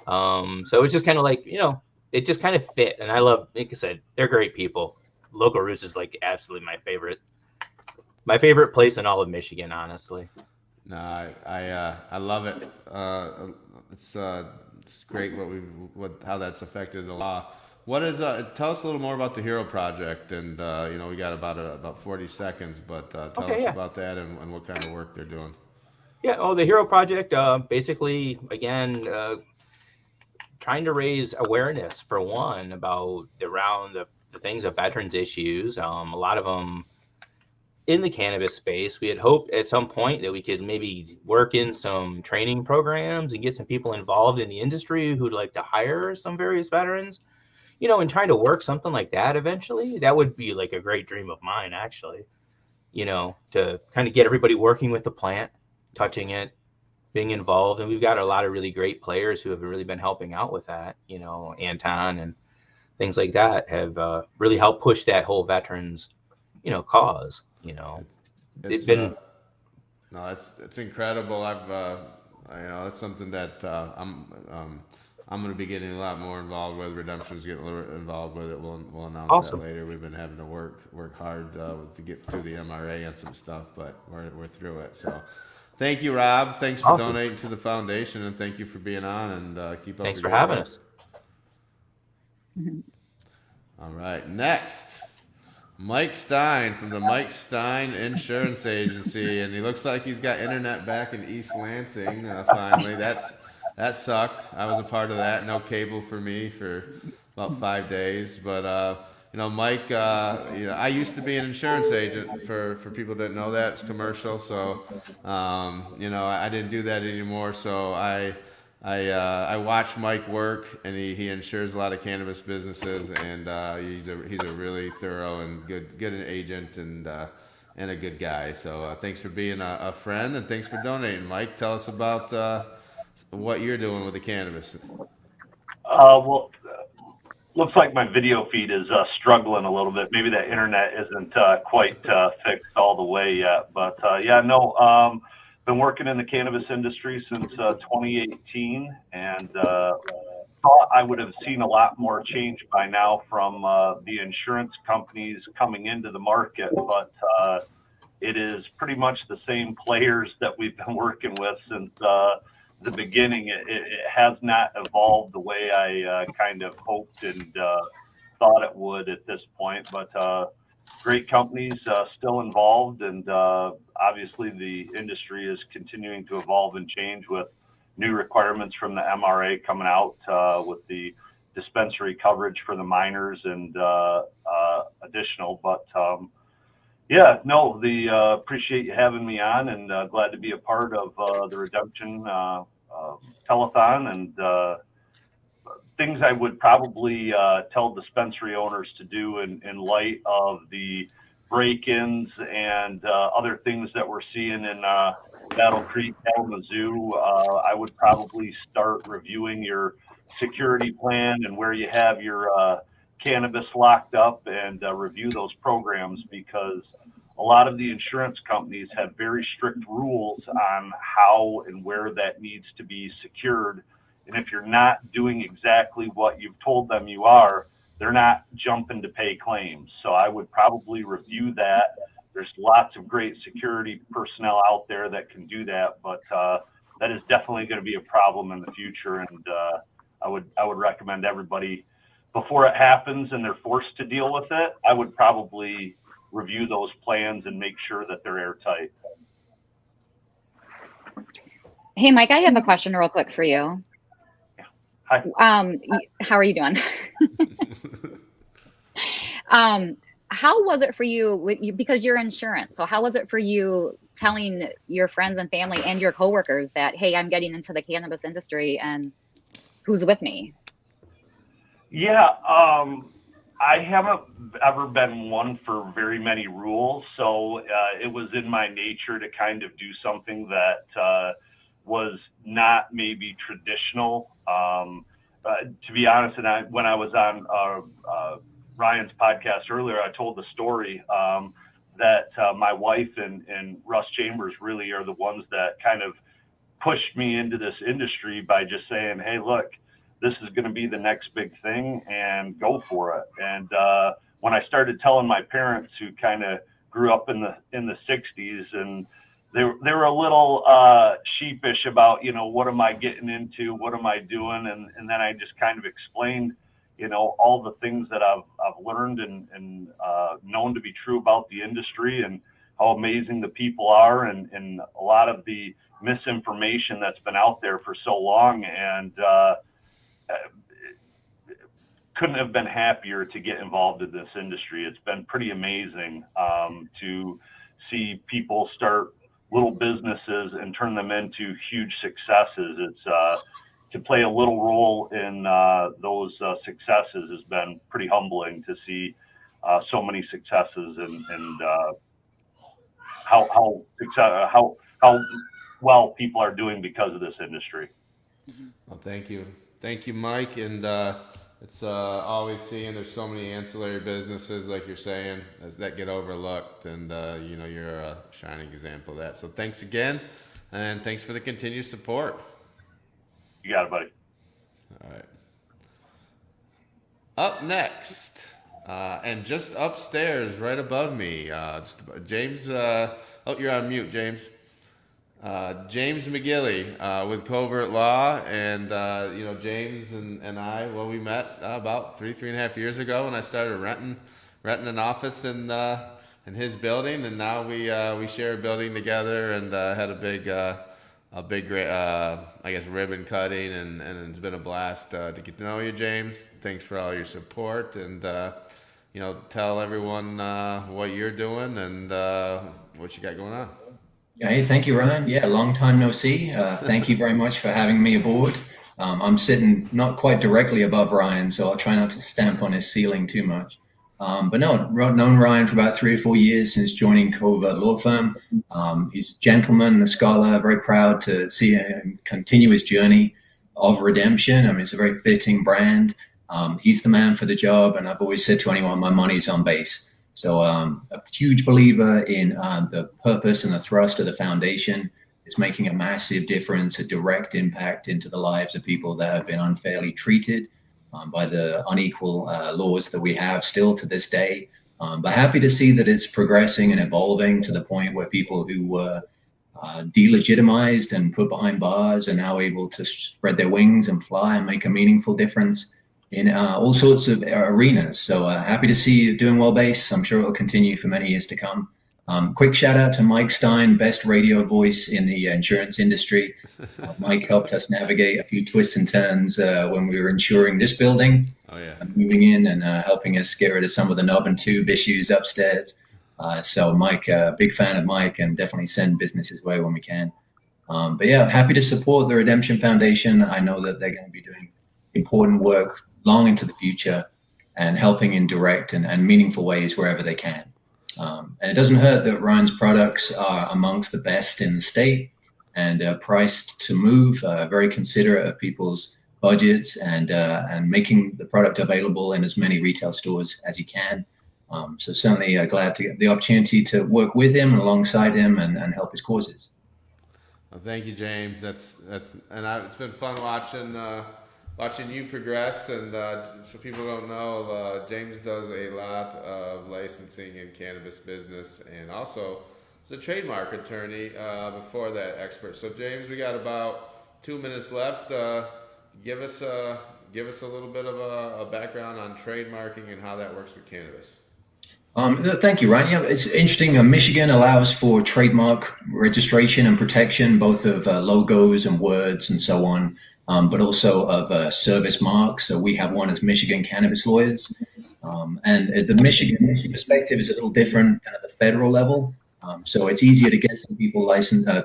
So it's just kind of like, it just kind of fit. And I love, like I said, they're great people. Local Roots is like absolutely my favorite place in all of Michigan, honestly. No, I love it. It's great how that's affected the law. What is tell us a little more about the Hero Project, and we got about 40 seconds, but tell us about that and what kind of work they're doing. Yeah, the Hero Project, basically, again, trying to raise awareness for one about around the things of veterans issues. A lot of them in the cannabis space. We had hoped at some point that we could maybe work in some training programs and get some people involved in the industry who'd like to hire some various veterans, and trying to work something like that eventually. That would be like a great dream of mine, actually, to kind of get everybody working with the plant, touching it, being involved. And we've got a lot of really great players who have really been helping out with that, Anton and things like that have really helped push that whole veterans, cause. It's been it's incredible. I've it's something that I'm going to be getting a lot more involved with. Redemption's getting a little involved with it. We'll announce that later. We've been having to work hard to get through the MRA and some stuff, but we're through it. So thank you, Rob. Thanks for donating to the foundation, and thank you for being on, and keep up. Thanks for having us. All right, next. Mike Stein from the Mike Stein Insurance Agency, and he looks like he's got internet back in East Lansing finally. That's that sucked. I was a part of that. No cable for me for about 5 days. But Mike, I used to be an insurance agent. For people that know that, it's commercial. So I didn't do that anymore. So I watch Mike work, and he insures a lot of cannabis businesses, and he's a really thorough and good agent and a good guy. So thanks for being a friend, and thanks for donating, Mike. Tell us about what you're doing with the cannabis. Well, looks like my video feed is struggling a little bit. Maybe the internet isn't quite fixed all the way yet, but been working in the cannabis industry since 2018, and thought I would have seen a lot more change by now from the insurance companies coming into the market, but it is pretty much the same players that we've been working with since the beginning. It has not evolved the way I kind of hoped and thought it would at this point, but great companies still involved, and obviously the industry is continuing to evolve and change with new requirements from the MRA coming out with the dispensary coverage for the minors and additional. But appreciate you having me on, and glad to be a part of the Redemption Telethon, and things I would probably tell dispensary owners to do in light of the break-ins and other things that we're seeing in Battle Creek, Kalamazoo. I would probably start reviewing your security plan and where you have your cannabis locked up, and review those programs, because a lot of the insurance companies have very strict rules on how and where that needs to be secured. And if you're not doing exactly what you've told them you are, they're not jumping to pay claims. So I would probably review that. There's lots of great security personnel out there that can do that, but that is definitely going to be a problem in the future. And I would recommend everybody, before it happens and they're forced to deal with it, I would probably review those plans and make sure that they're airtight. Hey, Mike, I have a question real quick for you. Hi. How are you doing? How was it for you, because you're insurance? So how was it for you telling your friends and family and your coworkers that, hey, I'm getting into the cannabis industry and who's with me? Yeah, I haven't ever been one for very many rules, so it was in my nature to kind of do something that was not maybe traditional. To be honest, and when I was on Ryan's podcast earlier, I told the story that my wife and Russ Chambers really are the ones that kind of pushed me into this industry by just saying, hey, look, this is going to be the next big thing, and go for it. And when I started telling my parents, who kind of grew up in the 60s, and they were a little sheepish about, what am I getting into? What am I doing? And then I just kind of explained, all the things that I've learned and known to be true about the industry, and how amazing the people are, and a lot of the misinformation that's been out there for so long. And couldn't have been happier to get involved in this industry. It's been pretty amazing to see people start little businesses and turn them into huge successes. It's to play a little role in those successes has been pretty humbling to see so many successes, and how well people are doing because of this industry. Well, thank you, Mike. And it's always seeing there's so many ancillary businesses, like you're saying, that get overlooked, and you're a shining example of that. So thanks again, and thanks for the continued support. You got it, buddy. All right. Up next, and just upstairs, right above me, James. You're on mute, James. James McGilly with Covert Law, and James and I, we met about three and a half years ago when I started renting an office in his building, and now we share a building together, and had a a big, I guess, ribbon cutting, and it's been a blast to get to know you, James. Thanks for all your support, and tell everyone what you're doing and what you got going on. Hey, thank you, Ryan. Yeah, long time no see. Thank you very much for having me aboard. I'm sitting not quite directly above Ryan, so I'll try not to stamp on his ceiling too much. But no, known Ryan for about 3 or 4 years since joining Covert Law Firm. He's a gentleman, a scholar, very proud to see him continue his journey of redemption. I mean, it's a very fitting brand. He's the man for the job, and I've always said to anyone, my money's on base. So a huge believer in the purpose and the thrust of the foundation. Is making a massive difference, a direct impact into the lives of people that have been unfairly treated by the unequal laws that we have still to this day. But happy to see that it's progressing and evolving to the point where people who were delegitimized and put behind bars are now able to spread their wings and fly and make a meaningful difference in all sorts of arenas. So happy to see you doing well, Base. I'm sure it'll continue for many years to come. Quick shout out to Mike Stein, best radio voice in the insurance industry. Mike helped us navigate a few twists and turns when we were insuring this building. And moving in and helping us get rid of some of the knob and tube issues upstairs. So Mike, big fan of Mike, and definitely send business his way when we can. But yeah, happy to support the Redemption Foundation. I know that they're going to be doing important work long into the future and helping in direct and meaningful ways wherever they can. And it doesn't hurt that Ryan's products are amongst the best in the state and priced to move, very considerate of people's budgets and making the product available in as many retail stores as he can. So certainly glad to get the opportunity to work with him and alongside him and help his causes. Well, thank you, James. It's been fun watching you progress, and so people don't know, James does a lot of licensing and cannabis business, and also is a trademark attorney before that expert. So James, we got about 2 minutes left. Give us a little bit of a background on trademarking and how that works with cannabis. Thank you, Ryan. Yeah, it's interesting. Michigan allows for trademark registration and protection, both of logos and words and so on. But also of service marks. So we have one as Michigan Cannabis Lawyers. And the Michigan perspective is a little different than at the federal level. So it's easier to get some people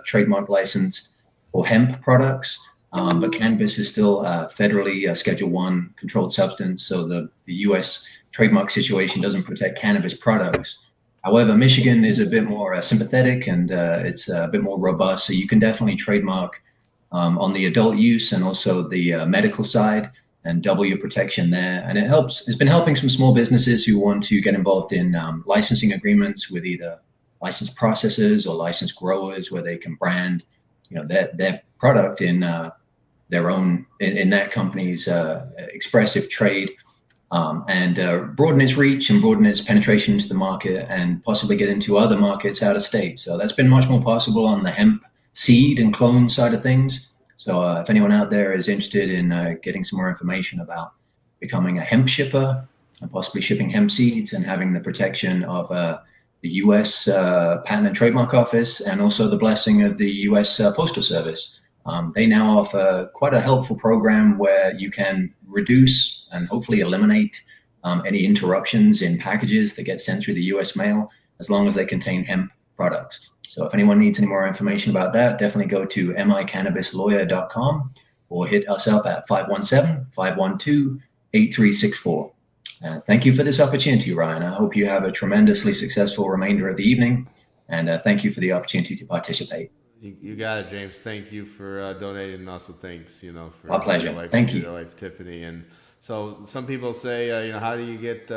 trademark licensed for hemp products. But cannabis is still federally Schedule 1 controlled substance. So the U.S. trademark situation doesn't protect cannabis products. However, Michigan is a bit more sympathetic and it's a bit more robust. So you can definitely trademark on the adult use and also the medical side and double your protection there. And it's been helping some small businesses who want to get involved in licensing agreements with either licensed processors or licensed growers where they can brand, their product in their own, in that company's expressive trade and broaden its reach and broaden its penetration into the market and possibly get into other markets out of state. So that's been much more possible on the hemp seed and clone side of things. So if anyone out there is interested in getting some more information about becoming a hemp shipper and possibly shipping hemp seeds and having the protection of the U.S. Patent and Trademark Office and also the blessing of the U.S. Postal Service, they now offer quite a helpful program where you can reduce and hopefully eliminate any interruptions in packages that get sent through the U.S. mail as long as they contain hemp products. So if anyone needs any more information about that, definitely go to micannabislawyer.com or hit us up at 517-512-8364. Thank you for this opportunity, Ryan. I hope you have a tremendously successful remainder of the evening, and thank you for the opportunity to participate. You got it, James. Thank you for donating, and also thanks, for our pleasure. Thank you. Your life, Tiffany. And so some people say, how do you get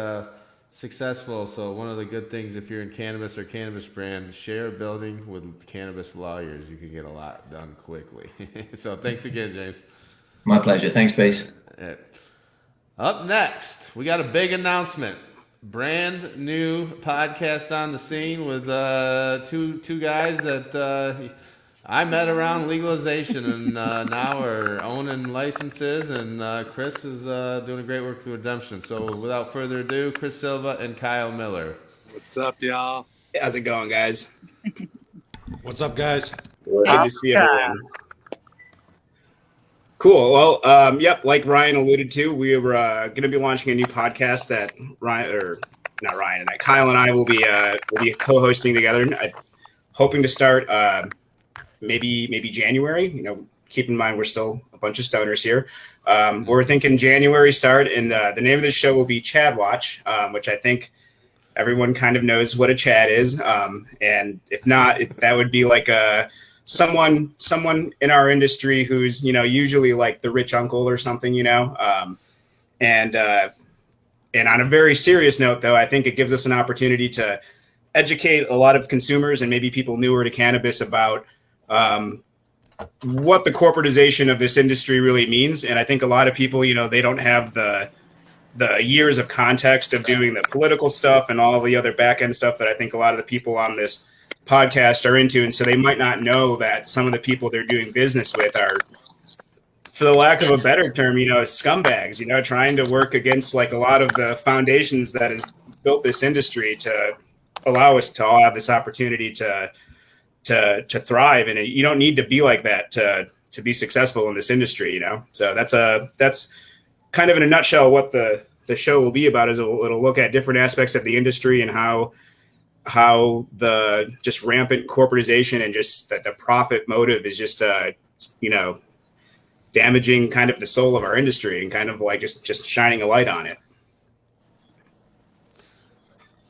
successful? So one of the good things, if you're in cannabis or cannabis brand, share a building with cannabis lawyers. You can get a lot done quickly. So thanks again, James. My pleasure. Thanks, Base. Up next, we got a big announcement. Brand new podcast on the scene with two guys that I met around legalization and now are owning licenses, and Chris is doing a great work with Redemption. So without further ado, Chris Silva and Kyle Miller. What's up, y'all? How's it going, guys? What's up, guys? Good to see everyone. Cool. Well, yep. Like Ryan alluded to, we were going to be launching a new podcast that Kyle and I will be co-hosting together. Hoping to start maybe January. Keep in mind we're still a bunch of stoners here. We're thinking January start, and the name of the show will be Chad Watch, which I think everyone kind of knows what a Chad is. And if not, that would be like someone in our industry who's usually like the rich uncle or something. And on a very serious note, though, I think it gives us an opportunity to educate a lot of consumers and maybe people newer to cannabis about what the corporatization of this industry really means. And I think a lot of people, they don't have the years of context of doing the political stuff and all the other back end stuff that I think a lot of the people on this podcast are into. And so they might not know that some of the people they're doing business with are, for the lack of a better term, scumbags, trying to work against like a lot of the foundations that has built this industry to allow us to all have this opportunity to thrive. And you don't need to be like that to be successful in this industry, So that's kind of in a nutshell what the show will be about. Is it'll look at different aspects of the industry and how the just rampant corporatization and just that the profit motive is just damaging kind of the soul of our industry and kind of like just shining a light on it.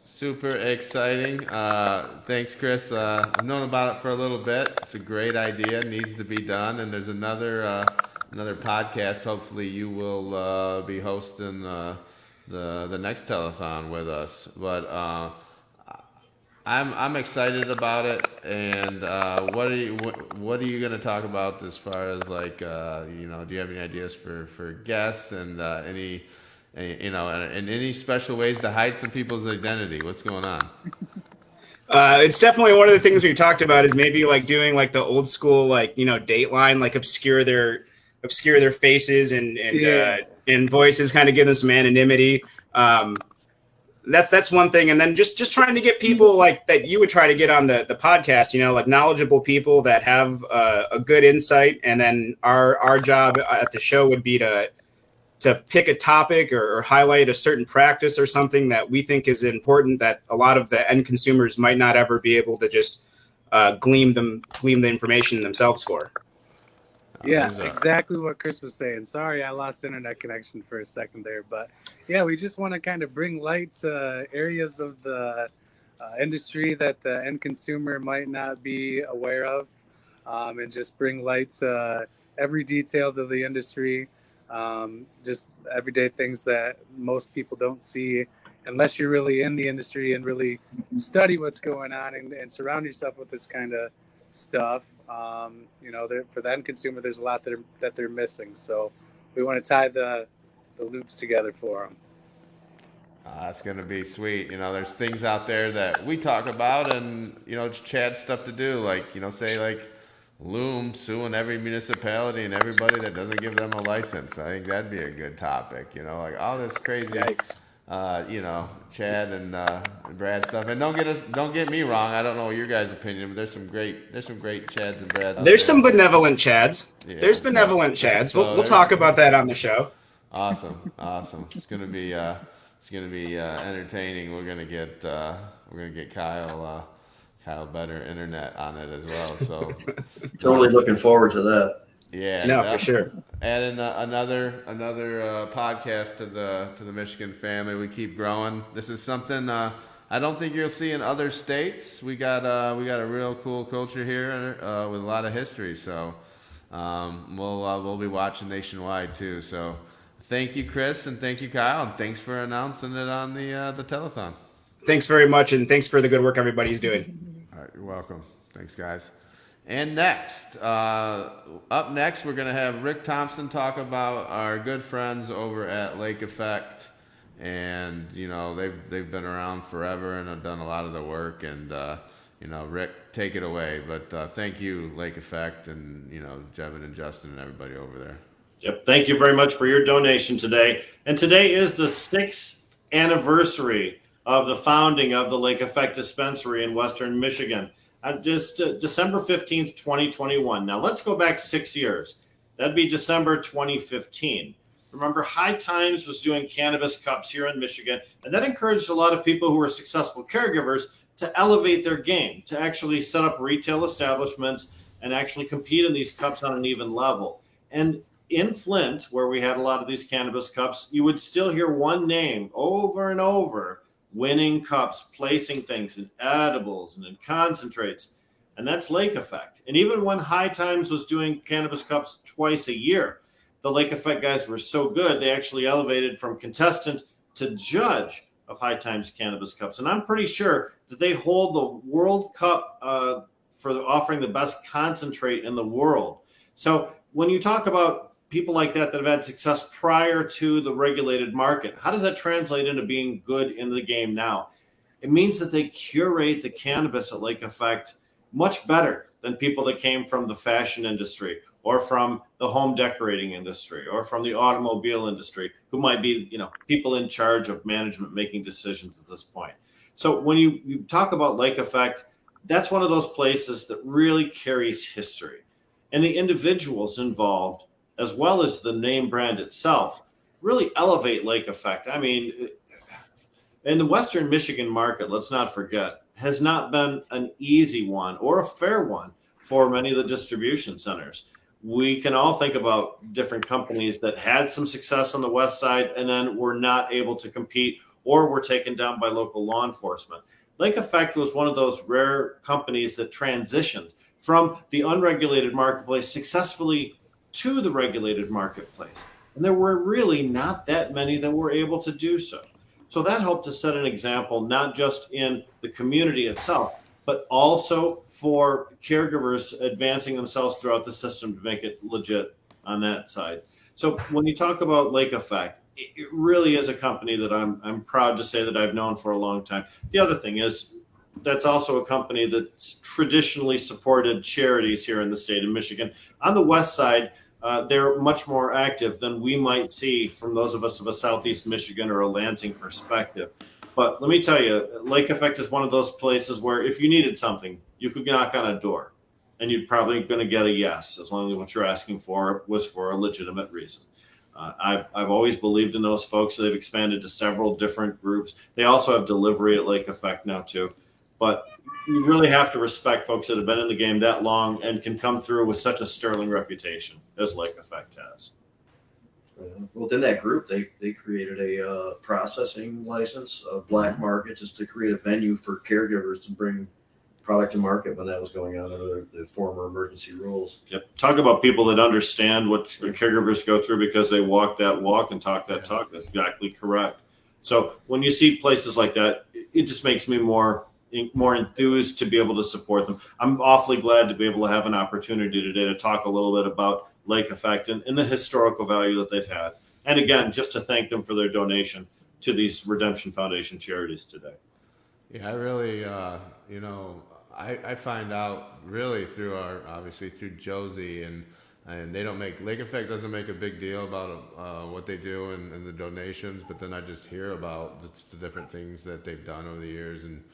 Super exciting. Thanks, Chris. I've known about it for a little bit. It's a great idea. It needs to be done. And there's another podcast. Hopefully you will be hosting the next telethon with us. But I'm excited about it. And what are you going to talk about as far as like do you have any ideas for guests and and any special ways to hide some people's identity? What's going on? It's definitely one of the things we talked about is maybe like doing like the old school, like, Dateline, like obscure their faces and voices, kind of give them some anonymity. That's one thing. And then just trying to get people like that you would try to get on the podcast, like knowledgeable people that have a good insight. And then our job at the show would be to pick a topic or highlight a certain practice or something that we think is important that a lot of the end consumers might not ever be able to just glean the information themselves for. Yeah, exactly what Chris was saying. Sorry, I lost internet connection for a second there, but yeah, we just want to kind of bring light to areas of the industry that the end consumer might not be aware of, and just bring light to every detail to the industry. Just everyday things that most people don't see unless you're really in the industry and really study what's going on and surround yourself with this kind of stuff. For the end consumer, there's a lot that they're missing. So we want to tie the loops together for them. That's going to be sweet. There's things out there that we talk about and, it's Chad stuff to do. Like, say like Loom suing every municipality and everybody that doesn't give them a license. I think that'd be a good topic, like all this crazy, Chad and Brad stuff. And don't get me wrong. I don't know your guys' opinion, but there's some great Chads and Brads. There's some benevolent Chads. Yeah, there's benevolent Chads. We'll talk about that on the show. Awesome. It's gonna be entertaining. We're gonna get Kyle better internet on it as well. So totally looking forward to that. Yeah, no, for sure. Adding another podcast to the Michigan family. We keep growing. This is something I don't think you'll see in other states. We got a real cool culture here with a lot of history. So we'll be watching nationwide too. So thank you, Chris, and thank you, Kyle, and thanks for announcing it on the telethon. Thanks very much, and thanks for the good work everybody's doing. All right, you're welcome. Thanks, guys. And up next, we're going to have Rick Thompson talk about our good friends over at Lake Effect. And, they've been around forever and have done a lot of the work. And, Rick, take it away. But thank you, Lake Effect, and, Jevin and Justin and everybody over there. Yep. Thank you very much for your donation today. And today is the 6th anniversary of the founding of the Lake Effect Dispensary in Western Michigan. Just December 15th, 2021. Now let's go back 6 years. That'd be December 2015. Remember, High Times was doing cannabis cups here in Michigan, and that encouraged a lot of people who were successful caregivers to elevate their game, to actually set up retail establishments and actually compete in these cups on an even level. And in Flint, where we had a lot of these cannabis cups, you would still hear one name over and over, winning cups, placing things in edibles and in concentrates, and that's Lake Effect. And even when High Times was doing cannabis cups twice a year, the Lake Effect guys were so good, they actually elevated from contestant to judge of High Times cannabis cups. And I'm pretty sure that they hold the World Cup for offering the best concentrate in the world. So when you talk about people like that have had success prior to the regulated market, how does that translate into being good in the game now? It means that they curate the cannabis at Lake Effect much better than people that came from the fashion industry or from the home decorating industry or from the automobile industry, who might be, people in charge of management making decisions at this point. So when you talk about Lake Effect, that's one of those places that really carries history. And the individuals involved, as well as the name brand itself, really elevate Lake Effect. I mean, in the Western Michigan market, let's not forget, has not been an easy one or a fair one for many of the distribution centers. We can all think about different companies that had some success on the west side and then were not able to compete or were taken down by local law enforcement. Lake Effect was one of those rare companies that transitioned from the unregulated marketplace successfully to the regulated marketplace. And there were really not that many that were able to do so. So that helped to set an example, not just in the community itself, but also for caregivers advancing themselves throughout the system to make it legit on that side. So when you talk about Lake Effect, it really is a company that I'm proud to say that I've known for a long time. The other thing is that's also a company that's traditionally supported charities here in the state of Michigan. On the west side, they're much more active than we might see from those of us of a Southeast Michigan or a Lansing perspective. But let me tell you, Lake Effect is one of those places where if you needed something, you could knock on a door and you're probably going to get a yes, as long as what you're asking for was for a legitimate reason. I've always believed in those folks. They've expanded to several different groups. They also have delivery at Lake Effect now too. But you really have to respect folks that have been in the game that long and can come through with such a sterling reputation as Lake Effect has. Within that group, they created a processing license, a black market, just to create a venue for caregivers to bring product to market when that was going on under the former emergency rules. Yep. Talk about people that understand what caregivers go through because they walk that walk and talk that talk. That's exactly correct. So when you see places like that, it just makes me more enthused to be able to support them. I'm awfully glad to be able to have an opportunity today to talk a little bit about Lake Effect and the historical value that they've had. And again, just to thank them for their donation to these Redemption Foundation charities today. Yeah, I really, I find out really through obviously through Josie and they don't make, Lake Effect doesn't make a big deal about what they do and the donations, but then I just hear about the different things that they've done over the years and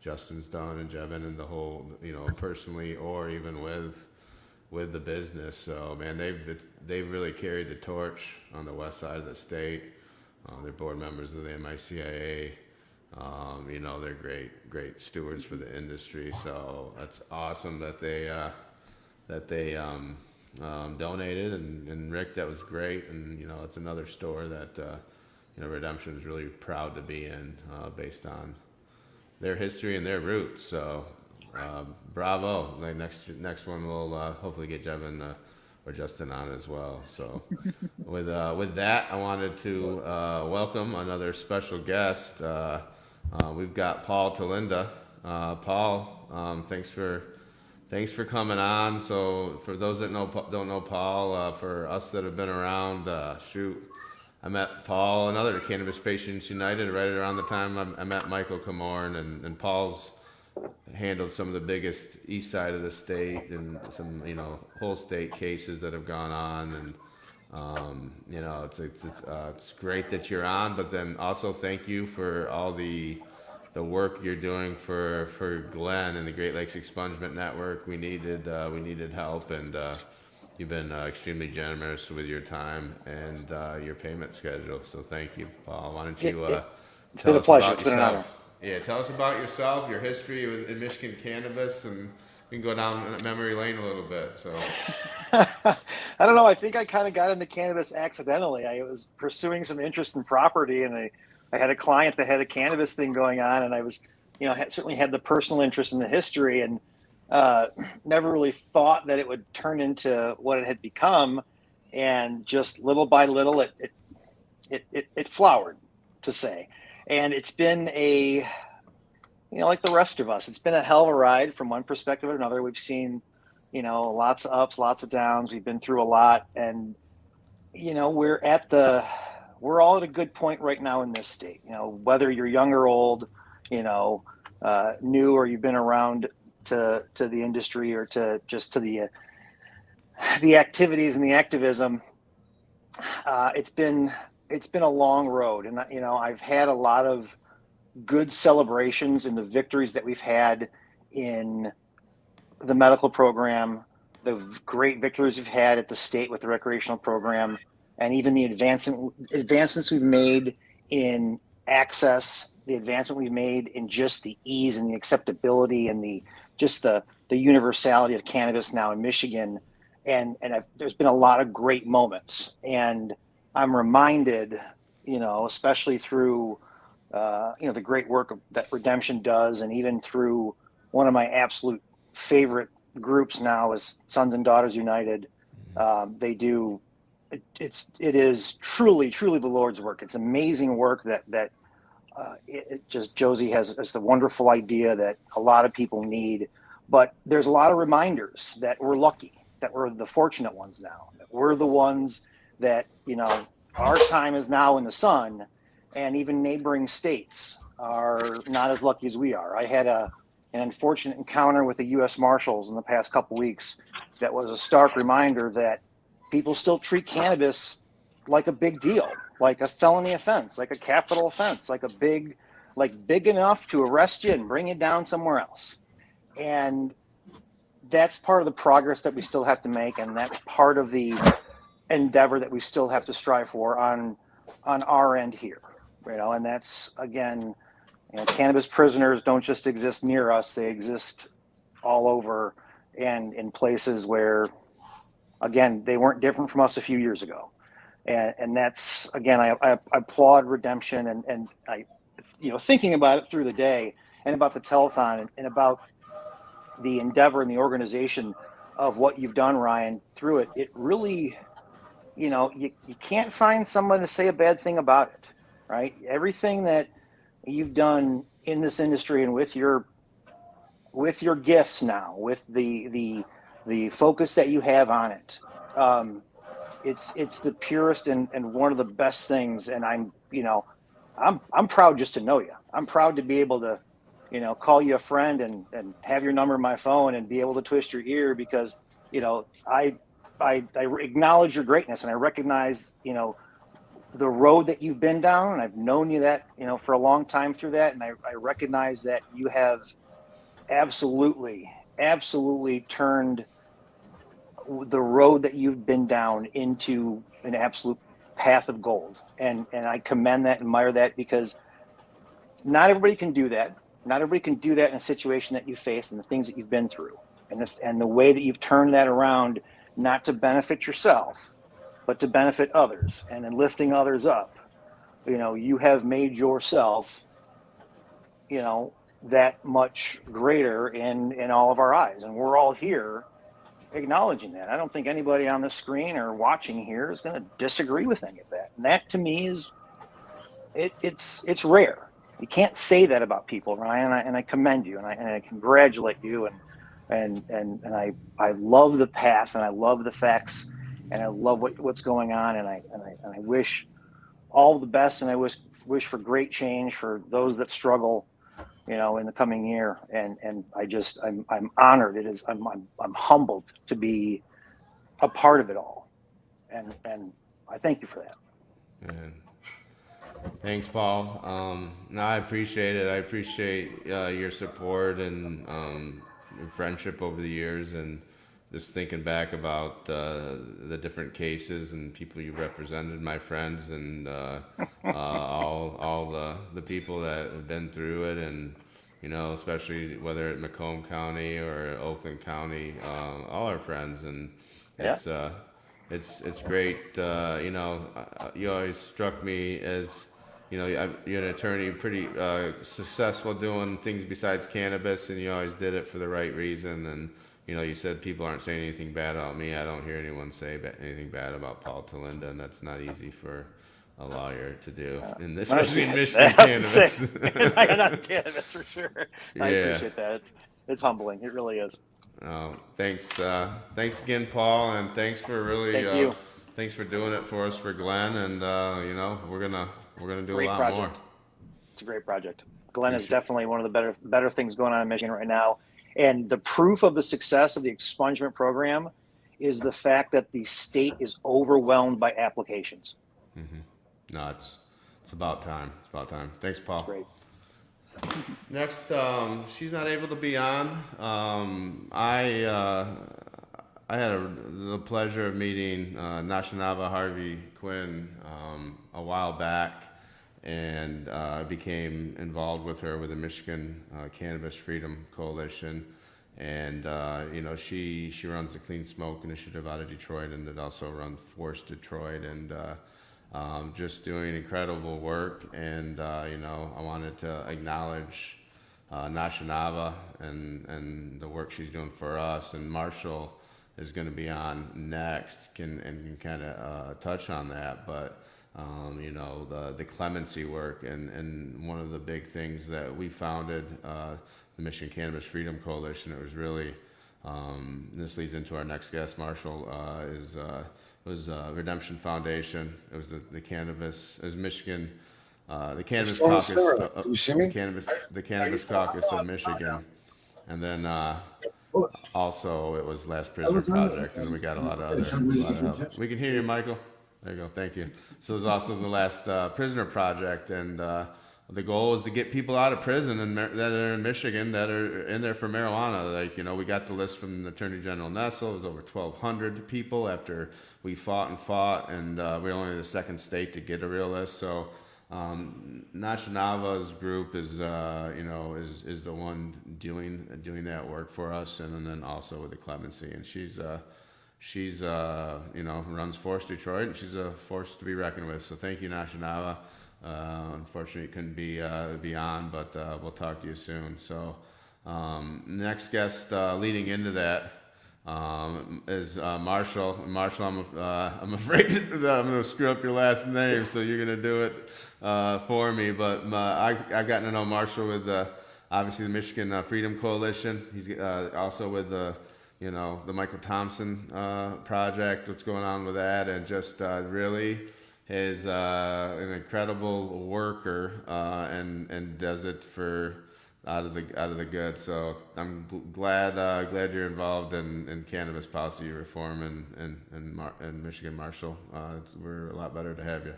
Justin's done and Jevin and the whole, personally or even with the business. So man, they've really carried the torch on the west side of the state. They're board members of the MICIA. They're great stewards for the industry. So that's awesome that they donated and Rick, that was great. And it's another store that Redemption is really proud to be in based on their history and their roots. So bravo. Like next one we'll hopefully get Jevin or Justin on as well. So with that, I wanted to welcome another special guest. We've got Paul Talinda. Paul, thanks for coming on. So for those that don't know Paul, for us that have been around, I met Paul, another Cannabis Patients United, right around the time I met Michael Comorn, and Paul's handled some of the biggest east side of the state and some, whole state cases that have gone on. And, it's great that you're on, but then also thank you for all the work you're doing for Glenn and the Great Lakes Expungement Network. We needed help, and you've been extremely generous with your time and your payment schedule. So thank you, Paul. Why don't you It's tell been a us pleasure. about It's been an honor. yourself? Yeah, tell us about yourself, your history in Michigan cannabis, and we can go down memory lane a little bit. So. I don't know. I think I kind of got into cannabis accidentally. I was pursuing some interest in property, and I had a client that had a cannabis thing going on, and I was, certainly had the personal interest in the history, and never really thought that it would turn into what it had become. And just little by little, it flowered, to say. And it's been like the rest of us, it's been a hell of a ride from one perspective to another. We've seen, lots of ups, lots of downs. We've been through a lot, and we're all at a good point right now in this state. Whether you're young or old, new, or you've been around to the industry, or to the activities and the activism. It's been a long road, and I've had a lot of good celebrations in the victories that we've had in the medical program, the great victories we've had at the state with the recreational program, and even the advancements we've made in access, the advancement we've made in just the ease and the acceptability and the universality of cannabis now in Michigan. And there's been a lot of great moments, and I'm reminded, especially through the great work that Redemption does, and even through one of my absolute favorite groups now is Sons and Daughters United. They do, it is truly the Lord's work. It's amazing work that Josie has the wonderful idea that a lot of people need, but there's a lot of reminders that we're lucky, that we're the fortunate ones now, that we're the ones that, our time is now in the sun, and even neighboring states are not as lucky as we are. I had an unfortunate encounter with the U.S. Marshals in the past couple weeks that was a stark reminder that people still treat cannabis like a big deal, like a felony offense, like a capital offense, like big enough to arrest you and bring you down somewhere else. And that's part of the progress that we still have to make, and that's part of the endeavor that we still have to strive for on our end here. And that's, again, cannabis prisoners don't just exist near us, they exist all over, and in places where, again, they weren't different from us a few years ago. And that's, again, I applaud Redemption, and I, thinking about it through the day, and about the telethon, and about the endeavor and the organization of what you've done, Ryan, through it. It really, you can't find someone to say a bad thing about it, right? Everything that you've done in this industry, and with your gifts now, with the focus that you have on it, it's the purest and one of the best things. And I'm proud just to know you. I'm proud to be able to, call you a friend and have your number in my phone and be able to twist your ear, because, I acknowledge your greatness, and I recognize, the road that you've been down, and I've known you that, for a long time through that. And I recognize that you have absolutely turned the road that you've been down into an absolute path of gold. And I commend that, admire that, because not everybody can do that. Not everybody can do that in a situation that you face and the things that you've been through, and the way that you've turned that around, not to benefit yourself, but to benefit others, and in lifting others up. You have made yourself, that much greater in all of our eyes, and we're all here acknowledging that. I don't think anybody on the screen or watching here is going to disagree with any of that. And that, to me, is it's rare. You can't say that about people, Ryan, and I commend you, and I congratulate you, and I love the path, and I love the facts, and I love what's going on, and I wish all the best, and I wish for great change for those that struggle, in the coming year. And I'm honored. I'm humbled to be a part of it all, and I thank you for that. Man. Thanks, Paul. No, I appreciate it. I appreciate your support and your friendship over the years, and just thinking back about the different cases and people you represented, my friends, and all the people that have been through it, and especially whether at Macomb County or Oakland County, all our friends, and it's great. You always struck me as you're an attorney, pretty successful doing things besides cannabis, and you always did it for the right reason. And you said people aren't saying anything bad about me. I don't hear anyone say anything bad about Paul Talinda, and that's not easy for a lawyer to do, and especially in Michigan cannabis. Not cannabis for sure. I Yeah. appreciate that. It's humbling. It really is. Thanks again, Paul, and thanks for really thanks for doing it for us for Glenn, and we're gonna do Great a lot project. more. It's a great project. Glenn is definitely one of the better things going on in Michigan right now. And the proof of the success of the expungement program is the fact that the state is overwhelmed by applications. Mm-hmm. No, it's about time. It's about time. Thanks, Paul. Great. Next, she's not able to be on. I had the pleasure of meeting Nashanava Harvey Quinn a while back, and became involved with her with the Michigan Cannabis Freedom Coalition, and she runs the Clean Smoke Initiative out of Detroit, and it also runs Force Detroit, and just doing incredible work. And I wanted to acknowledge Nashanava and the work she's doing for us, and Marshall is going to be on next and kind of touch on that, but the clemency work, and one of the big things that we founded, the Michigan Cannabis Freedom Coalition, it was really, this leads into our next guest, Marshall, was Redemption Foundation. It was the cannabis, it was Michigan, the Cannabis Caucus, the Cannabis Caucus of Michigan, and then also it was Last Prisoner Project, and we got a lot of help. We can hear you, Michael. There you go. Thank you. So it was also the Last Prisoner Project, and the goal was to get people out of prison that are in Michigan that are in there for marijuana. We got the list from Attorney General Nessel. It was over 1,200 people after we fought, and we're only the second state to get a real list. So Nashanava's group is the one doing that work for us, and then also with the clemency, and she's runs Force Detroit, and she's a force to be reckoned with. So thank you, Nashanava. Unfortunately, you couldn't be on, but we'll talk to you soon. So next guest leading into that is Marshall. Marshall, I'm afraid that I'm going to screw up your last name, so you're going to do it for me. But I've gotten to know Marshall with obviously the Michigan Freedom Coalition. He's also with the Michael Thompson project, what's going on with that, and just really is an incredible worker, and does it for out of the good. So I'm glad you're involved in cannabis policy reform in Michigan, Marshall. We're a lot better to have you.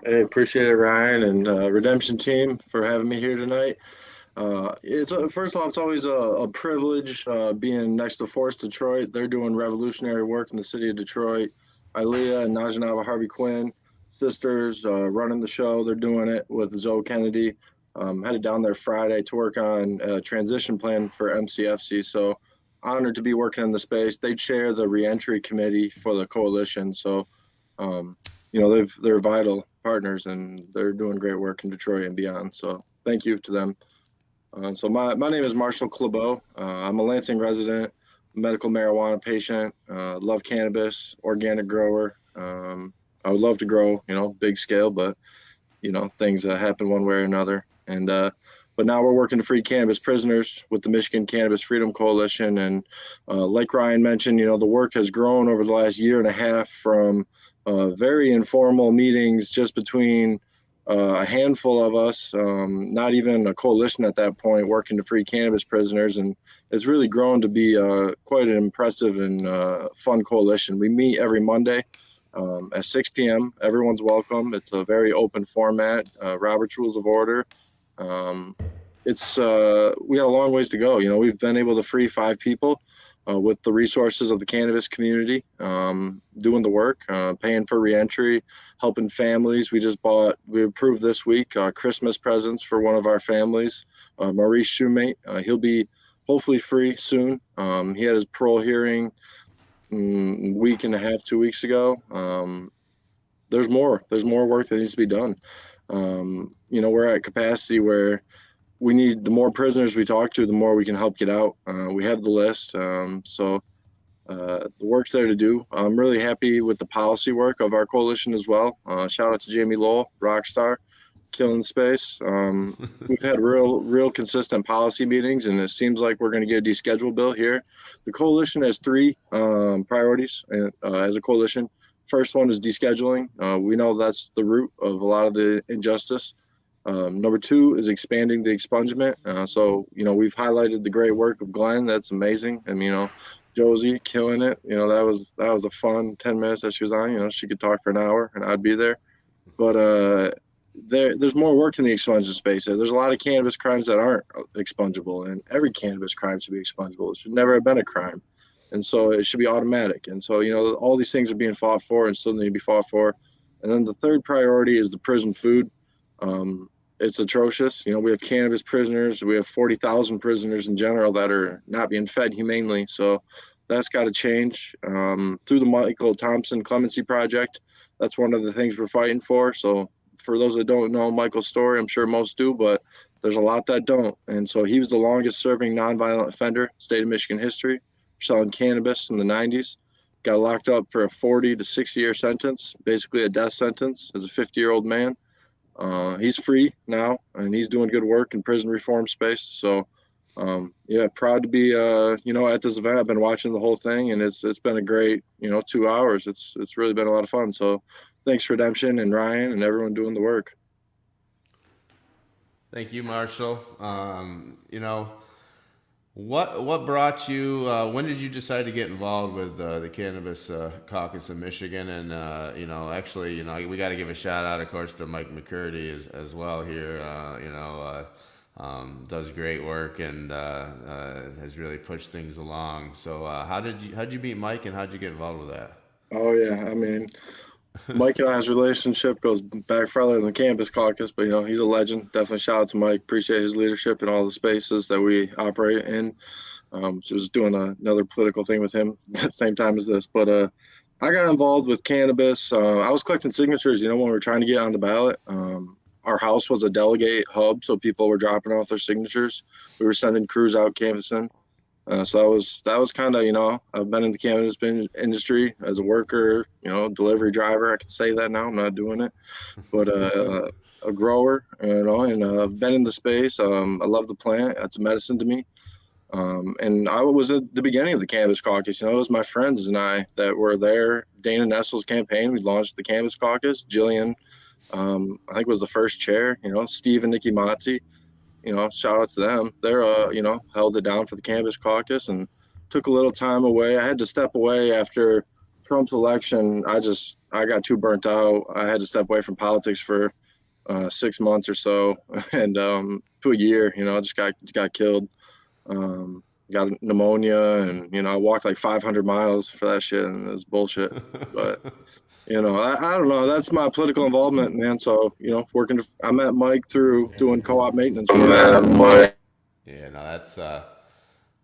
Hey, appreciate it, Ryan, and Redemption team for having me here tonight. It's first off, it's always a privilege being next to Force Detroit. They're doing revolutionary work in the city of Detroit. Ilea and Najanava Harvey Quinn, sisters, running the show. They're doing it with Zoe Kennedy. Headed down there Friday to work on a transition plan for MCFC. So honored to be working in the space. They chair the reentry committee for the coalition. So, they're vital partners, and they're doing great work in Detroit and beyond. So thank you to them. So my name is Marshall Clabeau. I'm a Lansing resident, medical marijuana patient, love cannabis, organic grower. I would love to grow, big scale, but, things happen one way or another. And but now we're working to free cannabis prisoners with the Michigan Cannabis Freedom Coalition. And like Ryan mentioned, the work has grown over the last year and a half from very informal meetings just between a handful of us, not even a coalition at that point, working to free cannabis prisoners. And it's really grown to be quite an impressive and fun coalition. We meet every Monday at 6 p.m. Everyone's welcome. It's a very open format, Robert's Rules of Order. We got a long ways to go. We've been able to free 5 people with the resources of the cannabis community, doing the work, paying for reentry, helping families. We approved this week Christmas presents for one of our families, Maurice Shoemate. He'll be hopefully free soon. He had his parole hearing a week and a half, 2 weeks ago. There's more work that needs to be done. We're at capacity where we need the more prisoners we talk to, the more we can help get out. We have the list. So the work's there to do. I'm really happy with the policy work of our coalition as well. Shout out to Jamie Lowell, Rockstar, killing space. We've had real consistent policy meetings, and it seems like we're going to get a deschedule bill here. The coalition has three priorities as a coalition. First one is descheduling. We know that's the root of a lot of the injustice. Number two is expanding the expungement. We've highlighted the great work of Glenn. That's amazing. And, Josie killing it. That was a fun 10 minutes that she was on. She could talk for an hour and I'd be there. But there's more work in the expungement space. There's a lot of cannabis crimes that aren't expungible, and every cannabis crime should be expungible. It should never have been a crime. And so it should be automatic. And so, all these things are being fought for and still need to be fought for. And then the third priority is the prison food. It's atrocious. We have cannabis prisoners. We have 40,000 prisoners in general that are not being fed humanely. So that's got to change. Through the Michael Thompson Clemency Project, that's one of the things we're fighting for. So for those that don't know Michael's story, I'm sure most do, but there's a lot that don't. And so he was the longest serving nonviolent offender in state of Michigan history, selling cannabis in the 90s. Got locked up for a 40 to 60-year sentence, basically a death sentence as a 50-year-old man. He's free now, and he's doing good work in prison reform space. So, proud to be, at this event. I've been watching the whole thing, and it's been a great, 2 hours. It's really been a lot of fun. So, thanks Redemption and Ryan and everyone doing the work. Thank you, Marshall. What brought you? When did you decide to get involved with the Cannabis Caucus in Michigan? And we got to give a shout out, of course, to Mike McCurdy as well here. Does great work and has really pushed things along. So how'd you meet Mike, and how'd you get involved with that? Oh yeah, Mike and I's relationship goes back further than the Cannabis Caucus, but he's a legend. Definitely shout out to Mike. Appreciate his leadership in all the spaces that we operate in. Just doing another political thing with him at the same time as this. But I got involved with cannabis. I was collecting signatures, when we were trying to get on the ballot. Our house was a delegate hub, so people were dropping off their signatures. We were sending crews out canvassing. So that was kind of, I've been in the cannabis industry as a worker, delivery driver. I can say that now. I'm not doing it, but a grower, and I've been in the space. I love the plant. It's a medicine to me. And I was at the beginning of the Cannabis Caucus. It was my friends and I that were there. Dana Nestle's campaign. We launched the Cannabis Caucus. Jillian, I think, was the first chair. Steve and Nikki Monty. Shout out to them. They're, held it down for the Cannabis Caucus and took a little time away. I had to step away after Trump's election. I got too burnt out. I had to step away from politics for 6 months or so, and to a year. Just got killed. Got pneumonia, and I walked like 500 miles for that shit, and it was bullshit. But I don't know. That's my political involvement, man. So, I met Mike through doing co-op maintenance work. Yeah, no,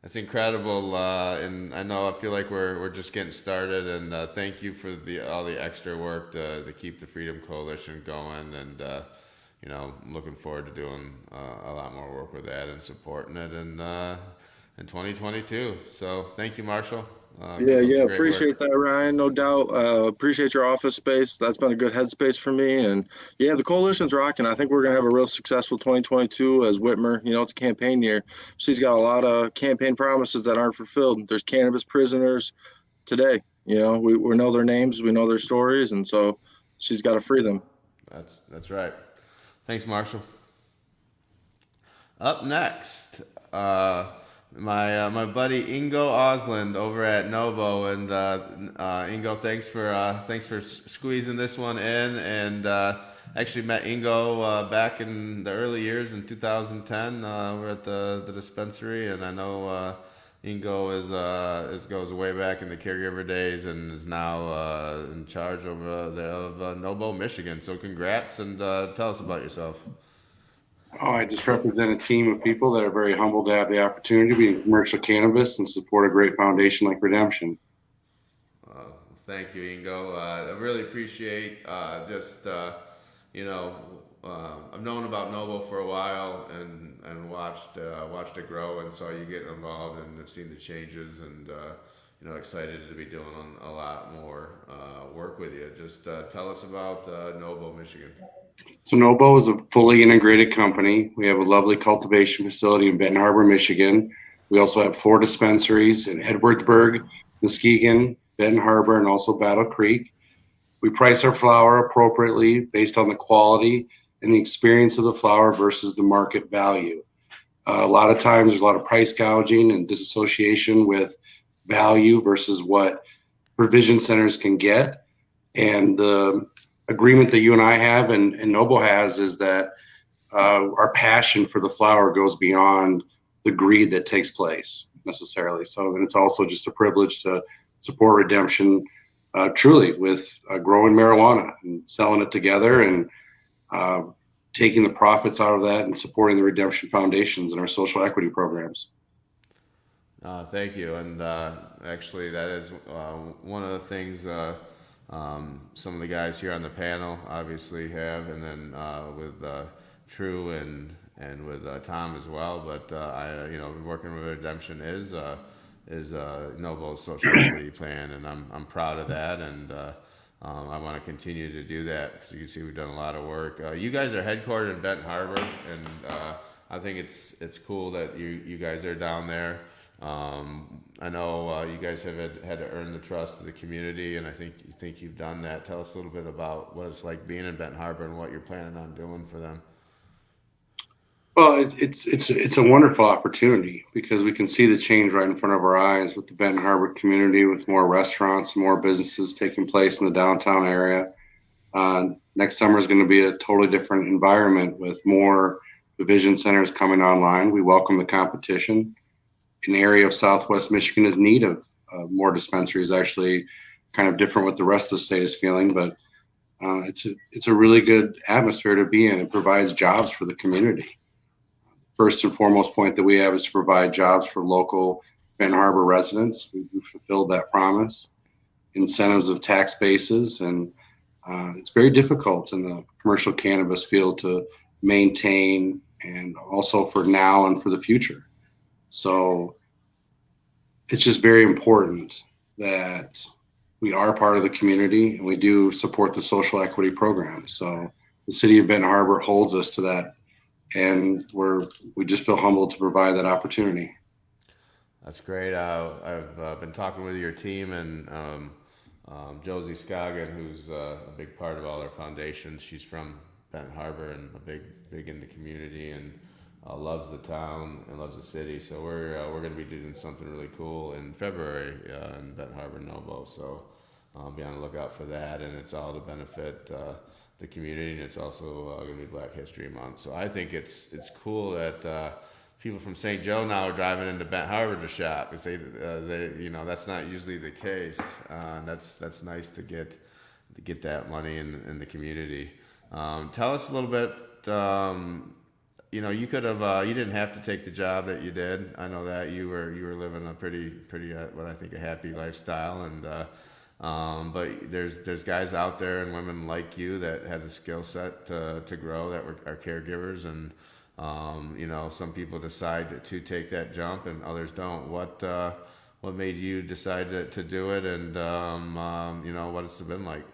that's incredible. And I feel like we're just getting started. And thank you for all the extra work to keep the Freedom Coalition going. And I'm looking forward to doing a lot more work with that and supporting it in 2022. So thank you, Marshall. Appreciate that, Ryan. No doubt. Appreciate your office space. That's been a good headspace for me. And the coalition's rocking. I think we're gonna have a real successful 2022 as Whitmer. It's a campaign year. She's got a lot of campaign promises that aren't fulfilled. There's cannabis prisoners today. We know their names, we know their stories, and so she's got to free them. That's right. Thanks, Marshall. Up next, my buddy Ingo Osland over at Novo, and Ingo, thanks for squeezing this one in. And actually met Ingo back in the early years in 2010. We're at the dispensary, and I know Ingo goes way back in the caregiver days and is now in charge of Nobo, Michigan. So congrats, and tell us about yourself. Oh, I just represent a team of people that are very humbled to have the opportunity to be in commercial cannabis and support a great foundation like Redemption. Thank you, Ingo. I really appreciate I've known about Nobo for a while and watched it grow and saw you get involved and have seen the changes and excited to be doing a lot more work with you. Just tell us about Nobo, Michigan. So Nobo is a fully integrated company. We have a lovely cultivation facility in Benton Harbor, Michigan. We also have 4 dispensaries in Edwardsburg, Muskegon, Benton Harbor, and also Battle Creek. We price our flower appropriately based on the quality and the experience of the flower versus the market value. A lot of times there's a lot of price gouging and disassociation with value versus what provision centers can get. And the agreement that you and I have and Nobo has is that our passion for the flower goes beyond the greed that takes place necessarily. So then it's also just a privilege to support Redemption truly with growing marijuana and selling it together and taking the profits out of that and supporting the Redemption Foundations and our social equity programs. Thank you. And actually, that is one of the things some of the guys here on the panel obviously have, and then with True and with Tom as well. But working with Redemption is Nobo's social equity plan, and I'm proud of that, and I want to continue to do that because you can see we've done a lot of work. You guys are headquartered in Benton Harbor, and I think it's cool that you guys are down there. I know you guys have had to earn the trust of the community, and I think you've done that. Tell us a little bit about what it's like being in Benton Harbor and what you're planning on doing for them. Well, it's a wonderful opportunity because we can see the change right in front of our eyes with the Benton Harbor community, with more restaurants, more businesses taking place in the downtown area. Next summer is going to be a totally different environment with more division centers coming online. We welcome the competition. An area of Southwest Michigan is in need of more dispensaries. Actually, kind of different what the rest of the state is feeling, but it's a really good atmosphere to be in. It provides jobs for the community. First and foremost point that we have is to provide jobs for local Benton Harbor residents. We've fulfilled that promise. Incentives of tax bases, and it's very difficult in the commercial cannabis field to maintain, and also for now and for the future. So it's just very important that we are part of the community and we do support the social equity program. So the city of Benton Harbor holds us to that, and we just feel humbled to provide that opportunity. That's great. I've been talking with your team and Josie Scoggin, who's a big part of all our foundations. She's from Benton Harbor and a big in the community and loves the town and loves the city. So we're going to be doing something really cool in February in Benton Harbor Nobo. So be on the lookout for that, and it's all to benefit the community, and it's also going to be Black History Month. So I think it's cool that people from St. Joe now are driving into Benton Harbor to shop because they that's not usually the case. That's nice to get that money in the community. Tell us a little bit. You could have you didn't have to take the job that you did. I know that you were living a pretty what I think a happy lifestyle, and but there's guys out there and women like you that have the skill set to grow that are caregivers, and some people decide to take that jump and others don't. What made you decide to do it, and what it's been like?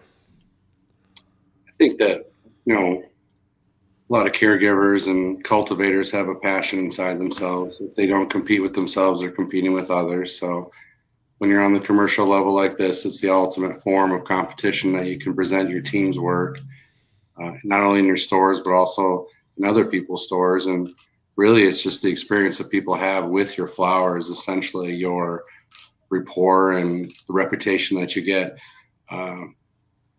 I think that a lot of caregivers and cultivators have a passion inside themselves. If they don't compete with themselves, they're competing with others. So when you're on the commercial level like this, it's the ultimate form of competition that you can present your team's work, not only in your stores, but also in other people's stores. And really, it's just the experience that people have with your flowers, essentially your rapport and the reputation that you get.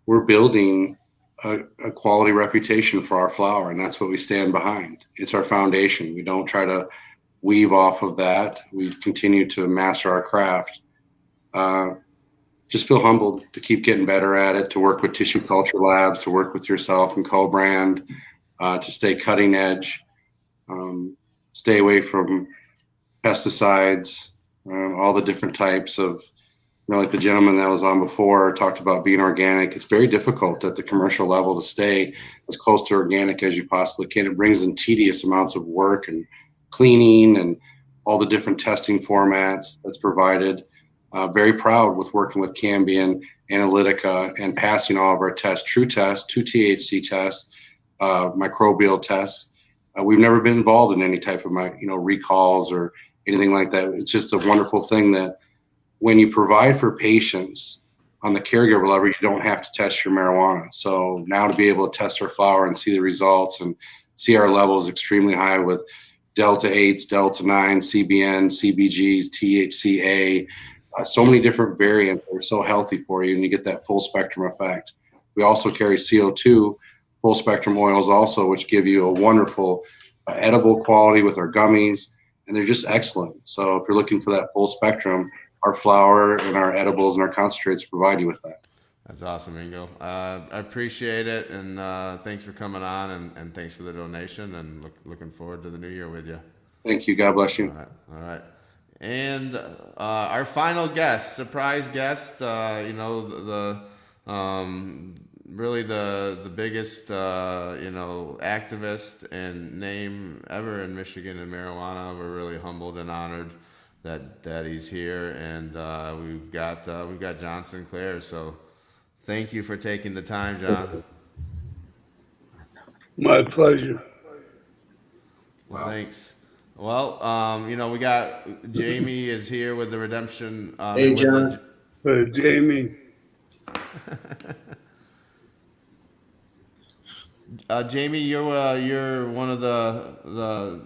We're building a quality reputation for our flower, and that's what we stand behind. It's our foundation. We don't try to weave off of that. We continue to master our craft. Just feel humbled to keep getting better at it, to work with tissue culture labs, to work with yourself and co-brand, to stay cutting edge, stay away from pesticides, all the different types of, like the gentleman that was on before talked about being organic. It's very difficult at the commercial level to stay as close to organic as you possibly can. It brings in tedious amounts of work and cleaning and all the different testing formats that's provided. Very proud with working with Cambian Analytica and passing all of our tests, true tests, 2 THC tests, microbial tests. We've never been involved in any type of recalls or anything like that. It's just a wonderful thing that when you provide for patients on the caregiver level, you don't have to test your marijuana. So now to be able to test our flower and see the results and see our levels extremely high with Delta 8s, Delta 9s, CBN, CBGs, THCA, so many different variants that are so healthy for you, and you get that full spectrum effect. We also carry CO2 full spectrum oils also, which give you a wonderful edible quality with our gummies, and they're just excellent. So if you're looking for that full spectrum, our flower and our edibles and our concentrates provide you with that. That's awesome, Ingo. I appreciate it, and thanks for coming on, and thanks for the donation, and looking forward to the new year with you. Thank you. God bless you. All right. And our final guest, surprise guest, really the biggest, activist and name ever in Michigan in marijuana. We're really humbled and honored that he's here, and we've got John Sinclair. So thank you for taking the time, John. My pleasure. Well, thanks. Well, we got Jamie is here with the Redemption. Hey, John. Jamie. Jamie, you're one of the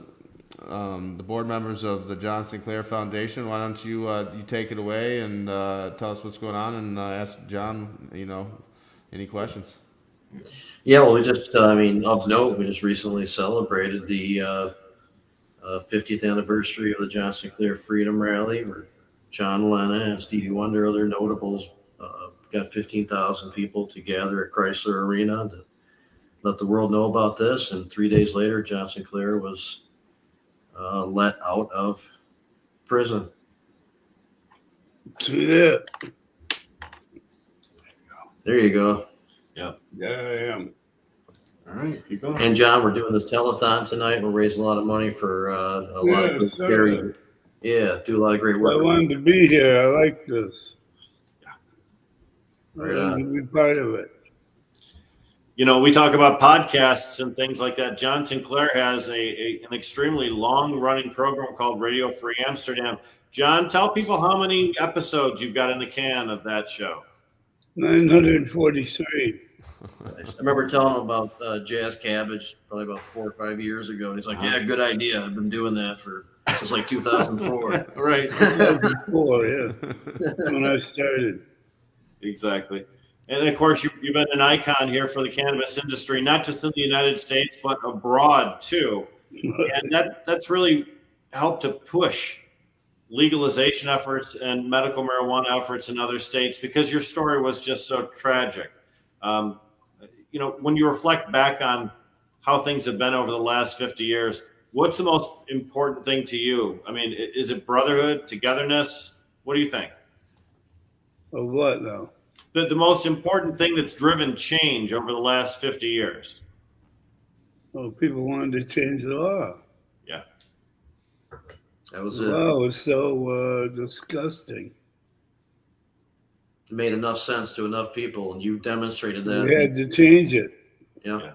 board members of the John Sinclair Foundation. Why don't you take it away and tell us what's going on, and ask John, any questions? Yeah, well, we just, of note, we just recently celebrated the 50th anniversary of the John Sinclair Freedom Rally, where John Lennon and Stevie Wonder, other notables, got 15,000 people together at Chrysler Arena to let the world know about this. And 3 days later, John Sinclair was let out of prison. See that? There you go. Yep. There I am. All right, keep going. And John, we're doing this telethon tonight. We're raising a lot of money for a lot of good charity. Yeah, do a lot of great work. I wanted to be here. I like this. Right I on. wanted to be part of it. We talk about podcasts and things like that. John Sinclair has an extremely long-running program called Radio Free Amsterdam. John, tell people how many episodes you've got in the can of that show. 943. I remember telling him about Jazz Cabbage probably about 4 or 5 years ago. And he's like, yeah, good idea. I've been doing that since like 2004. Right. 2004, yeah. When I started. Exactly. And of course, you've been an icon here for the cannabis industry, not just in the United States, but abroad too. And that's really helped to push legalization efforts and medical marijuana efforts in other states, because your story was just so tragic. When you reflect back on how things have been over the last 50 years, what's the most important thing to you? I mean, is it brotherhood, togetherness? What do you think? Of what now? The most important thing that's driven change over the last 50 years. Well, people wanted to change the law. Yeah. That was The it. law was so disgusting. It made enough sense to enough people, and you demonstrated that. We had to change it. Yeah.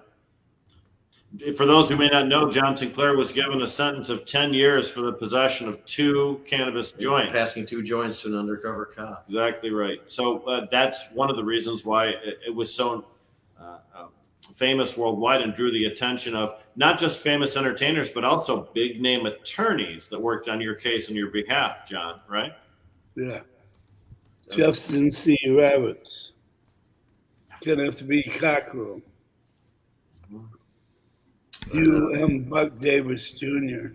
For those who may not know, John Sinclair was given a sentence of 10 years for the possession of 2 cannabis joints. Passing 2 joints to an undercover cop. Exactly right. So that's one of the reasons why it was so famous worldwide and drew the attention of not just famous entertainers, but also big name attorneys that worked on your case on your behalf, John, right? Yeah. Justin C. Rabbits. Gonna have to be Cockrell. Hugh M. Buck Davis Jr.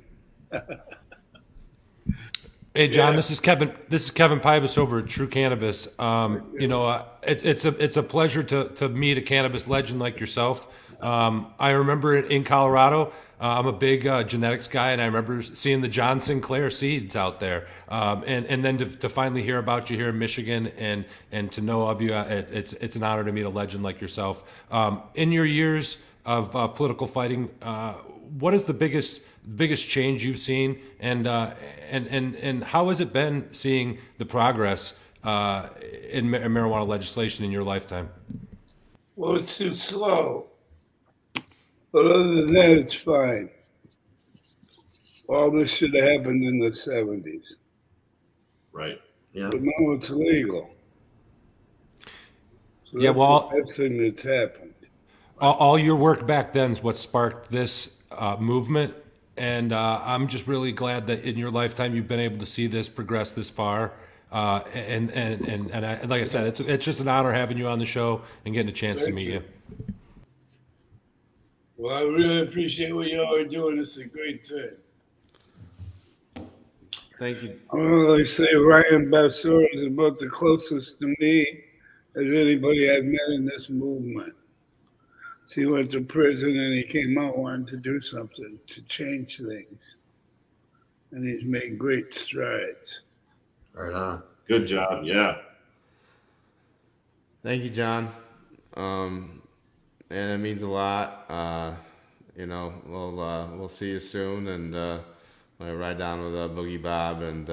Hey John, Yeah. this is Kevin. This is Kevin Pybus over at True Cannabis. It's a pleasure to meet a cannabis legend like yourself. I remember in Colorado, I'm a big genetics guy, and I remember seeing the John Sinclair seeds out there. And then to finally hear about you here in Michigan and to know of you, it's an honor to meet a legend like yourself. In your years of political fighting, what is the biggest change you've seen, and how has it been seeing the progress in marijuana legislation in your lifetime? Well, it's too slow. But other than that, it's fine. All this should have happened in the 70s. Right. Yeah. But now it's legal. So Yeah, that's well, the best thing that's happened. all your work back then is what sparked this movement, and I'm just really glad that in your lifetime you've been able to see this progress this far. And like I said, it's just an honor having you on the show and getting a chance to meet you. Well, I really appreciate what y'all are doing. It's a great thing. Thank you. I want to say Ryan Bassor is about the closest to me as anybody I've met in this movement. So he went to prison and he came out wanting to do something to change things. And he's made great strides. Right on. Good job. Yeah. Thank you, John. And it means a lot. We'll see you soon, and we'll ride down with Boogie Bob and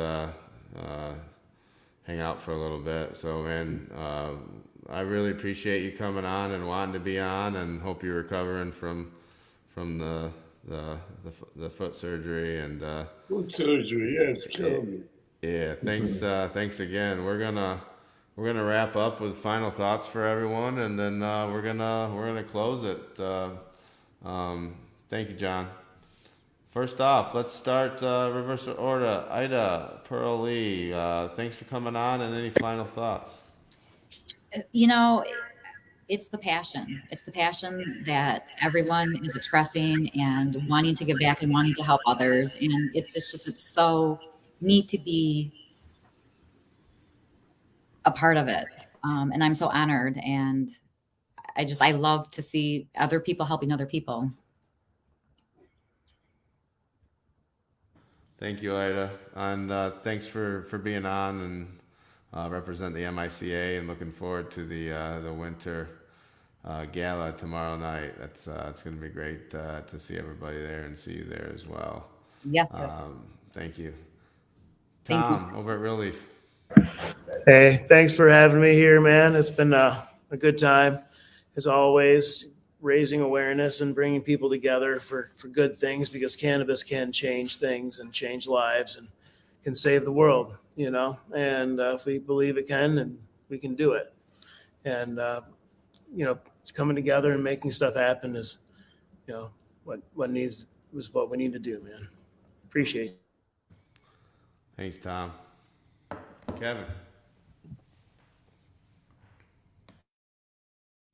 hang out for a little bit. So, man, I really appreciate you coming on and wanting to be on, and hope you're recovering from the foot surgery and Foot surgery, yeah, it's killing me. yeah. Thanks again. We're gonna wrap up with final thoughts for everyone, and then we're gonna close it. Thank you, John. First off, let's start reverse order. Ida, Pearl Lee, thanks for coming on, and any final thoughts? It's the passion. It's the passion that everyone is expressing and wanting to give back and wanting to help others. And it's so neat to be a part of it. And I'm so honored. And I love to see other people helping other people. Thank you, Ida, and thanks for being on and represent the MICA, and looking forward to the winter gala tomorrow night. It's going to be great to see everybody there and see you there as well. Yes, sir. Thank you. Thank Tom, you. over at Real Leaf. Hey, thanks for having me here, man. It's been a good time, as always, raising awareness and bringing people together for good things, because cannabis can change things and change lives and can save the world, and if we believe it can, and we can do it. And, coming together and making stuff happen is, what we need to do, man. Appreciate it. Thanks, Tom. Kevin.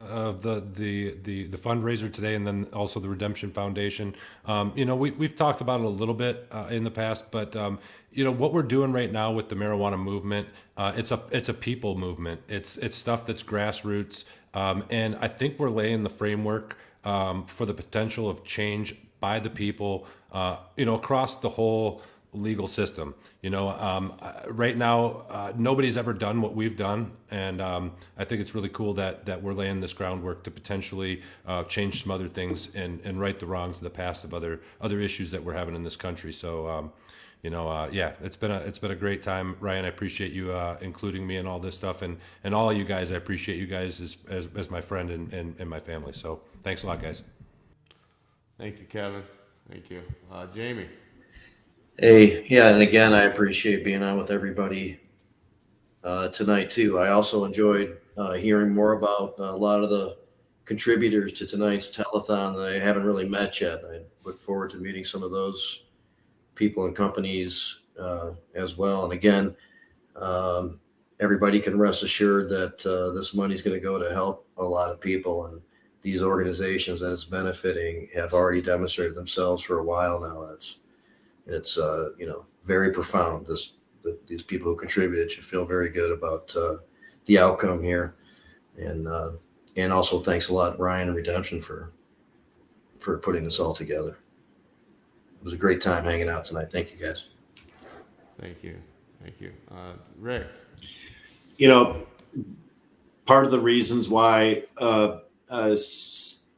Of the fundraiser today, and then also the Redemption Foundation. We've talked about it a little bit in the past, but what we're doing right now with the marijuana movement, it's a people movement. It's stuff that's grassroots, and I think we're laying the framework for the potential of change by the people, across the whole legal system. Right now, nobody's ever done what we've done, and I think it's really cool that we're laying this groundwork to potentially change some other things and right the wrongs of the past of other issues that we're having in this country. So, it's been a great time, Ryan. I appreciate you including me in all this stuff, and all of you guys. I appreciate you guys as my friend and my family. So, thanks a lot, guys. Thank you, Kevin. Thank you, Jamie. Hey, yeah, and again, I appreciate being on with everybody tonight too. I also enjoyed hearing more about a lot of the contributors to tonight's telethon that I haven't really met yet. I look forward to meeting some of those people and companies as well. And again, everybody can rest assured that this money is going to go to help a lot of people, and these organizations that it's benefiting have already demonstrated themselves for a while now. It's very profound, this these people who contributed should feel very good about the outcome here. And also thanks a lot, Ryan and Redemption, for putting this all together. It was a great time hanging out tonight. Thank you, guys. Thank you. Rick. Part of the reasons why an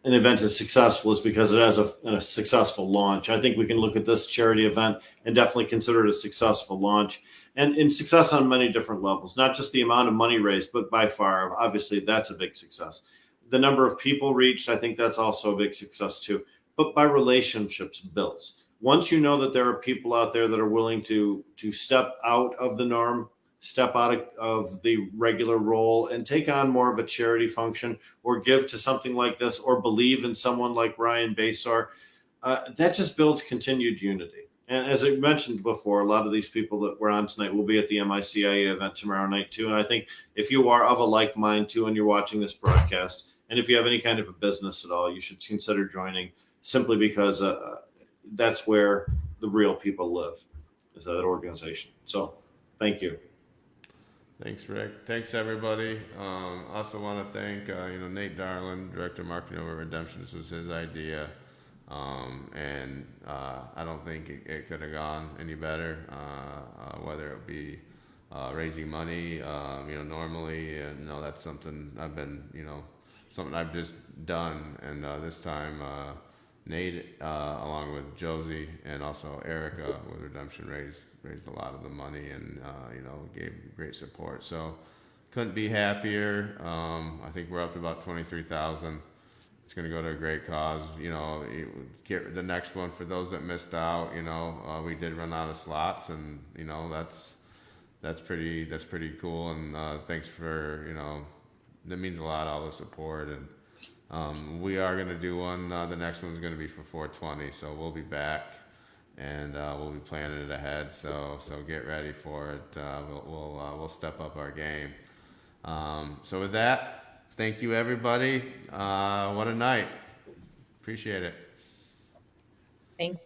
event is successful is because it has a successful launch. I think we can look at this charity event and definitely consider it a successful launch, and success on many different levels, not just the amount of money raised, but by far, obviously, that's a big success. The number of people reached, I think that's also a big success too, but by relationships built. Once you know that there are people out there that are willing to step out of the norm, step out of the regular role and take on more of a charity function or give to something like this or believe in someone like Ryan Basar, that just builds continued unity. And as I mentioned before, a lot of these people that were on tonight will be at the MICIA event tomorrow night too. And I think if you are of a like mind too and you're watching this broadcast, and if you have any kind of a business at all, you should consider joining, simply because that's where the real people live, is that organization. So thank you. Thanks, Rick. Thanks, everybody. Also want to thank, Nate Darlin, Director of Marketing over at Redemption. This was his idea. And I don't think it could have gone any better, whether it be raising money, normally, that's something I've been, something I've just done. And this time, Nate, along with Josie and also Erica with Redemption, raised a lot of the money and gave great support. So couldn't be happier. I think we're up to about 23,000. It's going to go to a great cause. Get the next one for those that missed out. We did run out of slots, and that's pretty cool. And thanks for that means a lot, all the support. And we are going to do one. The next one's going to be for 420, so we'll be back, and we'll be planning it ahead. So get ready for it. We'll step up our game. So with that, thank you, everybody. What a night. Appreciate it. Thank